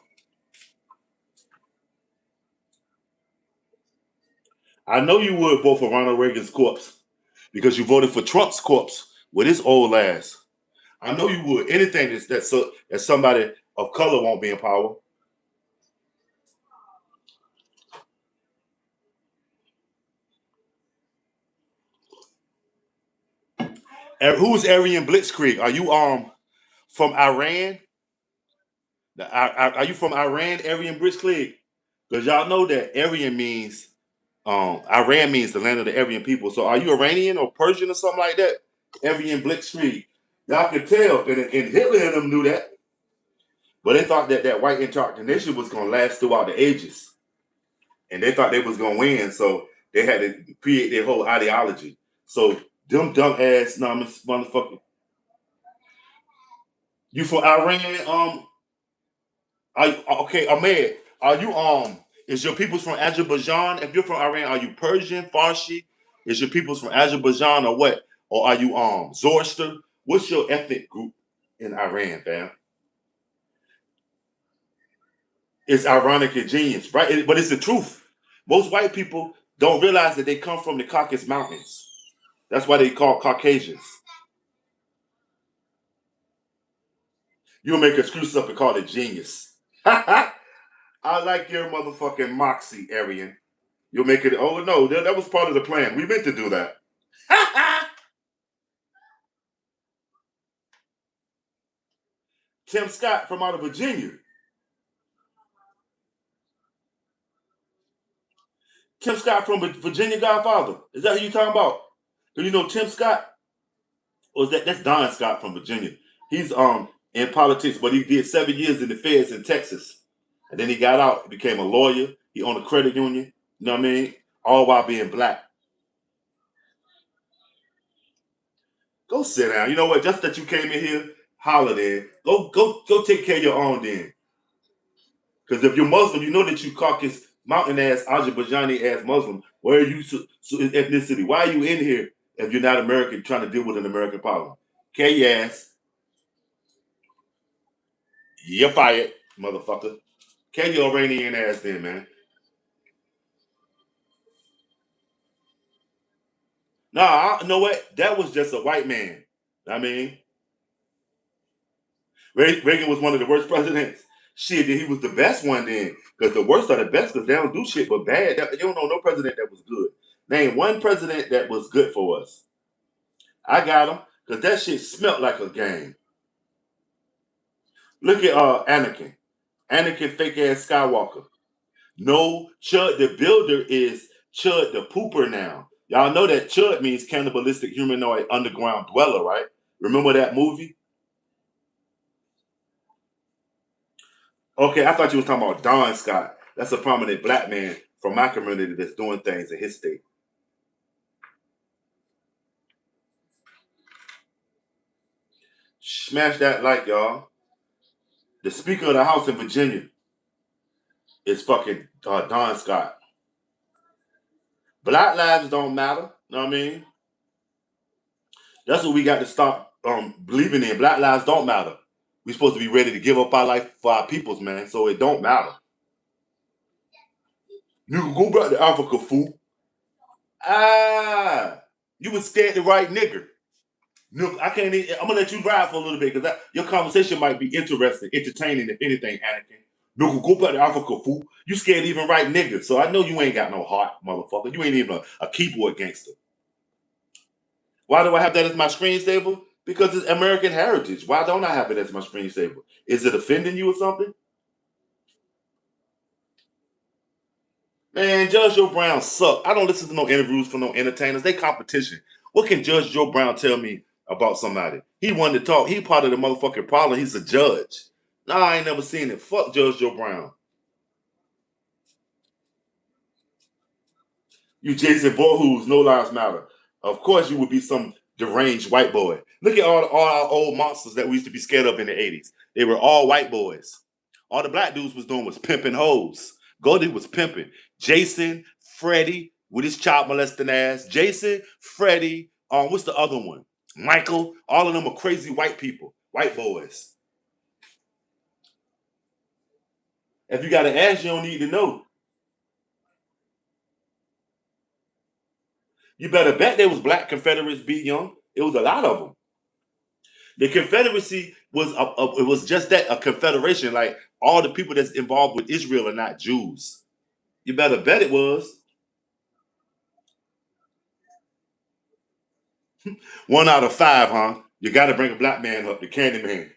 I know you would vote for Ronald Reagan's corpse because you voted for Trump's corpse with his old ass. I know you would. Anything that somebody of color won't be in power. Who's Aryan Blitzkrieg? Are you from Iran? Are you from Iran, Aryan Blitzkrieg? Because y'all know that Aryan means Iran means the land of the Aryan people. So are you Iranian or Persian or something like that? Aryan Blitzkrieg. Y'all can tell, and Hitler and them knew that, but they thought that white indoctrination was going to last throughout the ages, and they thought they was going to win. So they had to create their whole ideology. So them dumb ass motherfucker. You from Iran? Okay, Ahmed. Are you Is your peoples from Azerbaijan? If you're from Iran, are you Persian, Farsi? Is your peoples from Azerbaijan or what? Or are you Zoroaster? What's your ethnic group in Iran, fam? It's ironic and genius, right? But it's the truth. Most white people don't realize that they come from the Caucasus Mountains. That's why they call Caucasians. You'll make excuses up and call it genius. I like your motherfucking moxie, Aryan. You'll make it. Oh no, that was part of the plan. We meant to do that. Tim Scott from out of Virginia. Tim Scott from Virginia Godfather. Is that who you talking about? Do you know Tim Scott? Or is that's Don Scott from Virginia? He's in politics, but he did 7 years in the feds in Texas. And then he got out, became a lawyer. He owned a credit union. You know what I mean? All while being black. Go sit down. You know what? Just that you came in here, holler then. Go take care of your own then. Because if you're Muslim, you know that you Caucasus mountain ass, Azerbaijani ass Muslim. Where are you ethnicity? Why are you in here if you're not American trying to deal with an American problem? Carry your ass. You're fired, motherfucker. Carry your Iranian ass then, man. Nah, you know what? That was just a white man. I mean, Reagan was one of the worst presidents. Shit, then he was the best one then. Because the worst are the best because they don't do shit but bad. You don't know no president that was good. Name one president that was good for us. I got him because that shit smelt like a game. Look at Anakin. Anakin fake ass Skywalker. No, Chud the Builder is Chud the Pooper now. Y'all know that Chud means cannibalistic humanoid underground dweller, right? Remember that movie? Okay, I thought you was talking about Don Scott. That's a prominent black man from my community that's doing things in his state. Smash that like, y'all. The Speaker of the House in Virginia is fucking Don Scott. Black lives don't matter. You know what I mean? That's what we got to stop believing in. Black lives don't matter. We're supposed to be ready to give up our life for our peoples, man. So it don't matter. You can go back to Africa, fool. Ah, you was scared the right nigger. Look, I can't. I'm gonna let you ride for a little bit because your conversation might be interesting, entertaining, if anything, Anakin. No, go back to Africa, fool. You scared even right nigger. So I know you ain't got no heart, motherfucker. You ain't even a keyboard gangster. Why do I have that as my screensaver? Because it's American heritage. Why don't I have it as my screensaver? Is it offending you or something? Man, Judge Joe Brown suck. I don't listen to no interviews from no entertainers. They competition. What can Judge Joe Brown tell me about somebody? He wanted to talk. He part of the motherfucking problem. He's a judge. Nah, I ain't never seen it. Fuck Judge Joe Brown. You Jason Voorhees, no lives matter. Of course you would be some deranged white boy. Look at all our old monsters that we used to be scared of in the 80s. They were all white boys. All the black dudes was doing was pimping hoes. Goldie was pimping. Jason, Freddie, with his child molesting ass. Jason, Freddie, what's the other one? Michael. All of them are crazy white people, white boys. If you got to ask, you don't need to know. You better bet there was black Confederates be young. It was a lot of them. The Confederacy was it was just that, a confederation. Like all the people that's involved with Israel are not Jews. You better bet it was. 1 out of 5, huh? You got to bring a black man up, the candy man.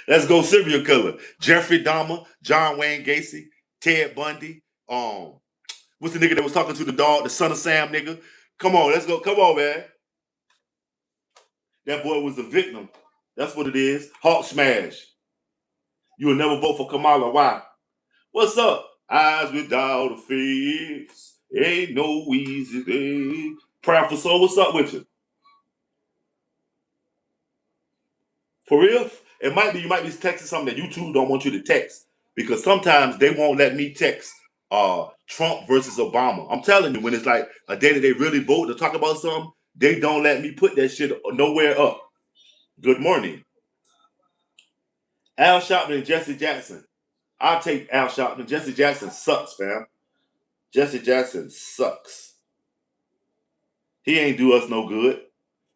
Let's go serial killer. Jeffrey Dahmer, John Wayne Gacy, Ted Bundy. What's the nigga that was talking to the dog, the son of Sam nigga? Come on, let's go. Come on, man. That boy was a victim. That's what it is. Hawk smash. You will never vote for Kamala. Why? What's up? Eyes without a face. Ain't no easy day. Proud for soul. What's up with you? For real? It might be you might be texting something that YouTube don't want you to text, because sometimes they won't let me text Trump versus Obama. I'm telling you, when it's like a day that they really vote to talk about something, they don't let me put that shit nowhere up. Good morning. Al Sharpton and Jesse Jackson. I'll take Al Sharpton. Jesse Jackson sucks, fam. Jesse Jackson sucks. He ain't do us no good.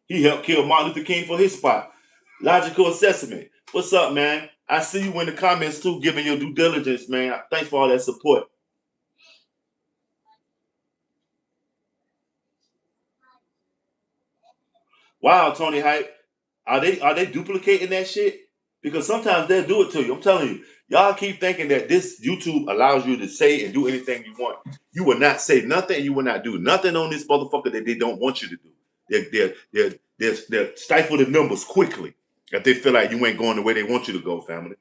He helped kill Martin Luther King for his spot. Logical assessment. What's up, man? I see you in the comments too, giving your due diligence, man. Thanks for all that support. Wow, Tony Hype. Are they duplicating that shit? Because sometimes they'll do it to you. I'm telling you, y'all keep thinking that this YouTube allows you to say and do anything you want. You will not say nothing. You will not do nothing on this motherfucker that they don't want you to do. They're stifle the numbers quickly if they feel like you ain't going the way they want you to go, family.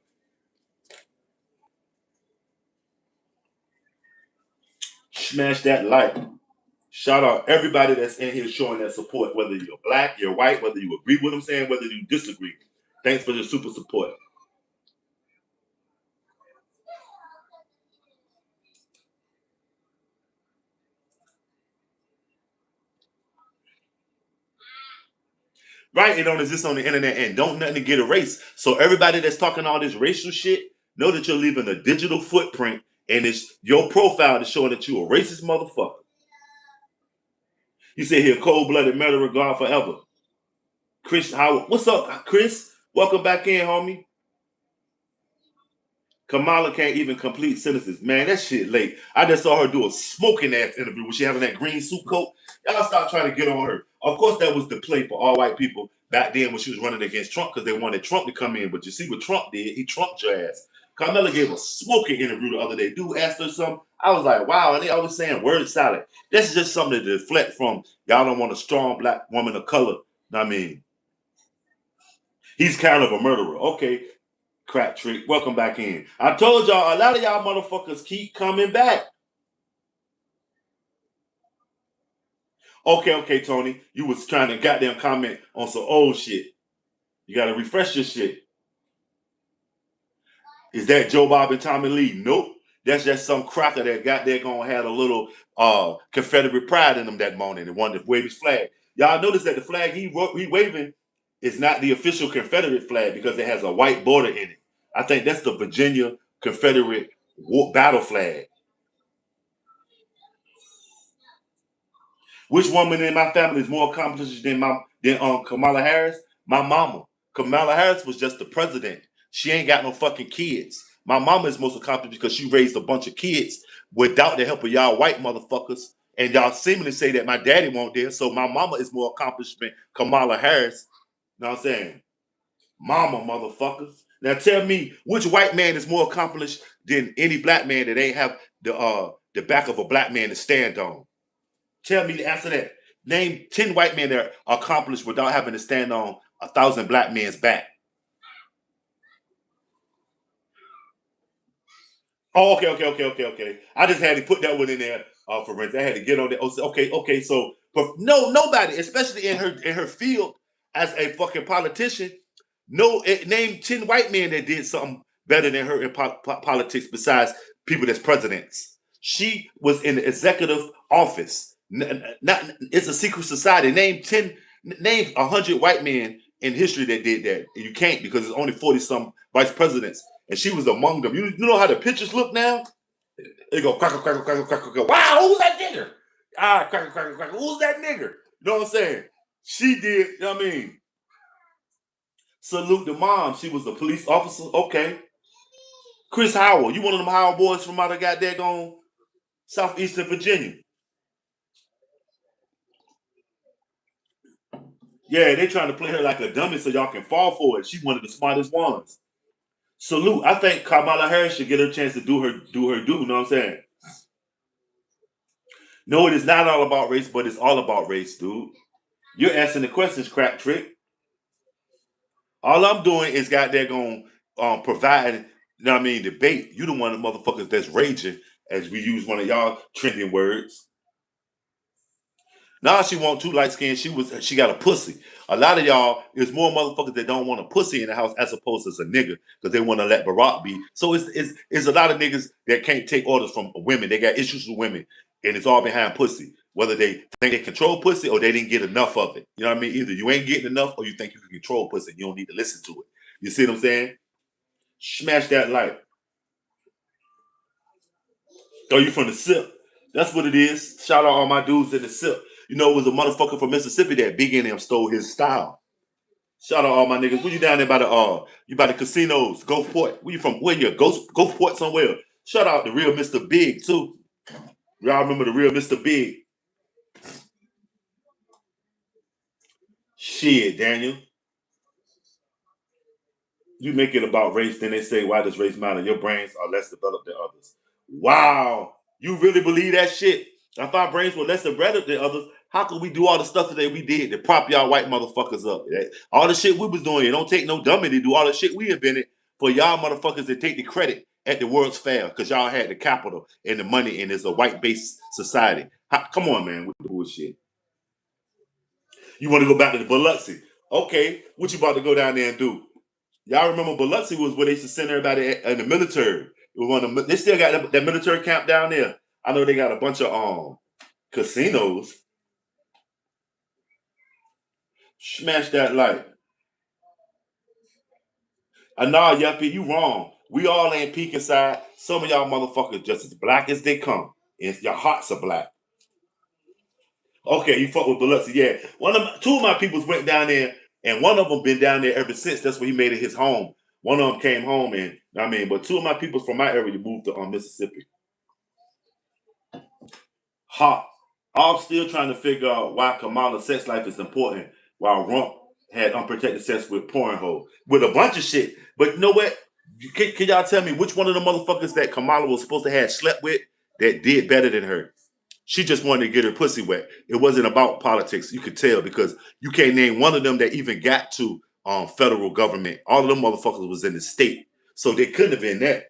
Smash that like. Shout out everybody that's in here showing that support, whether you're black, you're white, whether you agree with what I'm saying, whether you disagree. Thanks for the super support. Right? It don't exist on the internet and don't nothing to get erased. So everybody that's talking all this racial shit, know that you're leaving a digital footprint, and it's your profile is showing that you a racist motherfucker. You say here, cold-blooded murderer, God forever. Chris Howard. What's up, Chris? Welcome back in, homie. Kamala can't even complete sentences. Man, that shit late. I just saw her do a smoking ass interview when she having that green suit coat. Y'all stop trying to get on her. Of course, that was the play for all white people back then when she was running against Trump, because they wanted Trump to come in. But you see what Trump did? He trumped your ass. Kamala gave a smoking interview the other day. Dude asked her something. I was like, wow, and they always saying word salad. That's just something to deflect from. Y'all don't want a strong black woman of color. I mean, he's kind of a murderer. Okay, Crack Trick, welcome back in. I told y'all, a lot of y'all motherfuckers keep coming back. Okay, Tony. You was trying to goddamn comment on some old shit. You gotta refresh your shit. Is that Joe Bob and Tommy Lee? Nope. That's just some cracker that got there gonna have a little Confederate pride in them that morning and wanted to wave his flag. Y'all notice that the flag he waving is not the official Confederate flag because it has a white border in it. I think that's the Virginia Confederate battle flag. Which woman in my family is more accomplished than Kamala Harris? My mama. Kamala Harris was just the president. She ain't got no fucking kids. My mama is most accomplished because she raised a bunch of kids without the help of y'all white motherfuckers. And y'all seemingly say that my daddy won't there. So my mama is more accomplished than Kamala Harris. You know what I'm saying? Mama motherfuckers. Now tell me which white man is more accomplished than any black man that ain't have the back of a black man to stand on. Tell me the answer to that. Name 10 white men that are accomplished without having to stand on 1,000 black men's back. Oh, okay. I just had to put that one in there for instance. I had to get on that. Okay. So, but no, nobody, especially in her field as a fucking politician, name 10 white men that did something better than her in politics besides people that's presidents. She was in the executive office. Not it's a secret society. Name 100 white men in history that did that. You can't, because there's only 40 some vice presidents. and she was among them. You know how the pictures look now? They go crackle, crackle, crackle, crackle, crackle. Wow, who's that nigger? Ah, crackle, crackle, crackle. Who's that nigger? You know what I'm saying? She did, you know what I mean? Salute the mom. She was a police officer. Okay. Chris Howell. You one of them Howell boys from out of goddamn Southeastern Virginia. Yeah, they trying to play her like a dummy so y'all can fall for it. She one of the smartest ones. Salute. I think Kamala Harris should get her chance to do her do. You know what I'm saying? No, it is not all about race, but it's all about race, dude. You're answering the questions, crap trick. All I'm doing is going providing, you know what I mean, debate. You the one of the motherfuckers that's raging, as we use one of y'all trending words. Now she want too light skin. She got a pussy. A lot of y'all, there's more motherfuckers that don't want a pussy in the house as opposed to a nigga because they want to let Barack be. So it's a lot of niggas that can't take orders from women. They got issues with women, and it's all behind pussy. Whether they think they control pussy or they didn't get enough of it. You know what I mean? Either you ain't getting enough or you think you can control pussy. You don't need to listen to it. You see what I'm saying? Smash that like. Oh, you from the SIP? That's what it is. Shout out all my dudes in the SIP. You know, it was a motherfucker from Mississippi that Big N them stole his style. Shout out all my niggas. Where you down there by the casinos, Gulfport? Where you from? Where you Gulfport somewhere? Shout out the real Mr. Big too. Y'all remember the real Mr. Big? Shit, Daniel. You make it about race, then they say, why does race matter? Your brains are less developed than others. Wow. You really believe that shit? If our brains were less developed than others, how could we do all the stuff that we did to prop y'all white motherfuckers up? All the shit we was doing, it don't take no dummy to do all the shit we invented for y'all motherfuckers to take the credit at the World's Fair because y'all had the capital and the money and it's a white-based society. Come on, man, with the bullshit. You want to go back to the Biloxi. Okay, what you about to go down there and do? Y'all remember Biloxi was where they used to send everybody in the military. It was one of they still got that military camp down there. I know they got a bunch of casinos. Smash that light. Nah, Yuppie, you wrong. We all ain't peak inside. Some of y'all motherfuckers just as black as they come. And your hearts are black. Okay, you fuck with Biloxi. Yeah. Two of my peoples went down there, and one of them been down there ever since. That's where he made it his home. One of them came home, and I mean, but two of my peoples from my area moved to Mississippi. Hot. I'm still trying to figure out why Kamala's sex life is important while Rump had unprotected sex with Pornhole. With a bunch of shit. But you know what? Can y'all tell me which one of the motherfuckers that Kamala was supposed to have slept with that did better than her? She just wanted to get her pussy wet. It wasn't about politics. You could tell because you can't name one of them that even got to federal government. All of them motherfuckers was in the state. So they couldn't have been that.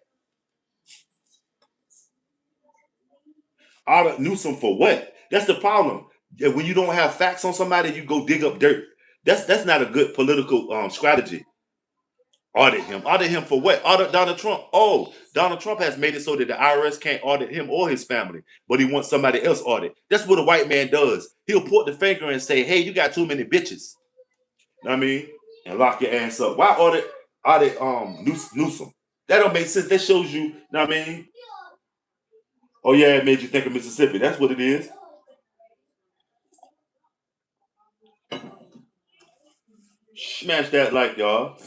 Out of Newsom for what? That's the problem. Yeah, when you don't have facts on somebody, you go dig up dirt. That's not a good political strategy. Audit him. Audit him for what? Audit Donald Trump. Oh, Donald Trump has made it so that the IRS can't audit him or his family, but he wants somebody else audit. That's what a white man does. He'll point the finger and say, "Hey, you got too many bitches." You know what I mean? And lock your ass up. Why audit Newsom? That don't make sense. That shows you know what I mean? Oh yeah, it made you think of Mississippi. That's what it is. Smash that like y'all.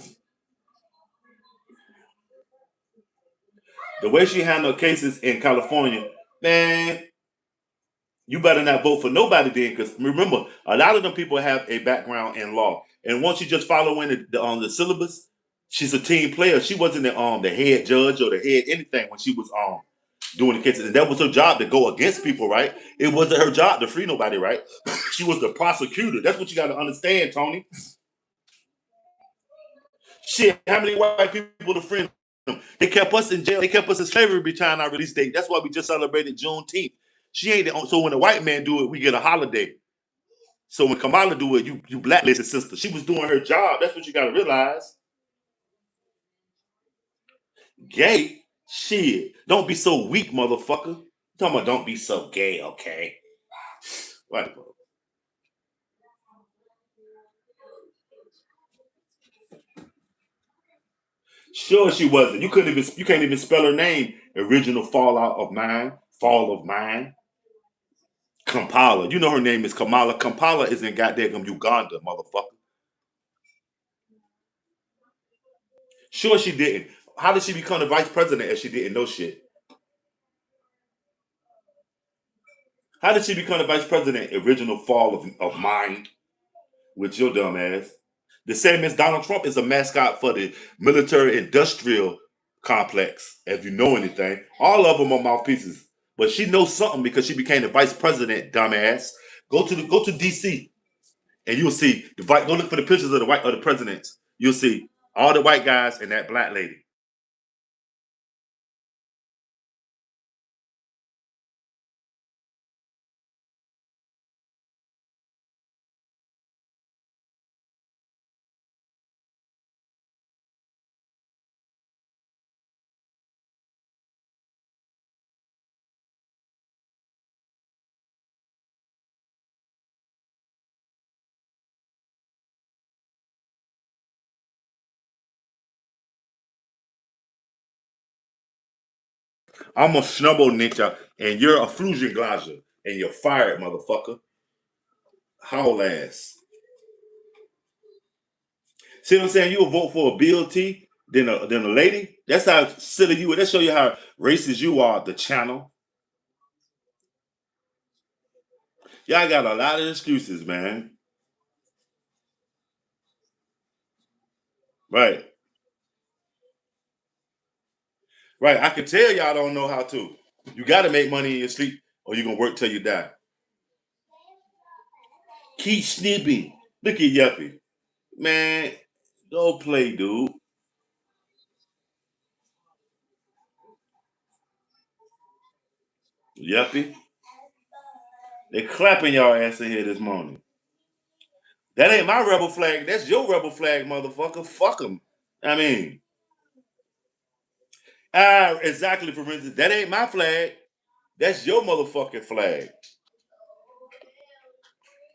The way she handled cases in California, man, you better not vote for nobody then, because remember, a lot of them people have a background in law, and once you just follow in the syllabus, she's a team player. She wasn't the head judge or the head anything when she was doing the cases, and that was her job to go against people, right? It wasn't her job to free nobody, right? She was the prosecutor. That's what you got to understand, Tony. Shit, how many white people to free them? They kept us in jail. They kept us in slavery behind our release date. That's why we just celebrated Juneteenth. She ain't so when a white man do it, we get a holiday. So when Kamala do it, you blacklisted sister. She was doing her job. That's what you got to realize. Gay shit. Don't be so weak, motherfucker. I'm talking about don't be so gay, okay? What? Sure, she wasn't. You can't even spell her name. Original Fallout of Mine, Fall of Mine. Kampala. You know her name is Kamala. Kampala is in goddamn Uganda, motherfucker. Sure, she didn't. How did she become the vice president if she didn't know shit? How did she become the vice president? Original Fall of Mind with your dumb ass. The same as Donald Trump is a mascot for the military industrial complex. If you know anything, all of them are mouthpieces. But she knows something because she became the vice president. Dumbass. Go to DC and you'll see the go look for the pictures of the presidents. You'll see all the white guys and that black lady. I'm a snubble ninja and you're a fusion glazer and you're fired, motherfucker. Howl ass. See what I'm saying? You'll vote for a BLT than a lady. That's how silly you are. That show you how racist you are. The channel. Y'all got a lot of excuses, man. Right, right. I can tell y'all don't know how to. You got to make money in your sleep, or you're gonna work till you die. Keep snipping. Look at Yuppie, man. Go play, dude. Yuppie. They clapping y'all ass in here this morning. That ain't my rebel flag. That's your rebel flag, motherfucker. Fuck them. I mean, exactly. For instance, that ain't my flag. That's your motherfucking flag.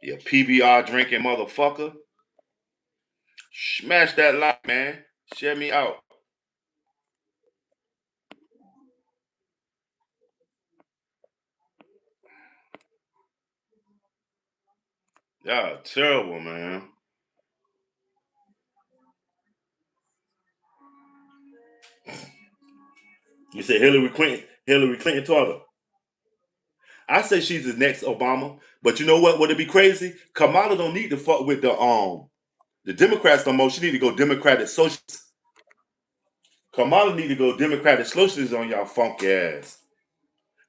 You PBR drinking motherfucker. Smash that like, man. Share me out. Y'all terrible, man. You say Hillary Clinton. Hillary Clinton taught her. I say she's the next Obama. But you know what? Would it be crazy? Kamala don't need to fuck with the Democrats no more. She need to go Democratic Socialist. Kamala need to go Democratic Socialist on y'all funky ass.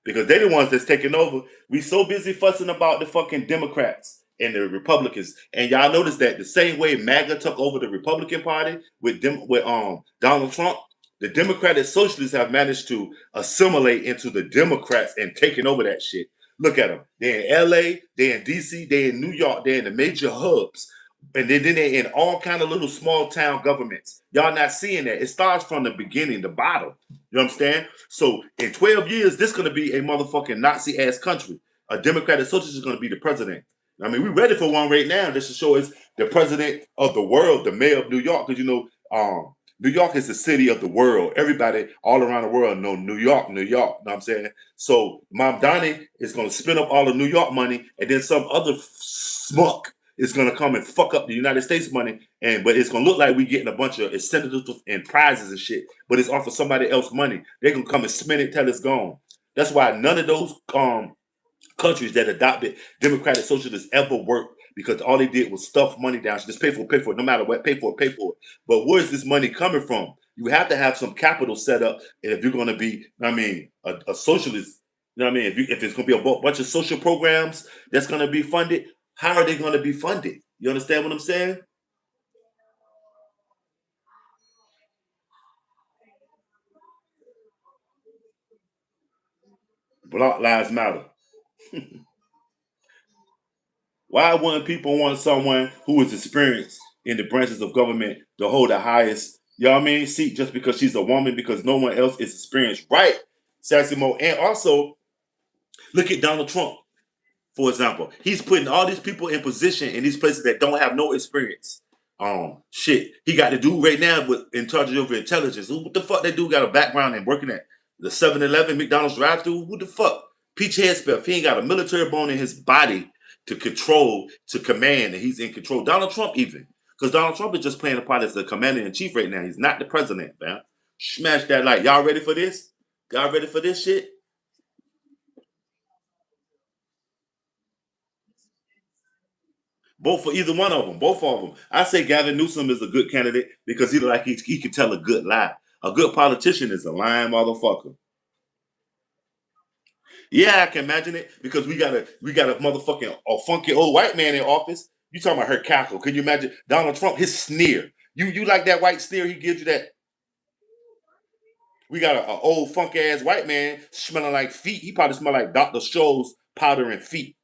Because they're the ones that's taking over. We so busy fussing about the fucking Democrats and the Republicans, and y'all notice that the same way MAGA took over the Republican Party with Donald Trump, the Democratic Socialists have managed to assimilate into the Democrats and taking over that shit. Look at them. They're in L.A., they're in D.C., they're in New York, they're in the major hubs. And then they're in all kind of little small town governments. Y'all not seeing that. It starts from the beginning, the bottom. You understand? So in 12 years, this is going to be a motherfucking Nazi ass country. A Democratic Socialist is going to be the president. I mean, we're ready for one right now. This to show us the president of the world, the mayor of New York. Because New York is the city of the world. Everybody all around the world know New York, New York. You know what I'm saying? So Mom Donnie is going to spend up all the New York money, and then some other smuck is going to come and fuck up the United States money, but it's going to look like we getting a bunch of incentives and prizes and shit, but it's off of somebody else's money. They're going to come and spend it till it's gone. That's why none of those countries that adopted democratic socialists ever worked, because all they did was stuff money down. So just pay for it, no matter what, pay for it, pay for it. But where's this money coming from? You have to have some capital set up if you're going to be, a socialist. You know what I mean? If it's going to be a bunch of social programs that's going to be funded, how are they going to be funded? You understand what I'm saying? Black Lives Matter. Why wouldn't people want someone who is experienced in the branches of government to hold the highest, you know what I mean, seat just because she's a woman, because no one else is experienced? Right, Sassimo. And also, look at Donald Trump, for example. He's putting all these people in position in these places that don't have no experience. Shit, he got the dude right now with in charge of intelligence. What the fuck that dude got a background in working at the 7-Eleven McDonald's drive-thru? Who the fuck? Peach Headspell. He ain't got a military bone in his body to control, to command, and he's in control. Donald Trump even. Because Donald Trump is just playing the part as the commander in chief right now. He's not the president, man. Smash that like. Y'all ready for this? Y'all ready for this shit? Both for either one of them. Both of them. I say Gavin Newsom is a good candidate because he can tell a good lie. A good politician is a lying motherfucker. Yeah, I can imagine it because we got a motherfucking a funky old white man in office. You talking about her cackle? Can you imagine Donald Trump? His sneer. You like that white sneer? He gives you that. We got a old funky ass white man smelling like feet. He probably smell like Dr. Scholl's powder and feet.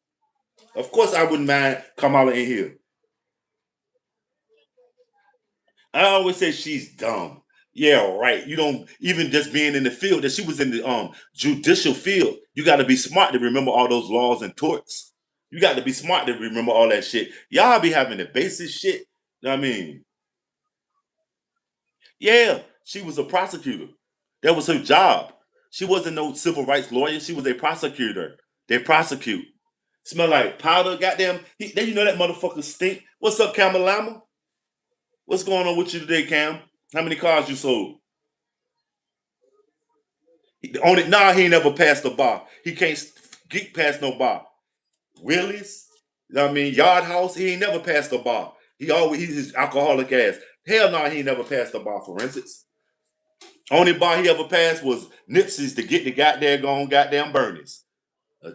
Of course, I wouldn't mind Kamala in here. I always say she's dumb. Yeah, right. You don't even just being in the field that she was in the judicial field. You got to be smart to remember all those laws and torts. You got to be smart to remember all that shit. Y'all be having the basic shit. I mean, yeah, she was a prosecutor. That was her job. She wasn't no civil rights lawyer. She was a prosecutor. They prosecute. Smell like powder. Goddamn. You know that motherfucker stink. What's up, Camelama? What's going on with you today, Cam? How many cars you sold? On it, nah, he ain't never passed the bar. He can't get past no bar. Willie's, you know what I mean, Yard House, he ain't never passed the bar. He's his alcoholic ass. Hell no, he ain't never passed the bar, for instance. Only bar he ever passed was Nipsey's to get the goddamn Bernie's. Uh,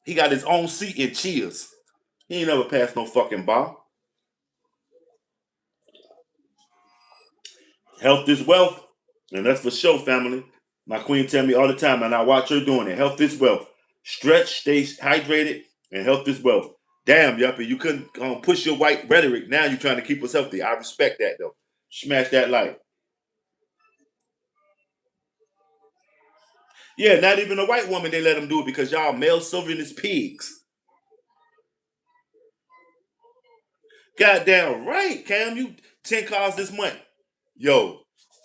he got his own seat in Cheers. He ain't never passed no fucking bar. Health is wealth. And that's for sure, family. My queen tell me all the time, and I watch her doing it. Health is wealth. Stretch, stay hydrated, and health is wealth. Damn, Yuppie, you couldn't push your white rhetoric. Now you're trying to keep us healthy. I respect that, though. Smash that like. Yeah, not even a white woman, they let them do it because y'all male chauvinist pigs. Goddamn right, Cam. You 10 cars this month. Yo,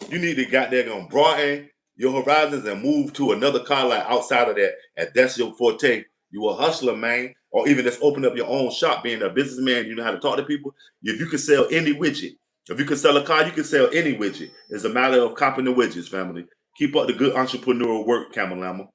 you need to goddamn broaden your horizons and move to another car lot outside of that. If that's your forte, you a hustler, man. Or even just open up your own shop, being a businessman, you know how to talk to people. If you can sell any widget, if you can sell a car, you can sell any widget. It's a matter of copping the widgets, family. Keep up the good entrepreneurial work, Camelama.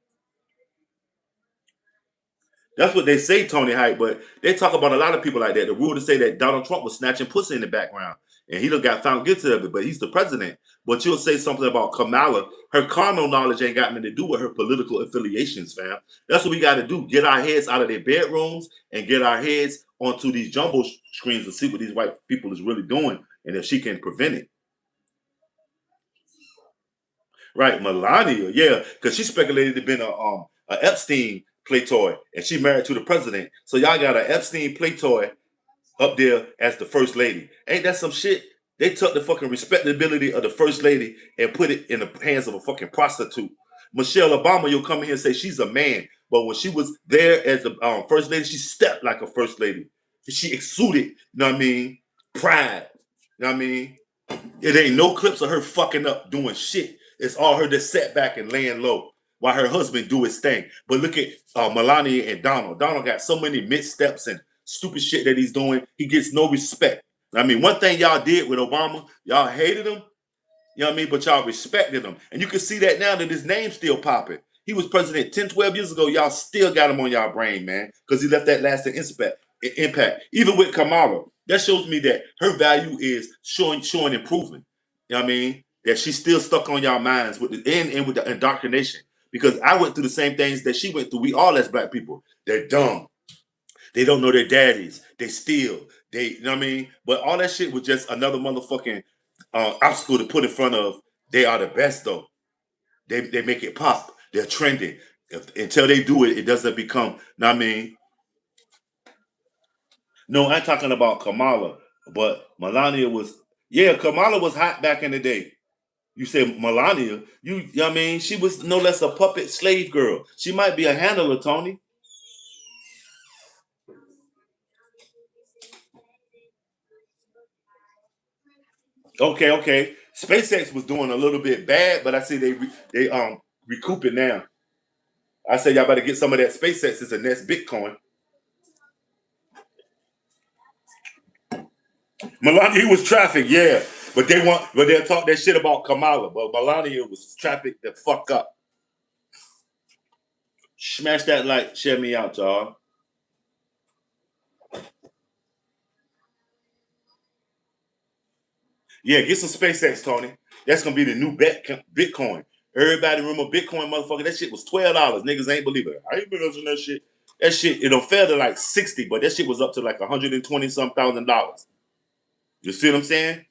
That's what they say, Tony Hype, but they talk about a lot of people like that. The rule to say that Donald Trump was snatching pussy in the background, and he done got found guilty of it, but he's the president. But you'll say something about Kamala. Her carnal knowledge ain't got nothing to do with her political affiliations, fam. That's what we got to do. Get our heads out of their bedrooms and get our heads onto these jumbo screens to see what these white people is really doing and if she can prevent it. Right, Melania, yeah, because she speculated to been a Epstein play toy, and she married to the president. So y'all got an Epstein play toy up there as the first lady. Ain't that some shit? They took the fucking respectability of the first lady and put it in the hands of a fucking prostitute. Michelle Obama, you'll come in here and say she's a man, but when she was there as the first lady, she stepped like a first lady. She exuded, you know what I mean, pride. You know what I mean? It ain't no clips of her fucking up doing shit. It's all her just sat back and laying low while her husband do his thing. But look at Melania and Donald. Donald got so many missteps and stupid shit that he's doing. He gets no respect. I mean, one thing y'all did with Obama, y'all hated him. You know what I mean? But y'all respected him. And you can see that now that his name's still popping. He was president 10, 12 years ago. Y'all still got him on y'all brain, man, because he left that lasting impact. Even with Kamala, that shows me that her value is showing improvement. You know what I mean? That she's still stuck on y'all minds with the and with the indoctrination. Because I went through the same things that she went through. We all as black people. They're dumb. They don't know their daddies. They steal. You know what I mean? But all that shit was just another motherfucking obstacle to put in front of. They are the best though. They make it pop. They're trending. Until they do it, it doesn't become. Know what I mean? No, I'm talking about Kamala, but Melania was. Yeah, Kamala was hot back in the day. You said Melania. You know what I mean? She was no less a puppet slave girl. She might be a handler, Tony. Okay. SpaceX was doing a little bit bad, but I see they recoup it now. I say y'all better get some of that SpaceX. It's a next Bitcoin. Melania was trafficked, yeah. But they'll talk that shit about Kamala. But Melania was trafficked the fuck up. Smash that like, share me out, y'all. Yeah, get some SpaceX, Tony. That's gonna be the new Bitcoin. Everybody remember Bitcoin, motherfucker. That shit was $12. Niggas ain't believe it. I ain't been on that shit. That shit, it'll fell to like 60, but that shit was up to like 120 some thousand dollars. You see what I'm saying?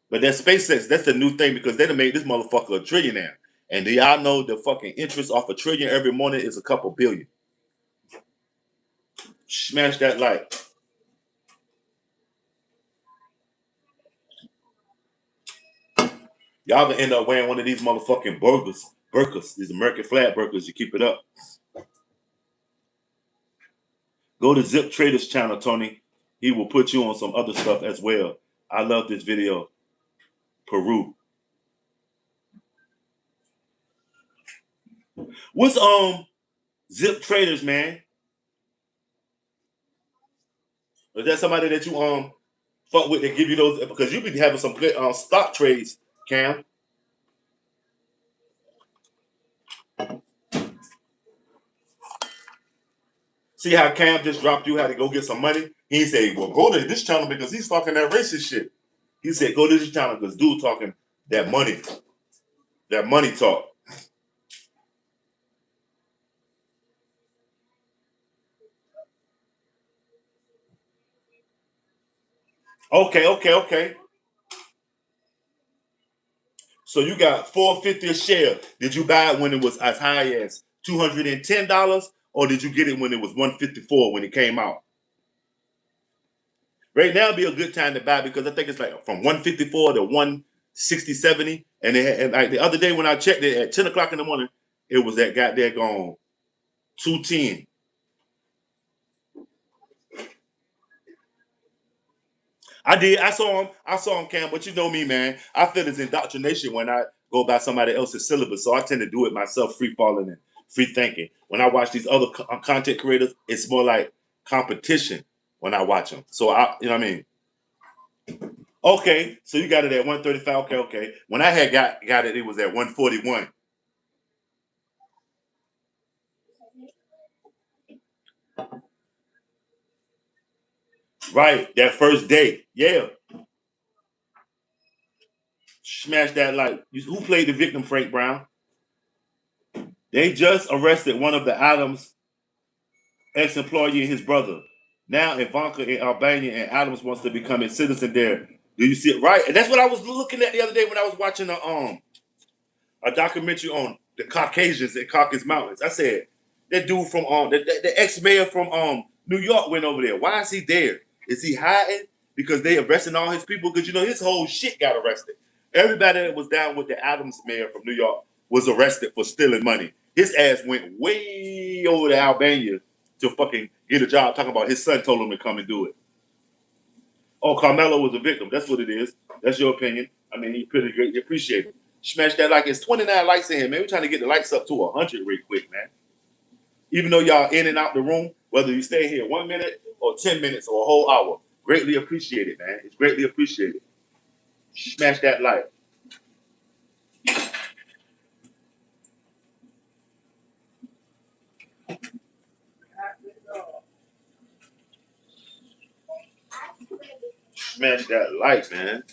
But that SpaceX, that's the new thing because they done made this motherfucker a trillionaire. And do y'all know the fucking interest off a trillion every morning is a couple billion? Smash that like. Y'all gonna end up wearing one of these motherfucking burkas, these American flag burkas. You keep it up. Go to Zip Trader's channel, Tony. He will put you on some other stuff as well. I love this video. Peru. What's Zip Traders, man? Is that somebody that you fuck with that give you those because you be having some good stock trades, Cam? See how Cam just dropped you how to go get some money? He said, well, go to this channel because he's talking that racist shit. He said, go to this channel because dude talking that money talk. Okay. So you got $4.50 a share. Did you buy it when it was as high as $210, or did you get it when it was $154 when it came out? Right now would be a good time to buy because I think it's like from 154 to 160, 70. And like the other day when I checked it at 10 o'clock in the morning, it was that goddamn gone 210. I did. I saw him, Cam. But you know me, man. I feel it's indoctrination when I go by somebody else's syllabus. So I tend to do it myself, free falling and free thinking. When I watch these other content creators, it's more like competition when I watch them. So you know what I mean. Okay, so you got it at 135. Okay. When I had got it, it was at 141. Right, that first day. Yeah, smash that like. Who played the victim, Frank Brown? They just arrested one of the Adams ex-employee and his brother. Now Ivanka in Albania and Adams wants to become a citizen there. Do you see it? Right, and that's what I was looking at the other day when I was watching a documentary on the Caucasians in Caucasus Mountains. I said that dude from the ex-mayor from New York went over there. Why is he there? Is he hiding because they arresting all his people? Because you know his whole shit got arrested. Everybody that was down with the Adams mayor from New York was arrested for stealing money. His ass went way over to Albania to fucking get a job. Talking about his son told him to come and do it. Oh, Carmelo was a victim. That's what it is. That's your opinion. I mean, he pretty great. You appreciate it. Smash that like it's 29 likes in here, man. We're trying to get the likes up to 100 real quick, man. Even though y'all in and out the room, whether you stay here 1 minute or 10 minutes or a whole hour, greatly appreciated, man. It's greatly appreciated. Smash that like. Smash that like, man.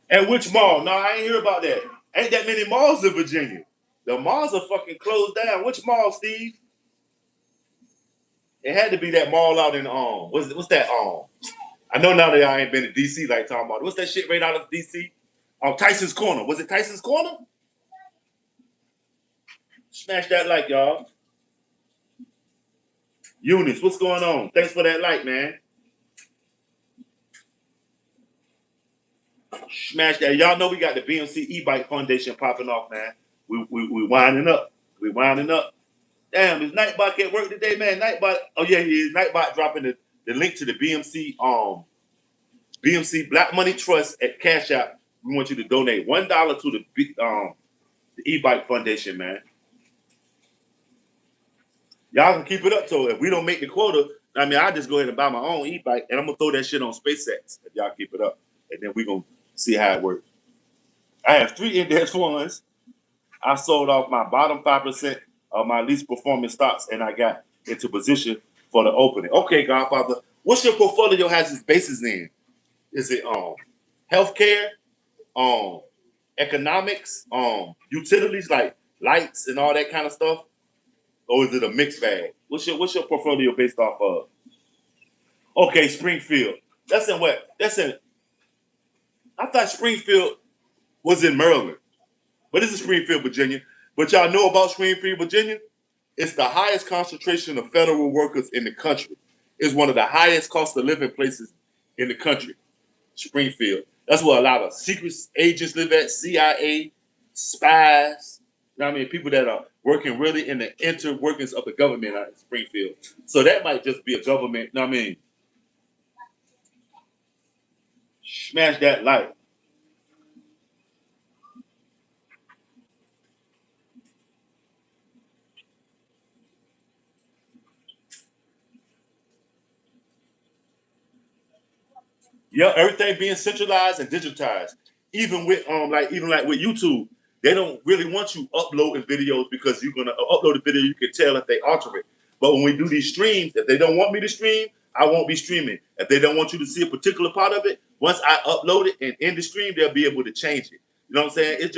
And which mall? No, I ain't hear about that. Ain't that many malls in Virginia. The malls are fucking closed down. Which mall, Steve? It had to be that mall out in what's that I know now that I ain't been to DC like talking about. What's that shit right out of DC? Oh, Tyson's Corner. Was it Tyson's Corner? Smash that like, y'all. Eunice, what's going on? Thanks for that like, man. Smash that. Y'all know we got the BMC e-bike foundation popping off, man. We winding up. We winding up. Damn, is Nightbot at work today, man? Nightbot. Oh yeah, he is. Nightbot dropping the link to the BMC Black Money Trust at Cash App. We want you to donate $1 to the e-bike foundation, man. Y'all can keep it up. So if we don't make the quota, I mean, I just go ahead and buy my own e-bike, and I'm gonna throw that shit on SpaceX if y'all keep it up, and then we gonna see how it works. I have 3 index funds. I sold off my bottom 5% of my least performing stocks, and I got into position for the opening. Okay, Godfather, what's your portfolio has its bases in? Is it healthcare, economics, utilities like lights and all that kind of stuff, or is it a mixed bag? What's your portfolio based off of? Okay, Springfield. That's in what? That's in. I thought Springfield was in Maryland, but this is Springfield, Virginia. But y'all know about Springfield, Virginia? It's the highest concentration of federal workers in the country. It's one of the highest cost of living places in the country. Springfield. That's where a lot of secret agents live at, CIA, spies. You know what I mean? People that are working really in the inner workings of the government out in Springfield. So that might just be a government, you know what I mean? Smash that light. Yeah, everything being centralized and digitized. Even like with YouTube, they don't really want you uploading videos because you're gonna upload a video. You can tell if they alter it. But when we do these streams, if they don't want me to stream, I won't be streaming. If they don't want you to see a particular part of it, once I upload it and end the stream, they'll be able to change it. You know what I'm saying?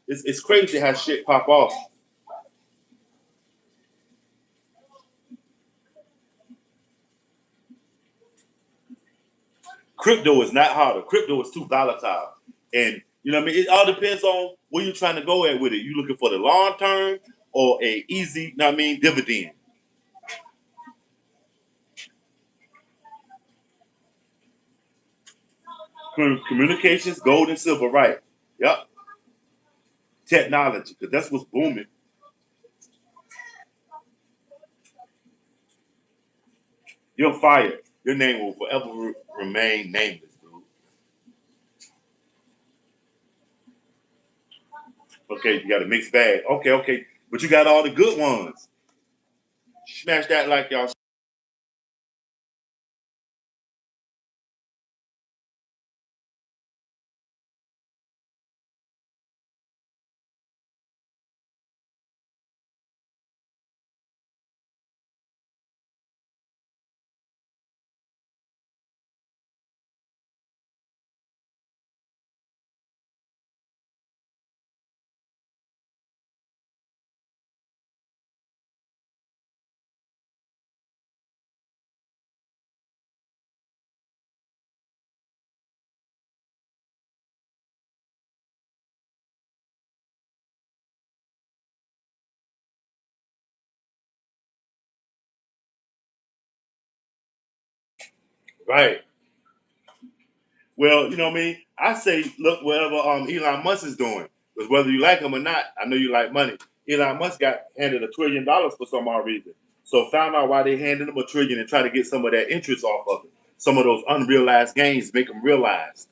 It's crazy how shit pop off. Crypto is not harder. Crypto is too volatile. And you know what I mean? It all depends on where you're trying to go at with it. You looking for the long term or a easy, you know what I mean, dividend. Communications, gold and silver, right. Yep. Technology, because that's what's booming. You're fired. Your name will forever remain nameless, dude. Okay, you got a mixed bag. Okay, okay. But you got all the good ones. Smash that like y'all. Right. Well, you know what I mean? I say look whatever Elon Musk is doing. Because whether you like him or not, I know you like money. Elon Musk got handed $1 trillion for some odd reason. So find out why they handed him $1 trillion and try to get some of that interest off of it. Some of those unrealized gains make them realized.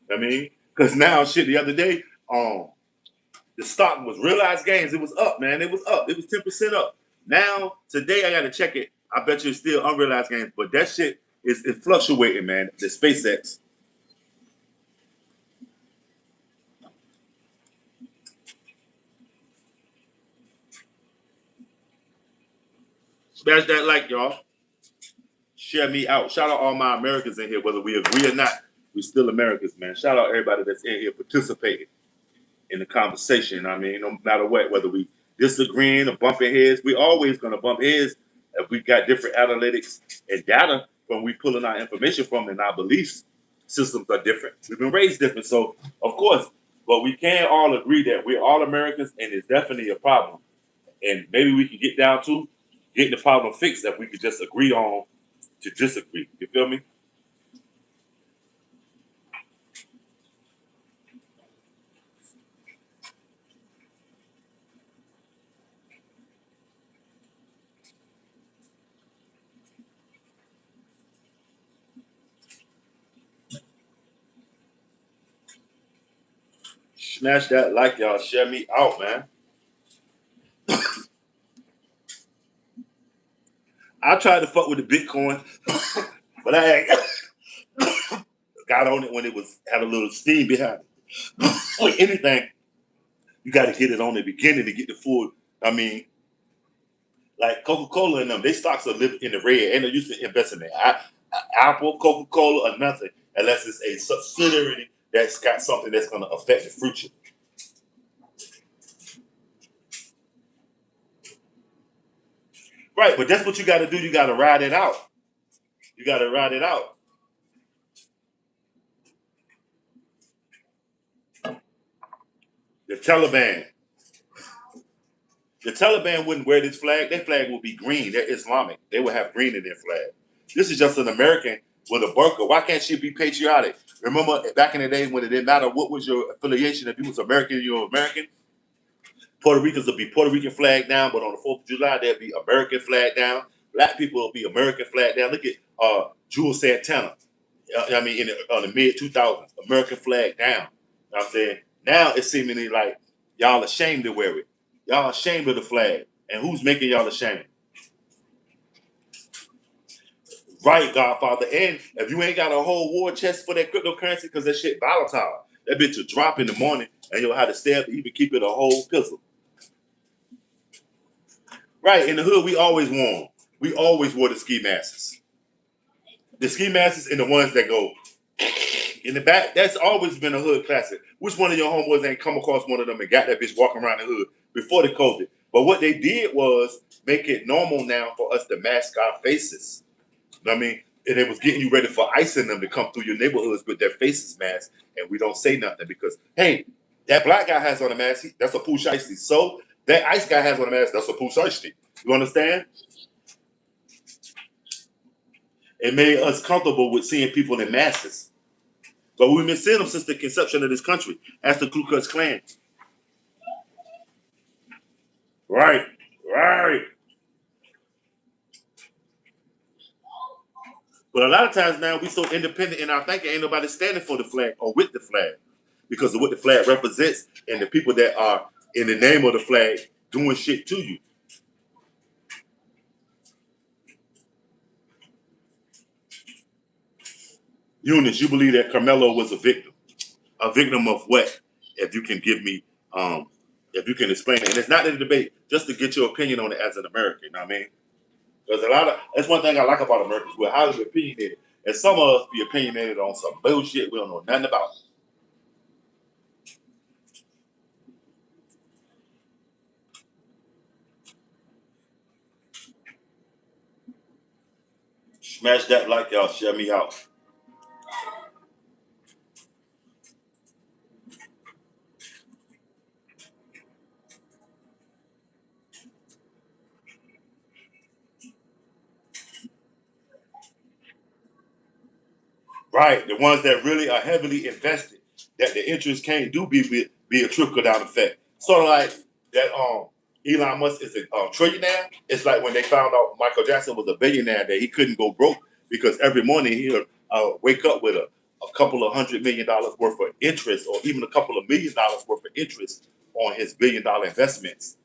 I mean, because now shit the other day, the stock was realized gains. It was up, man. It was up. It was 10% up. Now today I gotta check it. I bet you it's still unrealized gains, but that shit is fluctuating, man. The SpaceX. Smash that like, y'all. Share me out. Shout out all my Americans in here, whether we agree or not. We still Americans, man. Shout out everybody that's in here participating in the conversation. I mean, no matter what, whether we disagreeing or bumping heads, we always gonna bump heads if we got different analytics and data from we pulling our information from, and our beliefs systems are different. We've been raised different, so of course, but we can all agree that we're all Americans, and it's definitely a problem. And maybe we can get down to getting the problem fixed if we could just agree on to disagree. You feel me? Smash that like, y'all. Share me out, man. I tried to fuck with the Bitcoin, but I got on it when it was had a little steam behind it. With anything, you got to get it on the beginning to get the full. I mean, like Coca-Cola and them, they stocks are living in the red. Ain't no use to invest in that. Apple, Coca-Cola, or nothing unless it's a subsidiary that's got something that's going to affect the future. Right, but that's what you got to do. You got to ride it out. You got to ride it out. The Taliban. The Taliban wouldn't wear this flag. Their flag would be green. They're Islamic. They would have green in their flag. This is just an American with a burqa. Why can't she be patriotic? Remember back in the day when it didn't matter what was your affiliation. If you was American, you were American. Puerto Ricans will be Puerto Rican flag down, but on the 4th of July, there'll be American flag down. Black people will be American flag down. Look at Jules Santana. I mean, on the mid 2000s, American flag down. You know what I'm saying? Now it's seemingly like y'all ashamed to wear it. Y'all ashamed of the flag. And who's making y'all ashamed? Right, Godfather. And if you ain't got a whole war chest for that cryptocurrency, because that shit volatile, that bitch will drop in the morning and you'll have to stay up to even keep it a whole pistol. Right, in the hood, we always wore them. We always wore the ski masks. The ski masks and the ones that go in the back, that's always been a hood classic. Which one of your homeboys ain't come across one of them and got that bitch walking around the hood before the COVID? But what they did was make it normal now for us to mask our faces. You know what I mean? And it was getting you ready for ICE in them to come through your neighborhoods with their faces masked, and we don't say nothing because, hey, that black guy has on a mask, that's a poo shiesty. So that ICE guy has on a mask, that's a poo shiesty. You understand? It made us comfortable with seeing people in masses. But we've been seeing them since the conception of this country as the Ku Klux Klan. Right, right. But a lot of times now we so independent in our thinking, ain't nobody standing for the flag or with the flag because of what the flag represents and the people that are in the name of the flag doing shit to you. Eunice, you believe that Carmelo was a victim? A victim of what? If you can give me, if you can explain it. And it's not in the debate, just to get your opinion on it as an American. You know what I mean? There's a lot of, that's one thing I like about Americans. We're highly opinionated. And some of us be opinionated on some bullshit we don't know nothing about. Smash that like, y'all. Share me out. Right, the ones that really are heavily invested, that the interest can't do be a trickle down effect. Sort of like that. Elon Musk is a trillionaire. It's like when they found out Michael Jackson was a billionaire that he couldn't go broke because every morning he'll wake up with a couple of $100 million worth of interest, or even a couple of $1 million worth of interest on his $1 billion investments.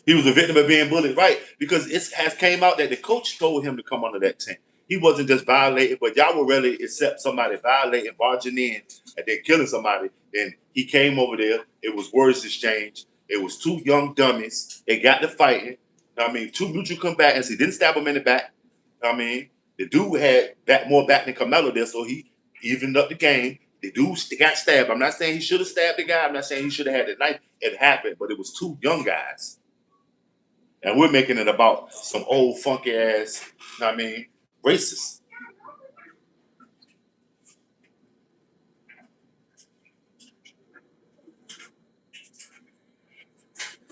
He was a victim of being bullied, right? Because it has came out that the coach told him to come under that tent. He wasn't just violating, but y'all would really accept somebody violating, barging in, and then killing somebody. Then he came over there. It was words exchanged. It was two young dummies. They got to fighting. I mean, two mutual combatants. He didn't stab him in the back. I mean, the dude had more back than Carmelo there, so he evened up the game. The dude got stabbed. I'm not saying he should have stabbed the guy. I'm not saying he should have had the knife. It happened, but it was two young guys. And we're making it about some old funky ass, I mean, racist.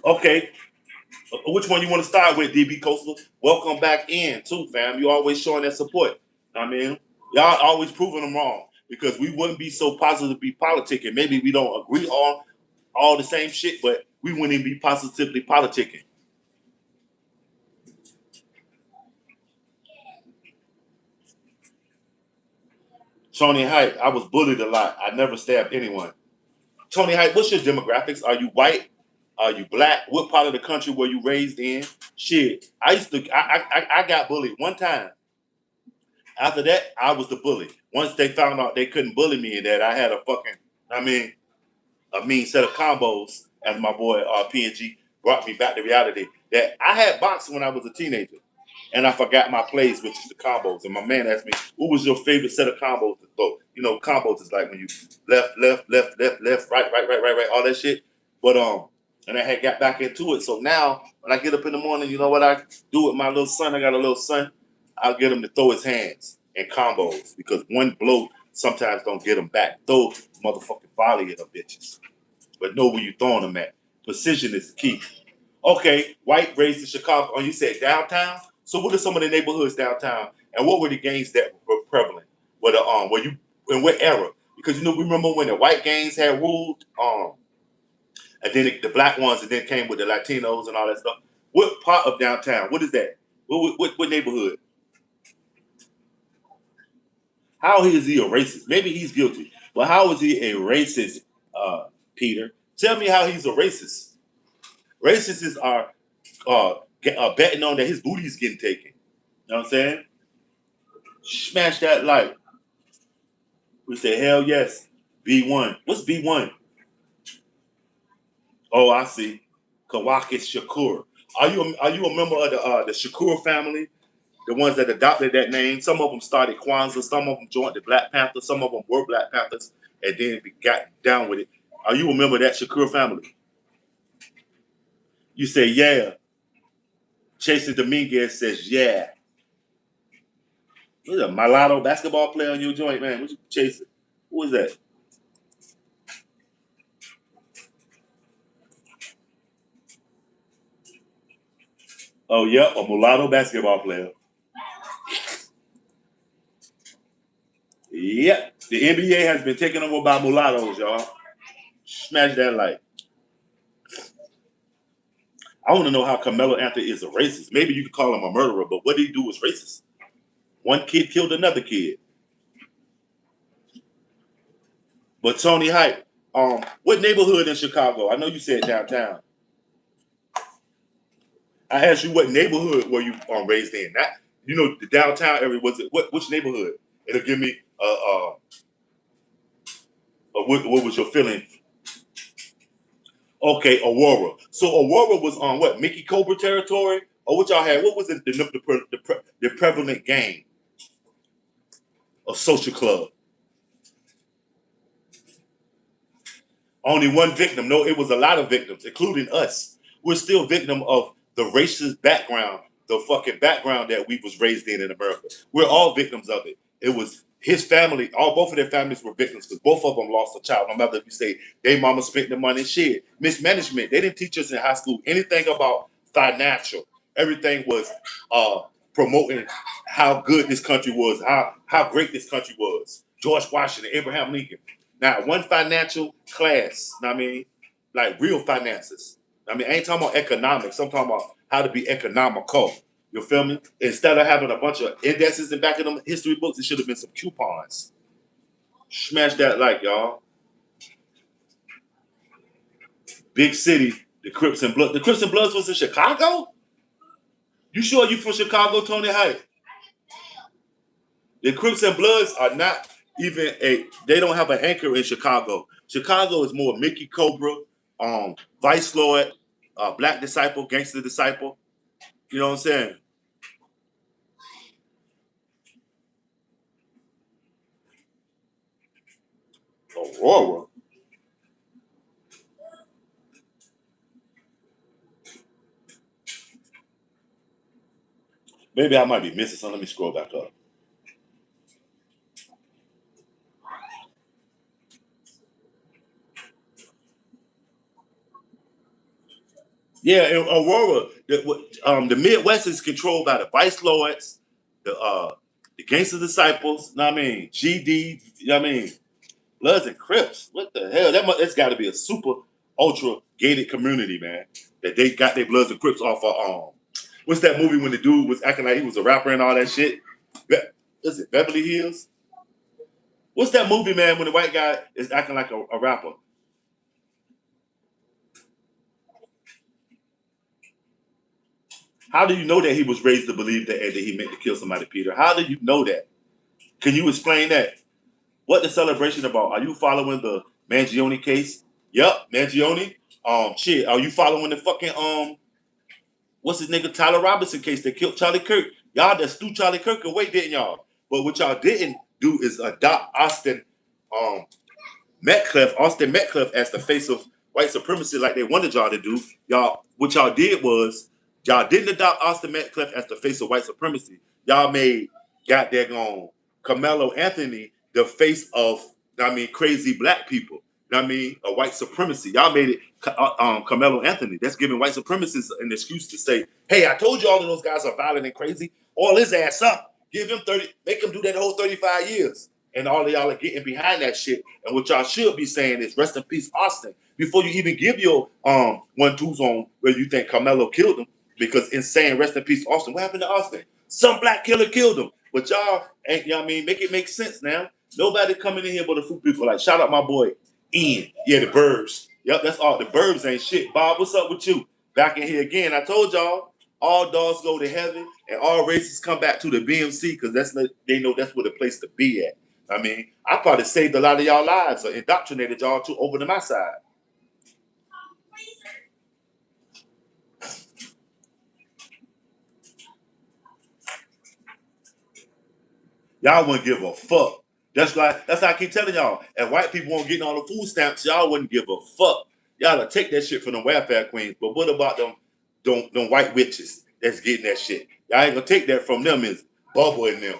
Okay, which one you want to start with, DB Coastal? Welcome back in, too, fam. You always showing that support. I mean, y'all always proving them wrong because we wouldn't be so positively politicking. Maybe we don't agree on all the same shit, but we wouldn't even be positively politicking. Tony Height, I was bullied a lot. I never stabbed anyone. Tony Height, what's your demographics? Are you white? Are you black? What part of the country were you raised in? Shit, I used to. I got bullied one time. After that, I was the bully. Once they found out they couldn't bully me and that I had a fucking, I mean, a mean set of combos, as my boy PNG brought me back to reality, that I had boxing when I was a teenager. And I forgot my plays, which is the combos. And my man asked me, what was your favorite set of combos to throw? You know, combos is like when you left, right, all that shit. But and I had got back into it. So now when I get up in the morning, you know what I do with my little son? I got a little son. I'll get him to throw his hands in combos because one blow sometimes don't get him back. Throw motherfucking volley at them bitches. But know where you throwing them at. Precision is the key. Okay, white raised in Chicago. Oh, you said downtown? So what are some of the neighborhoods downtown? And what were the gangs that were prevalent? Were you in what era? Because you know, we remember when the white gangs had ruled, and then the black ones, and then came with the Latinos and all that stuff. What part of downtown? What is that? What neighborhood? How is he a racist? Maybe he's guilty, but how is he a racist, Peter? Tell me how he's a racist. Racists are betting on that his booty is getting taken. You know what I'm saying? Smash that like. We say hell yes. B1. What's B1? Oh, I see. Kawakis Shakur. Are you a member of the Shakur family? The ones that adopted that name. Some of them started Kwanzaa. Some of them joined the Black Panthers. Some of them were Black Panthers, and then got down with it. Are you a member of that Shakur family? You say yeah. Chasing Dominguez says yeah. Who's a mulatto basketball player on your joint, man? What you chasing? Who is that? Oh, yep, a mulatto basketball player. Yep, the NBA has been taken over by mulattoes, y'all. Smash that like. I want to know how Carmelo Anthony is a racist. Maybe you could call him a murderer, but what did he do was racist. One kid killed another kid. But Tony Hype, what neighborhood in Chicago? I know you said downtown. I asked you what neighborhood were you raised in? Not, you know, the downtown area was it? Which neighborhood? It'll give me what was your feeling? Okay, Aurora. So Aurora was on what? Mickey Cobra territory, or what y'all had? What was the prevalent gang or social club? Only one victim. No, it was a lot of victims, including us. We're still victim of the racist background, the fucking background that we was raised in America. We're all victims of it. It was his family, both of their families were victims because both of them lost a child. No matter if you say they mama spent the money, shit. Mismanagement. They didn't teach us in high school anything about financial. Everything was promoting how good this country was, how great this country was. George Washington, Abraham Lincoln. Now, one financial class, I mean, like real finances. I mean, I ain't talking about economics. I'm talking about how to be economical. You feel me? Instead of having a bunch of indexes in back of them history books, it should have been some coupons. Smash that like, y'all. Big city, the Crips and Bloods. The Crips and Bloods was in Chicago? You sure you from Chicago, Tony Hyde? The Crips and Bloods are not even they don't have an anchor in Chicago. Chicago is more Mickey Cobra, Vice Lord, Black Disciple, Gangster Disciple. You know what I'm saying? Aurora. Maybe I might be missing something. Let me scroll back up. Yeah, in Aurora, the Midwest is controlled by the Vice Lords, the Gangster Disciples. Know what I mean, GD. You know what I mean, Bloods and Crips. What the hell? That's got to be a super ultra gated community, man. That they got their Bloods and Crips off of what's that movie when the dude was acting like he was a rapper and all that shit? Is it Beverly Hills? What's that movie, man, when the white guy is acting like a rapper? How do you know that he was raised to believe that he meant to kill somebody, Peter? How do you know that? Can you explain that? What the celebration about? Are you following the Mangione case? Yep, Mangione. Shit. Are you following the fucking what's his nigga Tyler Robinson case that killed Charlie Kirk? Y'all just threw Charlie Kirk away, didn't y'all? But what y'all didn't do is adopt um Austin Metcalf as the face of white supremacy like they wanted y'all to do. What y'all did was y'all didn't adopt Austin Metcalf as the face of white supremacy. Y'all made goddamn Carmelo Anthony the face of, crazy black people. A white supremacy. Y'all made it Carmelo Anthony. That's giving white supremacists an excuse to say, "Hey, I told you all of those guys are violent and crazy. All his ass up. Give him 30. Make him do that whole 35 years." And all of y'all are getting behind that shit. And what y'all should be saying is rest in peace, Austin, before you even give your 1-2s on where you think Carmelo killed him. Because in saying rest in peace, Austin, what happened to Austin? Some black killer killed him. But y'all ain't, make it make sense now. Nobody coming in here but the food people. Like, shout out my boy Ian. Yeah, the Burbs. Yep, that's all. The Burbs ain't shit. Bob, what's up with you? Back in here again. I told y'all, all dogs go to heaven and all races come back to the BMC because they know that's where the place to be at. I probably saved a lot of y'all lives or indoctrinated y'all to over to my side. Y'all wouldn't give a fuck. That's how I keep telling y'all. If white people won't get on the food stamps, y'all wouldn't give a fuck. Y'all will take that shit from the welfare queens. But what about them white witches that's getting that shit? Y'all ain't gonna take that from them is Bubba and them.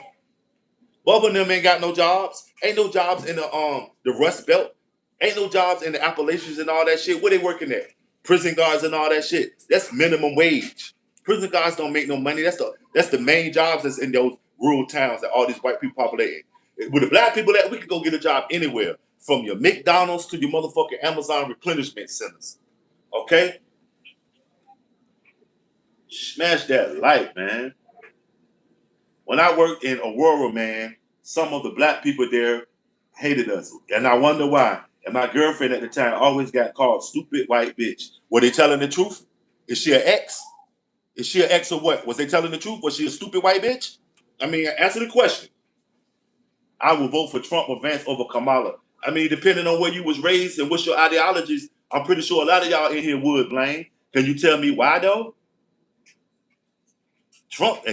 Bubba and them ain't got no jobs. Ain't no jobs in the Rust Belt. Ain't no jobs in the Appalachians and all that shit. Where they working at? Prison guards and all that shit. That's minimum wage. Prison guards don't make no money. That's the main jobs that's in those rural towns that all these white people populating. With the black people that we could go get a job anywhere, from your McDonald's to your motherfucking Amazon replenishment centers. Okay? Smash that light, man. When I worked in Aurora, man, some of the black people there hated us. And I wonder why. And my girlfriend at the time always got called stupid white bitch. Were they telling the truth? Is she an ex? Is she an ex or what? Was they telling the truth? Was she a stupid white bitch? Answer the question. I will vote for Trump or Vance over Kamala. Depending on where you was raised and what's your ideologies, I'm pretty sure a lot of y'all in here would, Blaine. Can you tell me why though? Trump,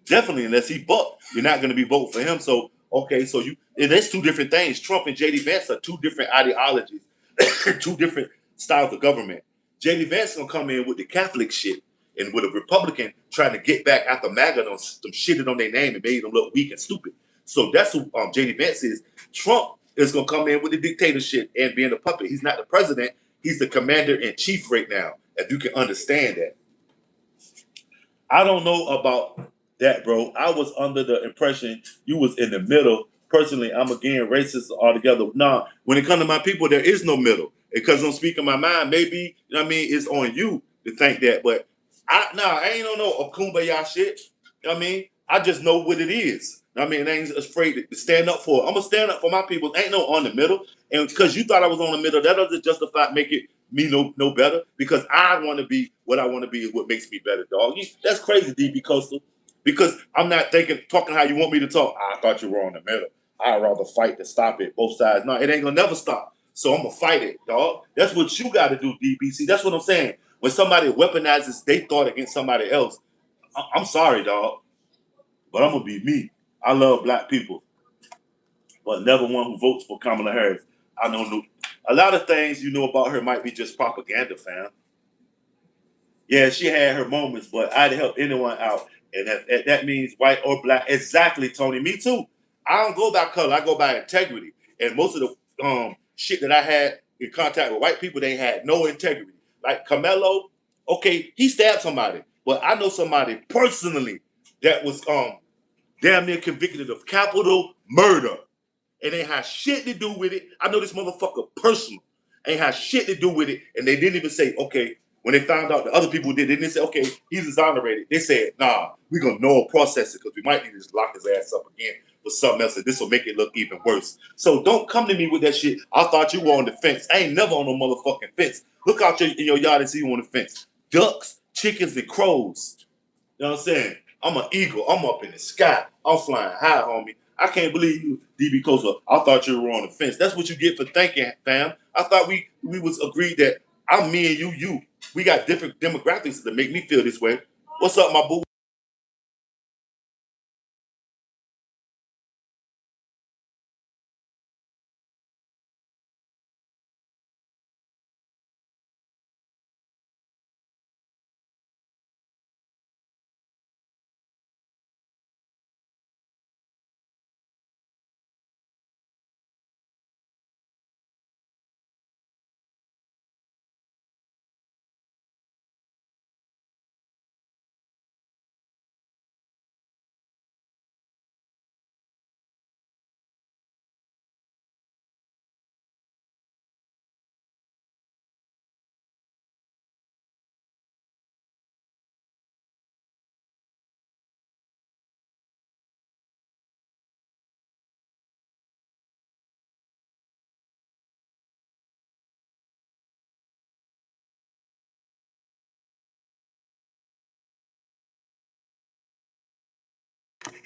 definitely, unless he buck, you're not going to be voting for him. So, okay, so that's two different things. Trump and JD Vance are two different ideologies, two different styles of government. JD Vance gonna come in with the Catholic shit, and with a Republican trying to get back after MAGA on some shit on their name and made them look weak and stupid. So that's who JD Vance is. Trump is gonna come in with the dictatorship and being a puppet. He's not the president. He's the commander in chief right now. If you can understand that. I don't know about that, bro. I was under the impression you was in the middle. Personally, I'm again racist altogether. Nah, when it comes to my people, there is no middle. Because I'm speaking my mind, maybe it's on you to think that. But I ain't on no kumbaya shit. I just know what it is. I ain't afraid to stand up for it. I'm gonna stand up for my people. Ain't no on the middle. And because you thought I was on the middle, that doesn't justify make it me no better. Because I want to be what I want to be is what makes me better, dog. That's crazy, DB Coastal. Because I'm not talking how you want me to talk. I thought you were on the middle. I'd rather fight to stop it, both sides. No, it ain't gonna never stop. So I'm gonna fight it, dog. That's what you got to do, DBC. That's what I'm saying. When somebody weaponizes their thought against somebody else, I'm sorry, dog, but I'm gonna be me. I love black people, but never one who votes for Kamala Harris. I know a lot of things you know about her might be just propaganda, fam. Yeah, she had her moments, but I'd help anyone out, and that means white or black. Exactly, Tony. Me too. I don't go by color. I go by integrity. And most of the shit that I had in contact with white people, they had no integrity. Like Carmelo, okay, he stabbed somebody, but I know somebody personally that was damn near convicted of capital murder. It ain't had shit to do with it. I know this motherfucker personal. Ain't had shit to do with it. And they didn't even say, okay, when they found out the other people did, they didn't say, okay, he's exonerated. They said, nah, we're gonna no process it because we might need to just lock his ass up again. for something else, and this will make it look even worse. So don't come to me with that shit. I thought you were on the fence. I ain't never on no motherfucking fence. Look out in your yard and see you on the fence. Ducks, chickens, and crows. You know what I'm saying? I'm an eagle. I'm up in the sky. I'm flying high, homie. I can't believe you, DB Kosa. I thought you were on the fence. That's what you get for thinking, fam. I thought we was agreed that I'm me and you. We got different demographics that make me feel this way. What's up, my boo?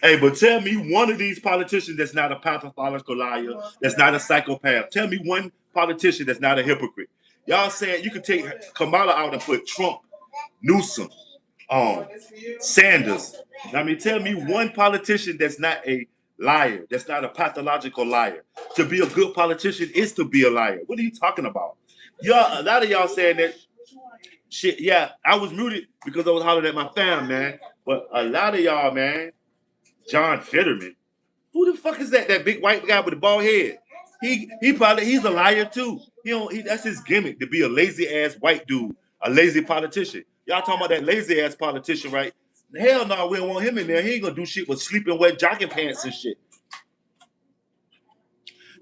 Hey, but tell me one of these politicians that's not a pathological liar, that's not a psychopath. Tell me one politician that's not a hypocrite. Y'all saying you could take Kamala out and put Trump, Newsom, Sanders. I mean, tell me one politician that's not a liar, that's not a pathological liar. To be a good politician is to be a liar. What are you talking about? Y'all, a lot of y'all saying that shit. Yeah, I was muted because I was hollering at my fam, man. But a lot of y'all, man, John Fetterman. Who the fuck is that? That big white guy with the bald head? He probably he's a liar too. That's his gimmick to be a lazy ass white dude, a lazy politician. Y'all talking about that lazy ass politician, right? Hell no, we don't want him in there. He ain't gonna do shit with sleeping wet jogging pants and shit.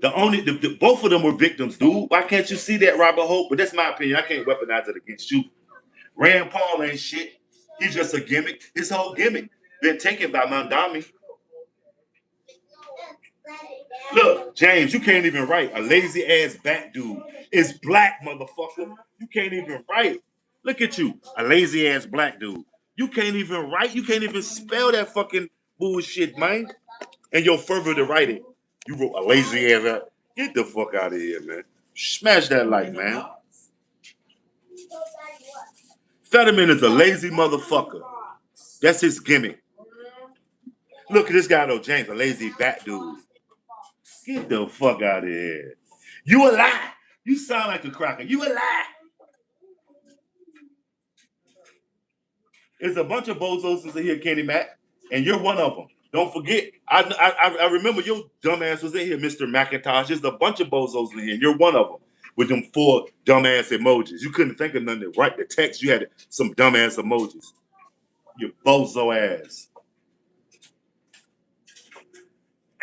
Both of them were victims, dude. Why can't you see that, Robert Hope? But that's my opinion. I can't weaponize it against you. Rand Paul ain't shit. He's just a gimmick. His whole gimmick been taken by Mondami. Look, James, you can't even write. A lazy ass back dude. It's black, motherfucker. You can't even write. Look at you, a lazy ass black dude. You can't even write. You can't even spell that fucking bullshit, man. And you're further to write it. You wrote a lazy ass. Get the fuck out of here, man. Smash that like, man. Fetterman is a lazy motherfucker. That's his gimmick. Look at this guy though, James, a lazy bat dude. Get the fuck out of here. You a lie. You sound like a cracker. You a lie. It's a bunch of bozos in here, Kenny Mac, and you're one of them. Don't forget. I remember your dumbass was in here, Mr. McIntosh. There's a bunch of bozos in here, and you're one of them with them 4 dumbass emojis. You couldn't think of nothing to write the text. You had some dumbass emojis. You bozo ass.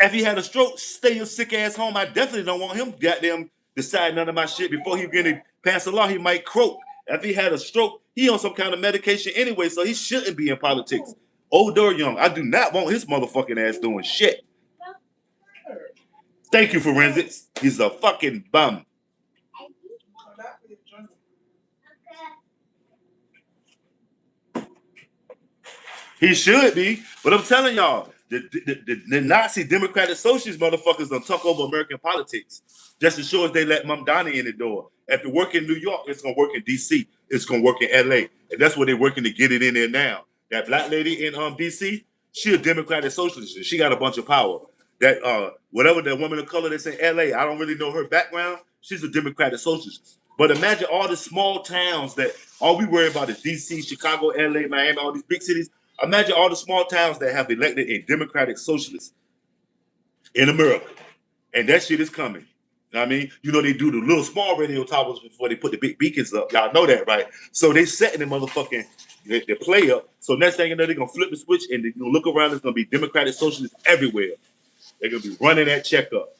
If he had a stroke, stay your sick ass home. I definitely don't want him goddamn decide none of my shit before he gonna pass a law. He might croak. If he had a stroke, he on some kind of medication anyway, so he shouldn't be in politics. Old or young, I do not want his motherfucking ass doing shit. Thank you, forensics. He's a fucking bum. He should be, but I'm telling y'all, the Nazi Democratic Socialist motherfuckers done took over American politics just as sure as they let Mom Donnie in the door. If it work in New York, it's gonna work in DC. It's gonna work in LA, and that's where they're working to get it in there now. That black lady in DC, she a Democratic Socialist. She got a bunch of power. That whatever the woman of color that's in LA, I don't really know her background. She's a Democratic Socialist. But imagine all the small towns that all we worry about is DC, Chicago, LA, Miami, all these big cities. Imagine all the small towns that have elected a Democratic Socialist in America. And that shit is coming. You know what I mean? You know, they do the little small radio towers before they put the big beacons up. Y'all know that, right? So they setting the motherfucking the play up. So next thing you know, they're gonna flip the switch and they're gonna look around, there's gonna be Democratic Socialists everywhere. They're gonna be running that check up.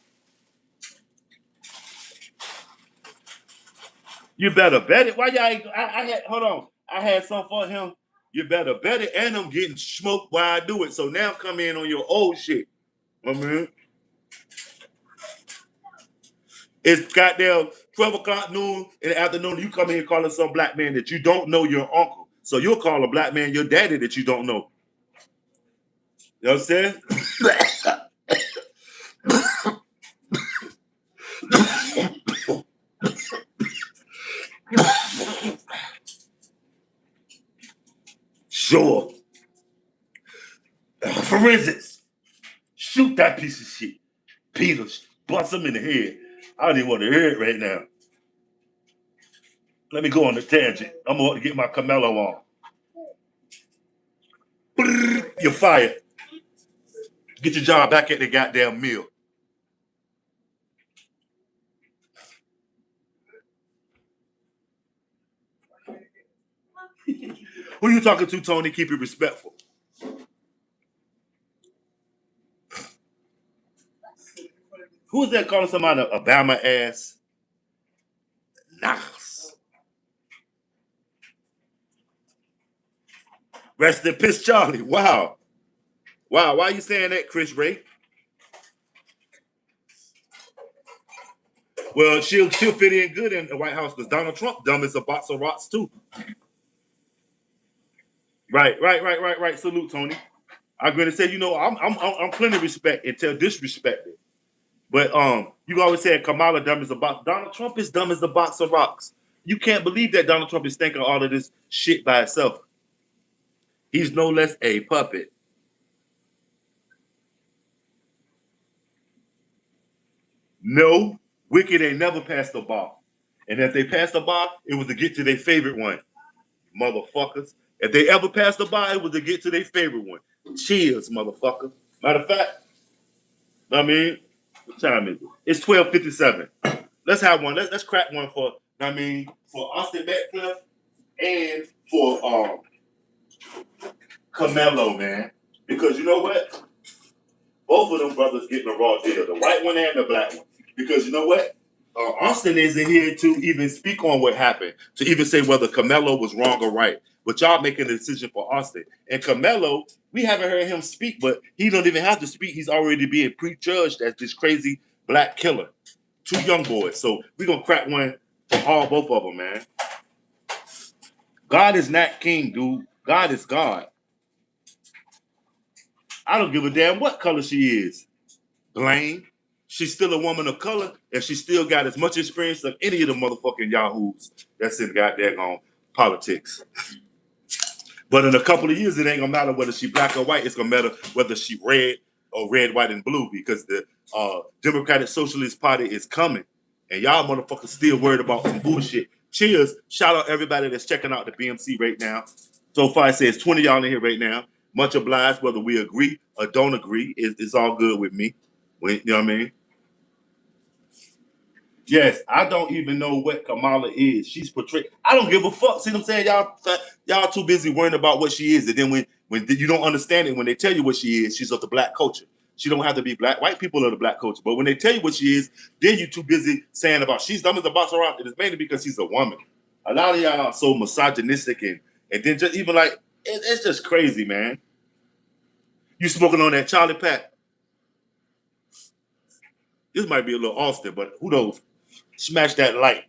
You better bet it. Why y'all ain't I had hold on. I had some for him. You better bet it. And I'm getting smoked while I do it. So now come in on your old shit. I mean, it's goddamn 12 o'clock noon in the afternoon. You come in here calling some black man that you don't know your uncle. So you'll call a black man your daddy that you don't know. You know what I'm saying? Sure. Forensics. Shoot that piece of shit. Peter, bust him in the head. I don't even want to hear it right now. Let me go on the tangent. I'm going to get my Camelo on. You're fired. Get your job back at the goddamn mill. Who you talking to, Tony? Keep it respectful. Who's that calling somebody a Bama ass? Nas. Rest in peace, Charlie. Wow. Wow. Why are you saying that, Chris Ray? Well, she'll fit in good in the White House because Donald Trump dumb as a box of rocks too. Right. Salute, Tony. I'm going to say, I'm plenty respect until disrespected. But you always said Kamala dumb as a box. Donald Trump is dumb as a box of rocks. You can't believe that Donald Trump is thinking all of this shit by himself. He's no less a puppet. No, Wicked ain't never passed the bar. And if they passed the bar, it was to get to their favorite one. Motherfuckers. If they ever passed the bar, it was to get to their favorite one. Cheers, motherfucker. Matter of fact, I mean, what time is it? It's 12:57. Let's have one. Let's crack one for, for Austin Metcalf and for Camelo, man. Because you know what? Both of them brothers getting a raw deal, the white one and the black one. Because you know what? Austin isn't here to even speak on what happened, to even say whether Camelo was wrong or right. But y'all making a decision for Austin. And Camelo, we haven't heard him speak, but he don't even have to speak. He's already being prejudged as this crazy black killer. Two young boys. So we're going to crack one for both of them, man. God is not king, dude. God is God. I don't give a damn what color she is. Blame. She's still a woman of color, and she still got as much experience as any of the motherfucking yahoos that's in goddamn politics. But in a couple of years, it ain't gonna matter whether she black or white. It's gonna matter whether she red or red, white, and blue because the Democratic Socialist Party is coming, and y'all motherfuckers still worried about some bullshit. Cheers! Shout out everybody that's checking out the BMC right now. So far, it says 20 y'all in here right now. Much obliged, whether we agree or don't agree. It's all good with me. You know what I mean? Yes, I don't even know what Kamala is. She's portrayed. I don't give a fuck. See what I'm saying? Y'all too busy worrying about what she is. And then when you don't understand it, when they tell you what she is, she's of the black culture. She don't have to be black. White people are the black culture. But when they tell you what she is, then you too busy saying about she's dumb as a box around. It is mainly because she's a woman. A lot of y'all are so misogynistic and then just even like it's just crazy, man. You smoking on that Charlie Pack. This might be a little Austin, but who knows? Smash that light.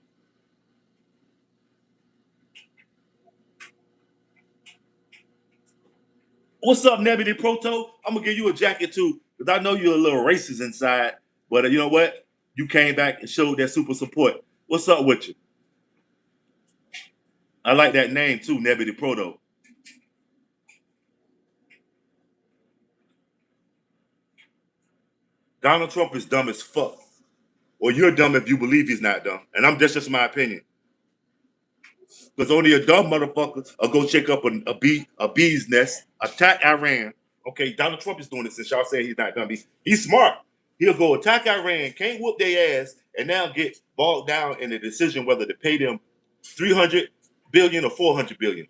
What's up, Nebby Proto? I'm gonna give you a jacket too, because I know you're a little racist inside. But you know what? You came back and showed that super support. What's up with you? I like that name too, Nebby Proto. Donald Trump is dumb as fuck. Or you're dumb if you believe he's not dumb. And that's just my opinion. Because only a dumb motherfucker will go check up a bee's nest, attack Iran. Okay, Donald Trump is doing this since y'all saying he's not dumb. He's smart. He'll go attack Iran, can't whoop their ass, and now get bogged down in the decision whether to pay them 300 billion or 400 billion,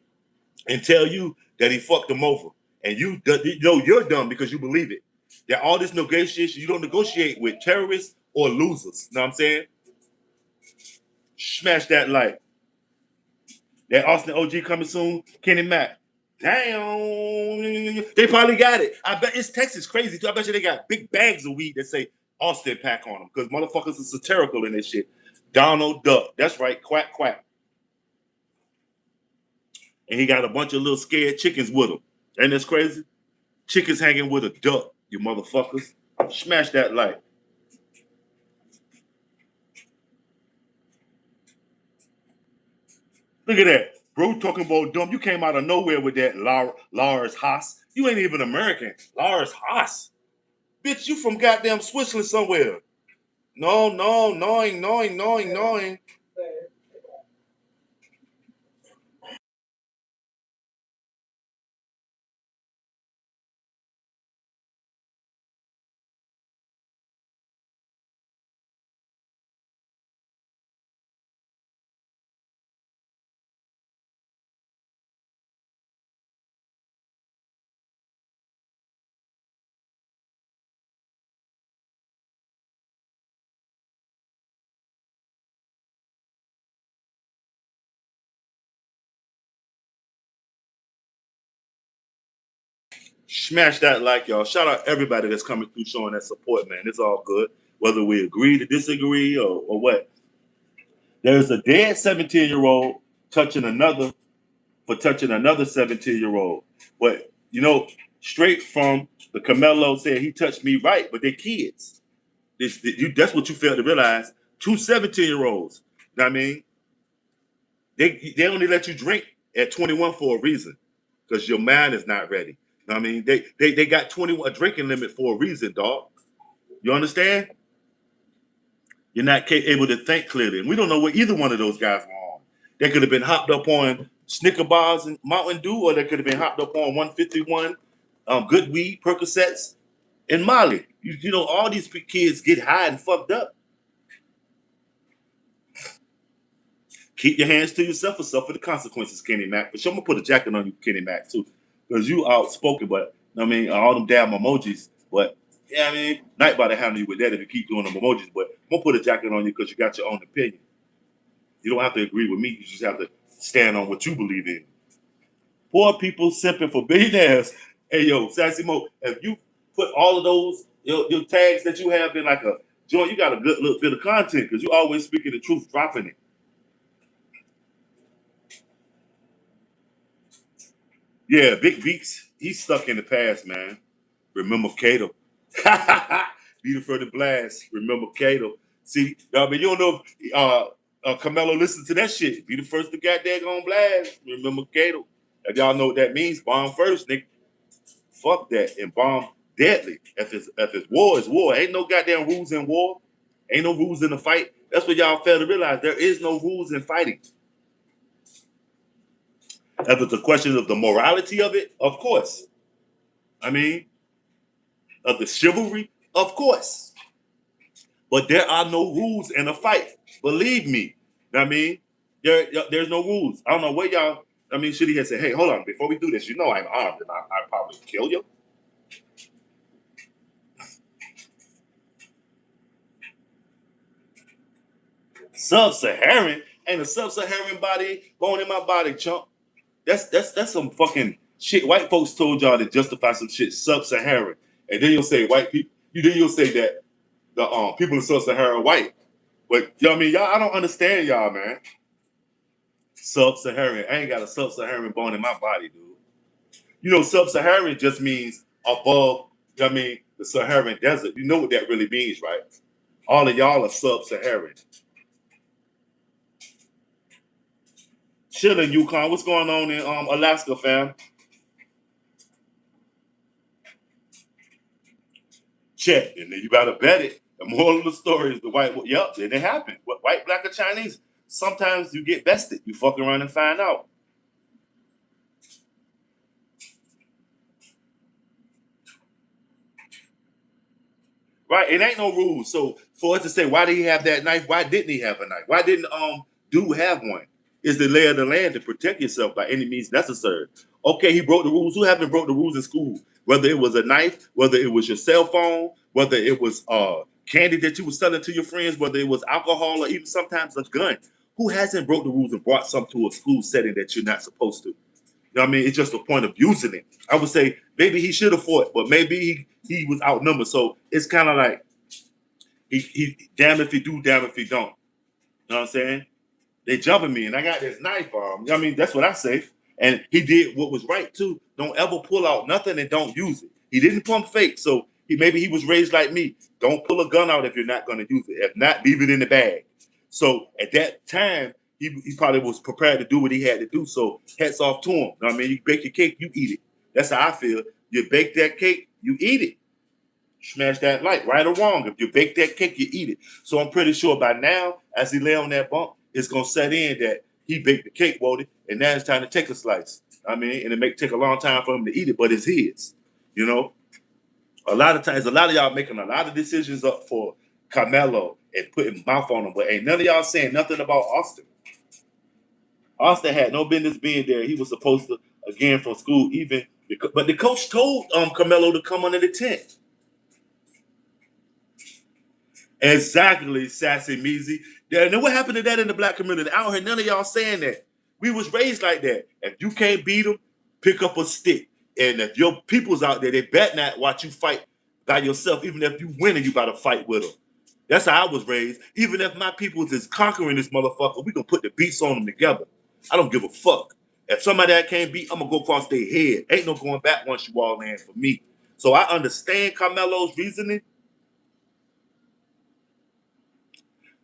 and tell you that he fucked them over. And you know you're dumb because you believe it. That all this negotiation, you don't negotiate with terrorists or losers. You know what I'm saying? Smash that like. That Austin OG coming soon. Kenny Mack. Damn. They probably got it. I bet it's Texas crazy too. I bet you they got big bags of weed that say Austin Pack on them because motherfuckers are satirical in this shit. Donald Duck. That's right. Quack, quack. And he got a bunch of little scared chickens with him. Ain't this crazy? Chickens hanging with a duck, you motherfuckers. Smash that like. Look at that. Bro talking about dumb. You came out of nowhere with that Lars Haas. You ain't even American. Lars Haas. Bitch, you from goddamn Switzerland somewhere. No, no, knowing. Smash that like, y'all. Shout out everybody that's coming through showing that support, man. It's all good. Whether we agree to disagree or what. There's a dead 17-year-old touching another for touching another 17-year-old. But straight from the Camelo said he touched me right, but they're kids. That's what you failed to realize. Two 17-year-olds. You know what I mean? They only let you drink at 21 for a reason. Because your mind is not ready. You know what I mean? They got 21 a drinking limit for a reason, dog. You understand? You're not able to think clearly. And we don't know what either one of those guys were on. They could have been hopped up on Snicker bars and Mountain Dew, or they could have been hopped up on 151, good weed, Percocets, and Molly. All these kids get high and fucked up. Keep your hands to yourself or suffer the consequences, Kenny Mac. But I'm gonna put a jacket on you, Kenny Mac, too. Because you outspoken, but I mean all them damn emojis. But yeah, I mean, not about to handle you with that if you keep doing them emojis, but I'm gonna put a jacket on you because you got your own opinion. You don't have to agree with me, you just have to stand on what you believe in. Poor people simping for billionaires. Hey yo, Sassy Mo, if you put all of those your tags that you have in like a joint, you got a good little bit of content because you always speaking the truth, dropping it. Yeah, Big Beats, he's stuck in the past, man. Remember Cato. Be the further blast. Remember Cato. See, I mean, you don't know if Camelo listened to that shit. Be the first to goddamn on blast. Remember Cato. If y'all know what that means, bomb first, nigga. Fuck that. And bomb deadly. If it's war, it's war. Ain't no goddamn rules in war. Ain't no rules in the fight. That's what y'all fail to realize. There is no rules in fighting. If it's a question of the morality of it, of course. I mean, of the chivalry, of course. But there are no rules in a fight. Believe me. I mean, there's no rules. I don't know where y'all. I mean, should he have said, "Hey, hold on, before we do this, I'm armed and I probably kill you." Sub-Saharan ain't a sub-Saharan body bone in my body, chump. That's some fucking shit. White folks told y'all to justify some shit sub-Saharan, and then you'll say white people. Then you'll say that the people in sub-Saharan white. But you know what I mean, y'all. I don't understand y'all, man. Sub-Saharan. I ain't got a sub-Saharan bone in my body, dude. Sub-Saharan just means above. I mean, the Saharan desert. You know what that really means, right? All of y'all are sub-Saharan. Chilling, Yukon. What's going on in Alaska, fam? Check, and then you better bet it. The moral of the story is the white. Yep, then it happened. What white, black, or Chinese? Sometimes you get bested. You fuck around and find out. Right? It ain't no rules. So for us to say why did he have that knife? Why didn't he have a knife? Why didn't dude have one? Is the lay of the land to protect yourself by any means necessary. Okay, he broke the rules. Who haven't broke the rules in school? Whether it was a knife, whether it was your cell phone, whether it was candy that you were selling to your friends, whether it was alcohol or even sometimes a gun. Who hasn't broke the rules and brought something to a school setting that you're not supposed to? You know what I mean? It's just a point of using it. I would say maybe he should have fought, but maybe he was outnumbered. So it's kind of like he damn if he do, damn if he don't. You know what I'm saying? They jumping me, and I got this knife. You know what I mean? That's what I say. And he did what was right too. Don't ever pull out nothing and don't use it. He didn't pump fake, so maybe he was raised like me. Don't pull a gun out if you're not going to use it. If not, leave it in the bag. So at that time, he probably was prepared to do what he had to do. So hats off to him. You know what I mean? You bake your cake, you eat it. That's how I feel. You bake that cake, you eat it. Smash that light, right or wrong. If you bake that cake, you eat it. So I'm pretty sure by now, as he lay on that bunk, it's gonna set in that he baked the cake, Wody, and now it's time to take a slice. I mean, and it may take a long time for him to eat it, but it's his. You know, a lot of times, a lot of y'all making a lot of decisions up for Carmelo and putting mouth on him, but ain't none of y'all saying nothing about Austin. Austin had no business being there. He was supposed to again from school, even, but the coach told Carmelo to come under the tent. Exactly, Sassy Measy. Yeah, and then what happened to that in the black community? I don't hear none of y'all saying that. We was raised like that. If you can't beat them, pick up a stick. And if your people's out there, they bet not watch you fight by yourself. Even if you win, and you got to fight with them. That's how I was raised. Even if my people's is conquering this motherfucker, we gonna put the beats on them together. I don't give a fuck. If somebody I can't beat, I'm gonna go across their head. Ain't no going back once you all in for me. So I understand Carmelo's reasoning.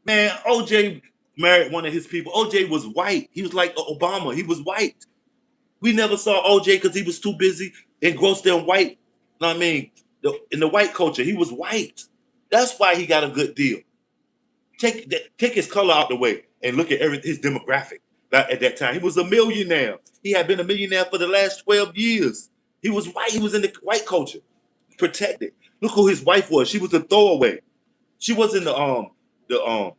Man, OJ married one of his people. OJ was white. He was like Obama. He was white. We never saw OJ because he was too busy engrossed in white. You know what I mean? In the white culture, he was white. That's why he got a good deal. Take his color out the way and look at his demographic. At that time, he was a millionaire. He had been a millionaire for the last 12 years. He was white. He was in the white culture, protected. Look who his wife was. She was a throwaway. She wasn't the the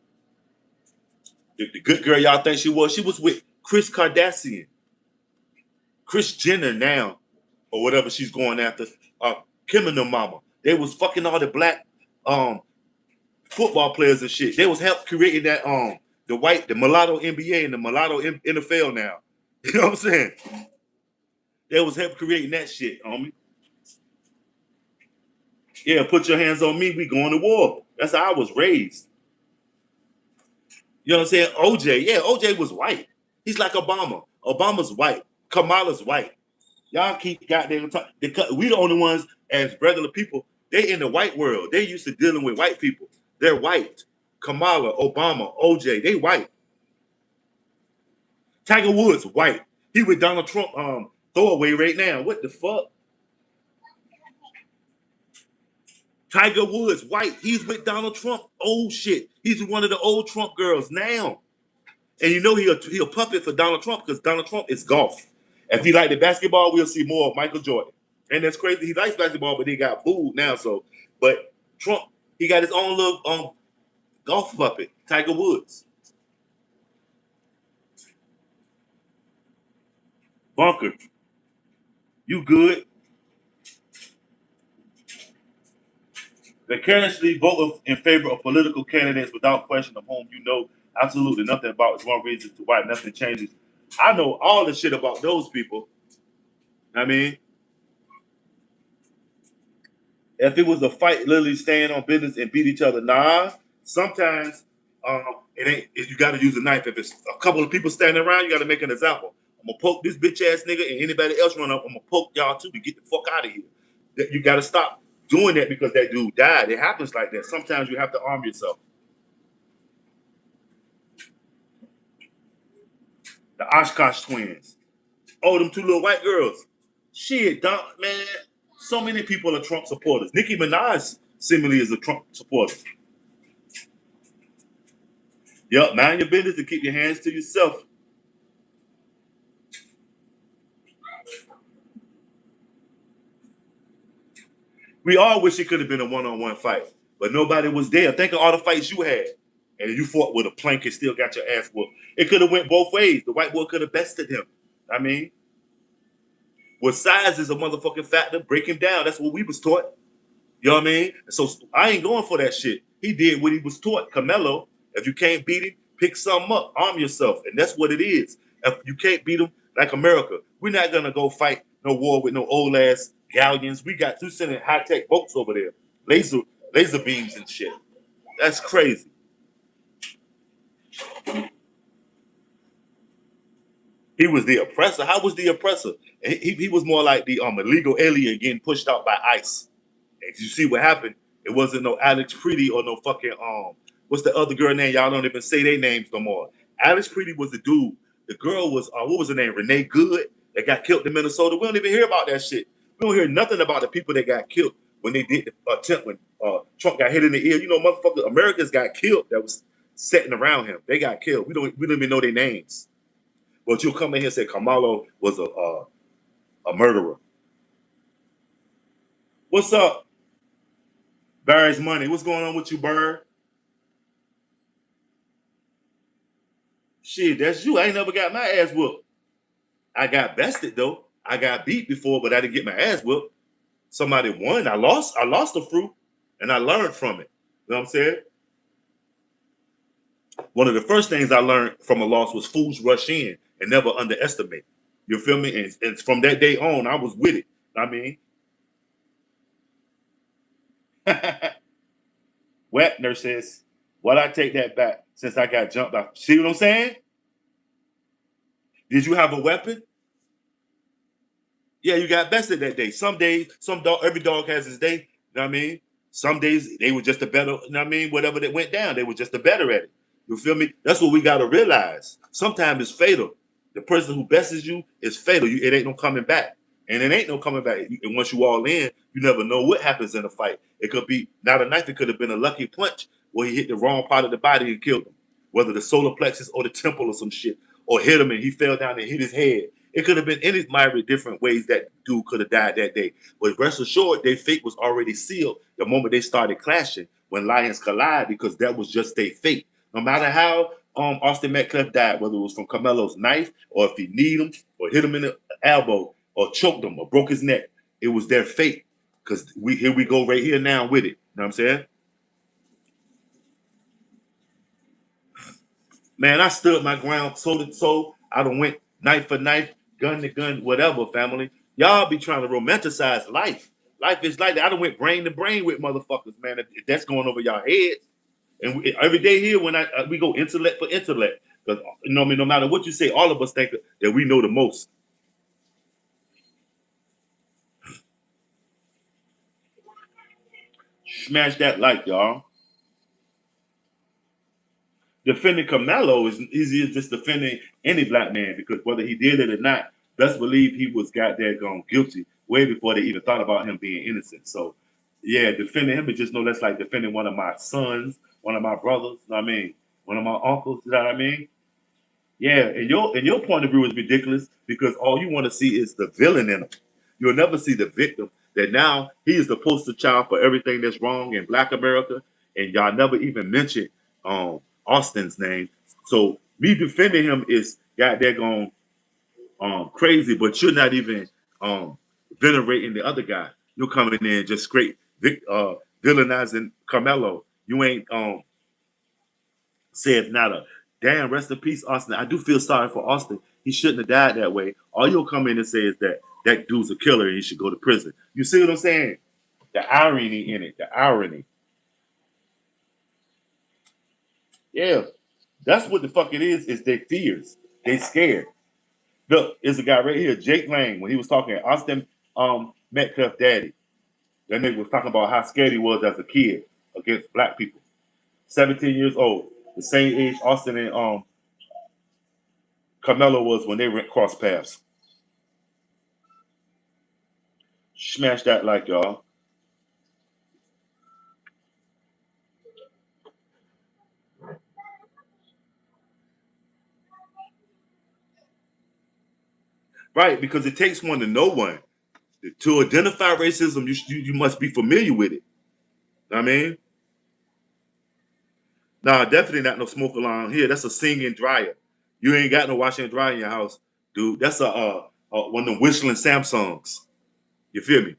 good girl y'all think she was. She was with Chris Kardashian, Chris Jenner now, or whatever she's going after. Kim and the mama. They was fucking all the black football players and shit. They was help creating that the mulatto NBA and the mulatto NFL now. You know what I'm saying? They was help creating that shit, homie. Yeah, put your hands on me. We going to war. That's how I was raised. You know what I'm saying? OJ, yeah, OJ was white. He's like Obama. Obama's white. Kamala's white. Y'all keep goddamn talking. We the only ones as regular people. They in the white world. They used to dealing with white people. They're white. Kamala, Obama, OJ, they white. Tiger Woods, white. He with Donald Trump throwaway right now. What the fuck? Tiger Woods, white. He's with Donald Trump. Old shit. He's one of the old Trump girls now. And you know he a puppet for Donald Trump because Donald Trump is golf. If he liked the basketball, we'll see more of Michael Jordan. And that's crazy. He likes basketball, but he got booed now. So, but Trump, he got his own little golf puppet, Tiger Woods. Bunker, you good? They carelessly vote in favor of political candidates without question of whom you know absolutely nothing about. Is one reason to why nothing changes. I know all the shit about those people. I mean, if it was a fight, literally staying on business and beat each other, nah. Sometimes it ain't. You got to use a knife. If it's a couple of people standing around, you got to make an example. I'm gonna poke this bitch ass nigga, and anybody else run up, I'm gonna poke y'all too to get the fuck out of here. That you got to stop doing that because that dude died. It happens like that. Sometimes you have to arm yourself. The Oshkosh twins. Oh, them two little white girls. Shit, man. So many people are Trump supporters. Nicki Minaj seemingly is a Trump supporter. Yep, mind your business and keep your hands to yourself. We all wish it could have been a one-on-one fight, but nobody was there. Think of all the fights you had, and you fought with a plank and still got your ass whooped. It could have went both ways. The white boy could have bested him. I mean, what size is a motherfucking factor? Break him down. That's what we was taught. You know what I mean? So I ain't going for that shit. He did what he was taught. Camelo, if you can't beat him, pick something up, arm yourself, and that's what it is. If you can't beat him, like America. We're not gonna go fight no war with no old ass galleons. We sending high tech boats over there, laser beams and shit. That's crazy. He was the oppressor. How was the oppressor? He was more like the illegal alien getting pushed out by ICE. And you see what happened? It wasn't no Alex Preedy or no fucking what's the other girl name? Y'all don't even say their names no more. Alex Preedy was the dude. The girl was what was her name? Renee Good that got killed in Minnesota. We don't even hear about that shit. We don't hear nothing about the people that got killed when they did the attempt when Trump got hit in the ear. You know, motherfuckers, Americans got killed that was sitting around him. They got killed. We don't even know their names. But you'll come in here and say Kamala was a murderer. What's up, Barry's money? What's going on with you, Bird? Shit, that's you. I ain't never got my ass whooped. I got bested though. I got beat before, but I didn't get my ass whooped. Somebody won. I lost. I lost the fruit, and I learned from it. You know what I'm saying? One of the first things I learned from a loss was fools rush in and never underestimate. You feel me? And from that day on, I was with it. I mean, Wetner says, "Well, I take that back since I got jumped off." See what I'm saying? Did you have a weapon? Yeah, you got bested that day. Some days, every dog has his day. You know what I mean? Some days they were just a better, you know what I mean? Whatever that went down, they were just a better at it. You feel me? That's what we got to realize. Sometimes it's fatal. The person who bestes you is fatal. It ain't no coming back. And it ain't no coming back. And once you all in, you never know what happens in a fight. It could be not a knife, it could have been a lucky punch where he hit the wrong part of the body and killed him. Whether the solar plexus or the temple or some shit. Or hit him and he fell down and hit his head. It could have been any myriad different ways that dude could have died that day. But rest assured, their fate was already sealed the moment they started clashing when lions collide because that was just their fate. No matter how Austin Metcalf died, whether it was from Carmelo's knife or if he kneed him or hit him in the elbow or choked him or broke his neck, it was their fate. Because here we go right here now with it. You know what I'm saying? Man, I stood my ground toe to toe. I done went knife for knife, gun to gun, whatever, family. Y'all be trying to romanticize life. Life is like that. I done went brain to brain with motherfuckers, man. If that's going over y'all heads. And every day here, when we go intellect for intellect, because you know, I mean, no matter what you say, all of us think that we know the most. Smash that like, y'all. Defending Carmelo is easier just defending any black man because whether he did it or not, best believe he was goddamn guilty way before they even thought about him being innocent. So, yeah, defending him is just no less like defending one of my sons, one of my brothers. You know what I mean, one of my uncles. You know what I mean? Yeah, and your point of view is ridiculous because all you want to see is the villain in him. You'll never see the victim. That now he is the poster child for everything that's wrong in Black America, and y'all never even mentioned Austin's name. So me defending him is goddamn crazy, but you're not even venerating the other guy. You're coming in just straight villainizing Carmelo. You ain't said not a damn rest in peace, Austin. I do feel sorry for Austin. He shouldn't have died that way. All you'll come in and say is that that dude's a killer and he should go to prison. You see what I'm saying? The irony in it, the irony. Yeah, that's what the fuck it is their fears. They scared. Look, there's a guy right here, Jake Lang, when he was talking Austin Metcalf daddy. That nigga was talking about how scared he was as a kid against black people. 17 years old, the same age Austin and Carmelo was when they went cross paths. Smash that like y'all. Right, because it takes one to know one. To identify racism, you must be familiar with it. I mean, nah, definitely not no smoke alarm here. That's a singing dryer. You ain't got no washing and dryer in your house, dude. That's one of them whistling Samsungs. You feel me?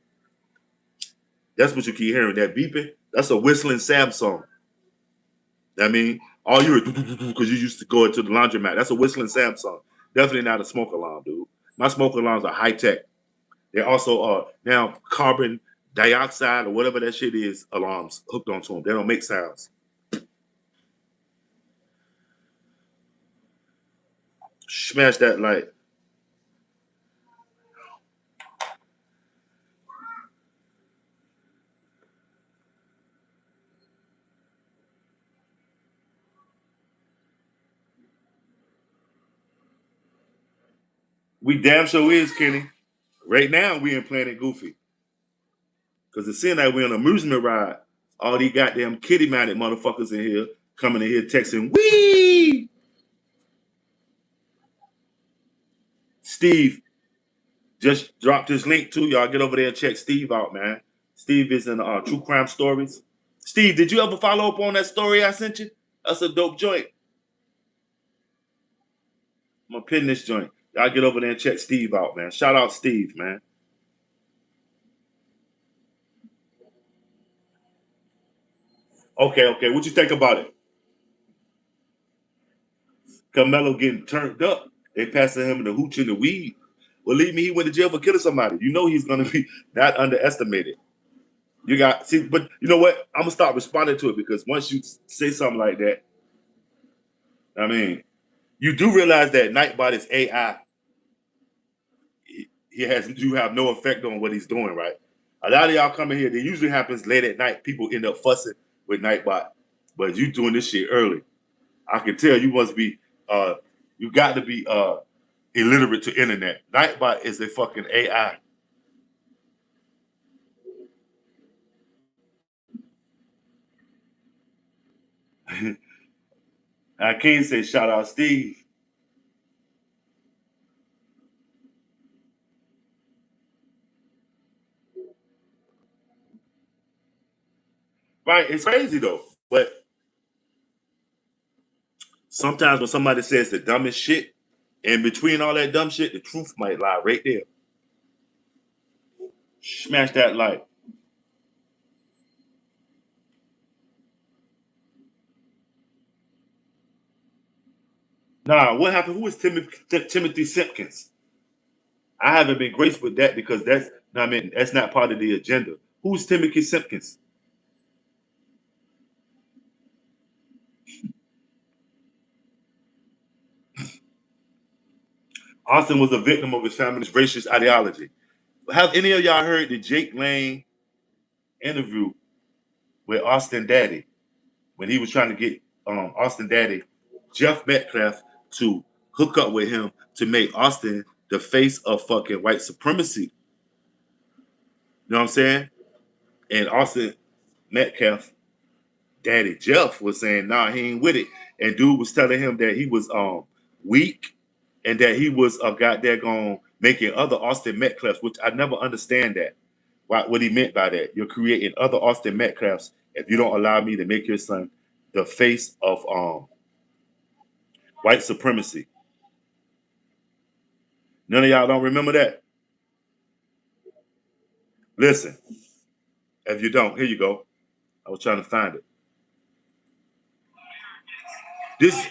That's what you keep hearing. That beeping. That's a whistling Samsung. I mean, all you hear because you used to go into the laundromat. That's a whistling Samsung. Definitely not a smoke alarm, dude. My smoke alarms are high tech. They also are now carbon dioxide or whatever that shit is alarms hooked onto them. They don't make sounds. Smash that light. We damn sure is, Kenny. Right now we in Planet Goofy. Cause it seems like we're on an amusement ride. All these goddamn kitty-minded motherfuckers in here coming in here texting, wee! Steve just dropped his link too. Y'all get over there and check Steve out, man. Steve is in True Crime Stories. Steve, did you ever follow up on that story I sent you? That's a dope joint. I'm gonna pin this joint. Y'all get over there and check Steve out, man. Shout out Steve, man. Okay, okay. What you think about it? Carmelo getting turned up. They passing him the hooch and the weed. Believe me, he went to jail for killing somebody. You know he's gonna be not underestimated. You got see, but you know what? I'm gonna start responding to it because once you say something like that, I mean, you do realize that Nightbot is AI. He has you have no effect on what he's doing, right? A lot of y'all coming here, it usually happens late at night. People end up fussing with Nightbot, but you doing this shit early. I can tell you must be you got to be illiterate to internet. Nightbot is a fucking AI. I can't say shout out Steve. Right, it's crazy though. But sometimes when somebody says the dumbest shit, in between all that dumb shit, the truth might lie right there. Smash that like. Nah, what happened? Who is Timothy Simpkins? I haven't been graced with that because I mean that's not part of the agenda. Who's Timothy Simpkins? Austin was a victim of his family's racist ideology. Have any of y'all heard the Jake Lane interview with Austin Daddy when he was trying to get Austin Daddy, Jeff Metcalf, to hook up with him to make Austin the face of fucking white supremacy? You know what I'm saying? And Austin Metcalf Daddy Jeff was saying, nah, he ain't with it. And dude was telling him that he was weak and that he was a goddamn making other Austin Metcalfs, which I never understand that. What he meant by that. You're creating other Austin Metcalfs if you don't allow me to make your son the face of white supremacy. None of y'all don't remember that. Listen, if you don't, here you go. I was trying to find it. This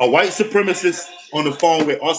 a white supremacist on the phone with Austin.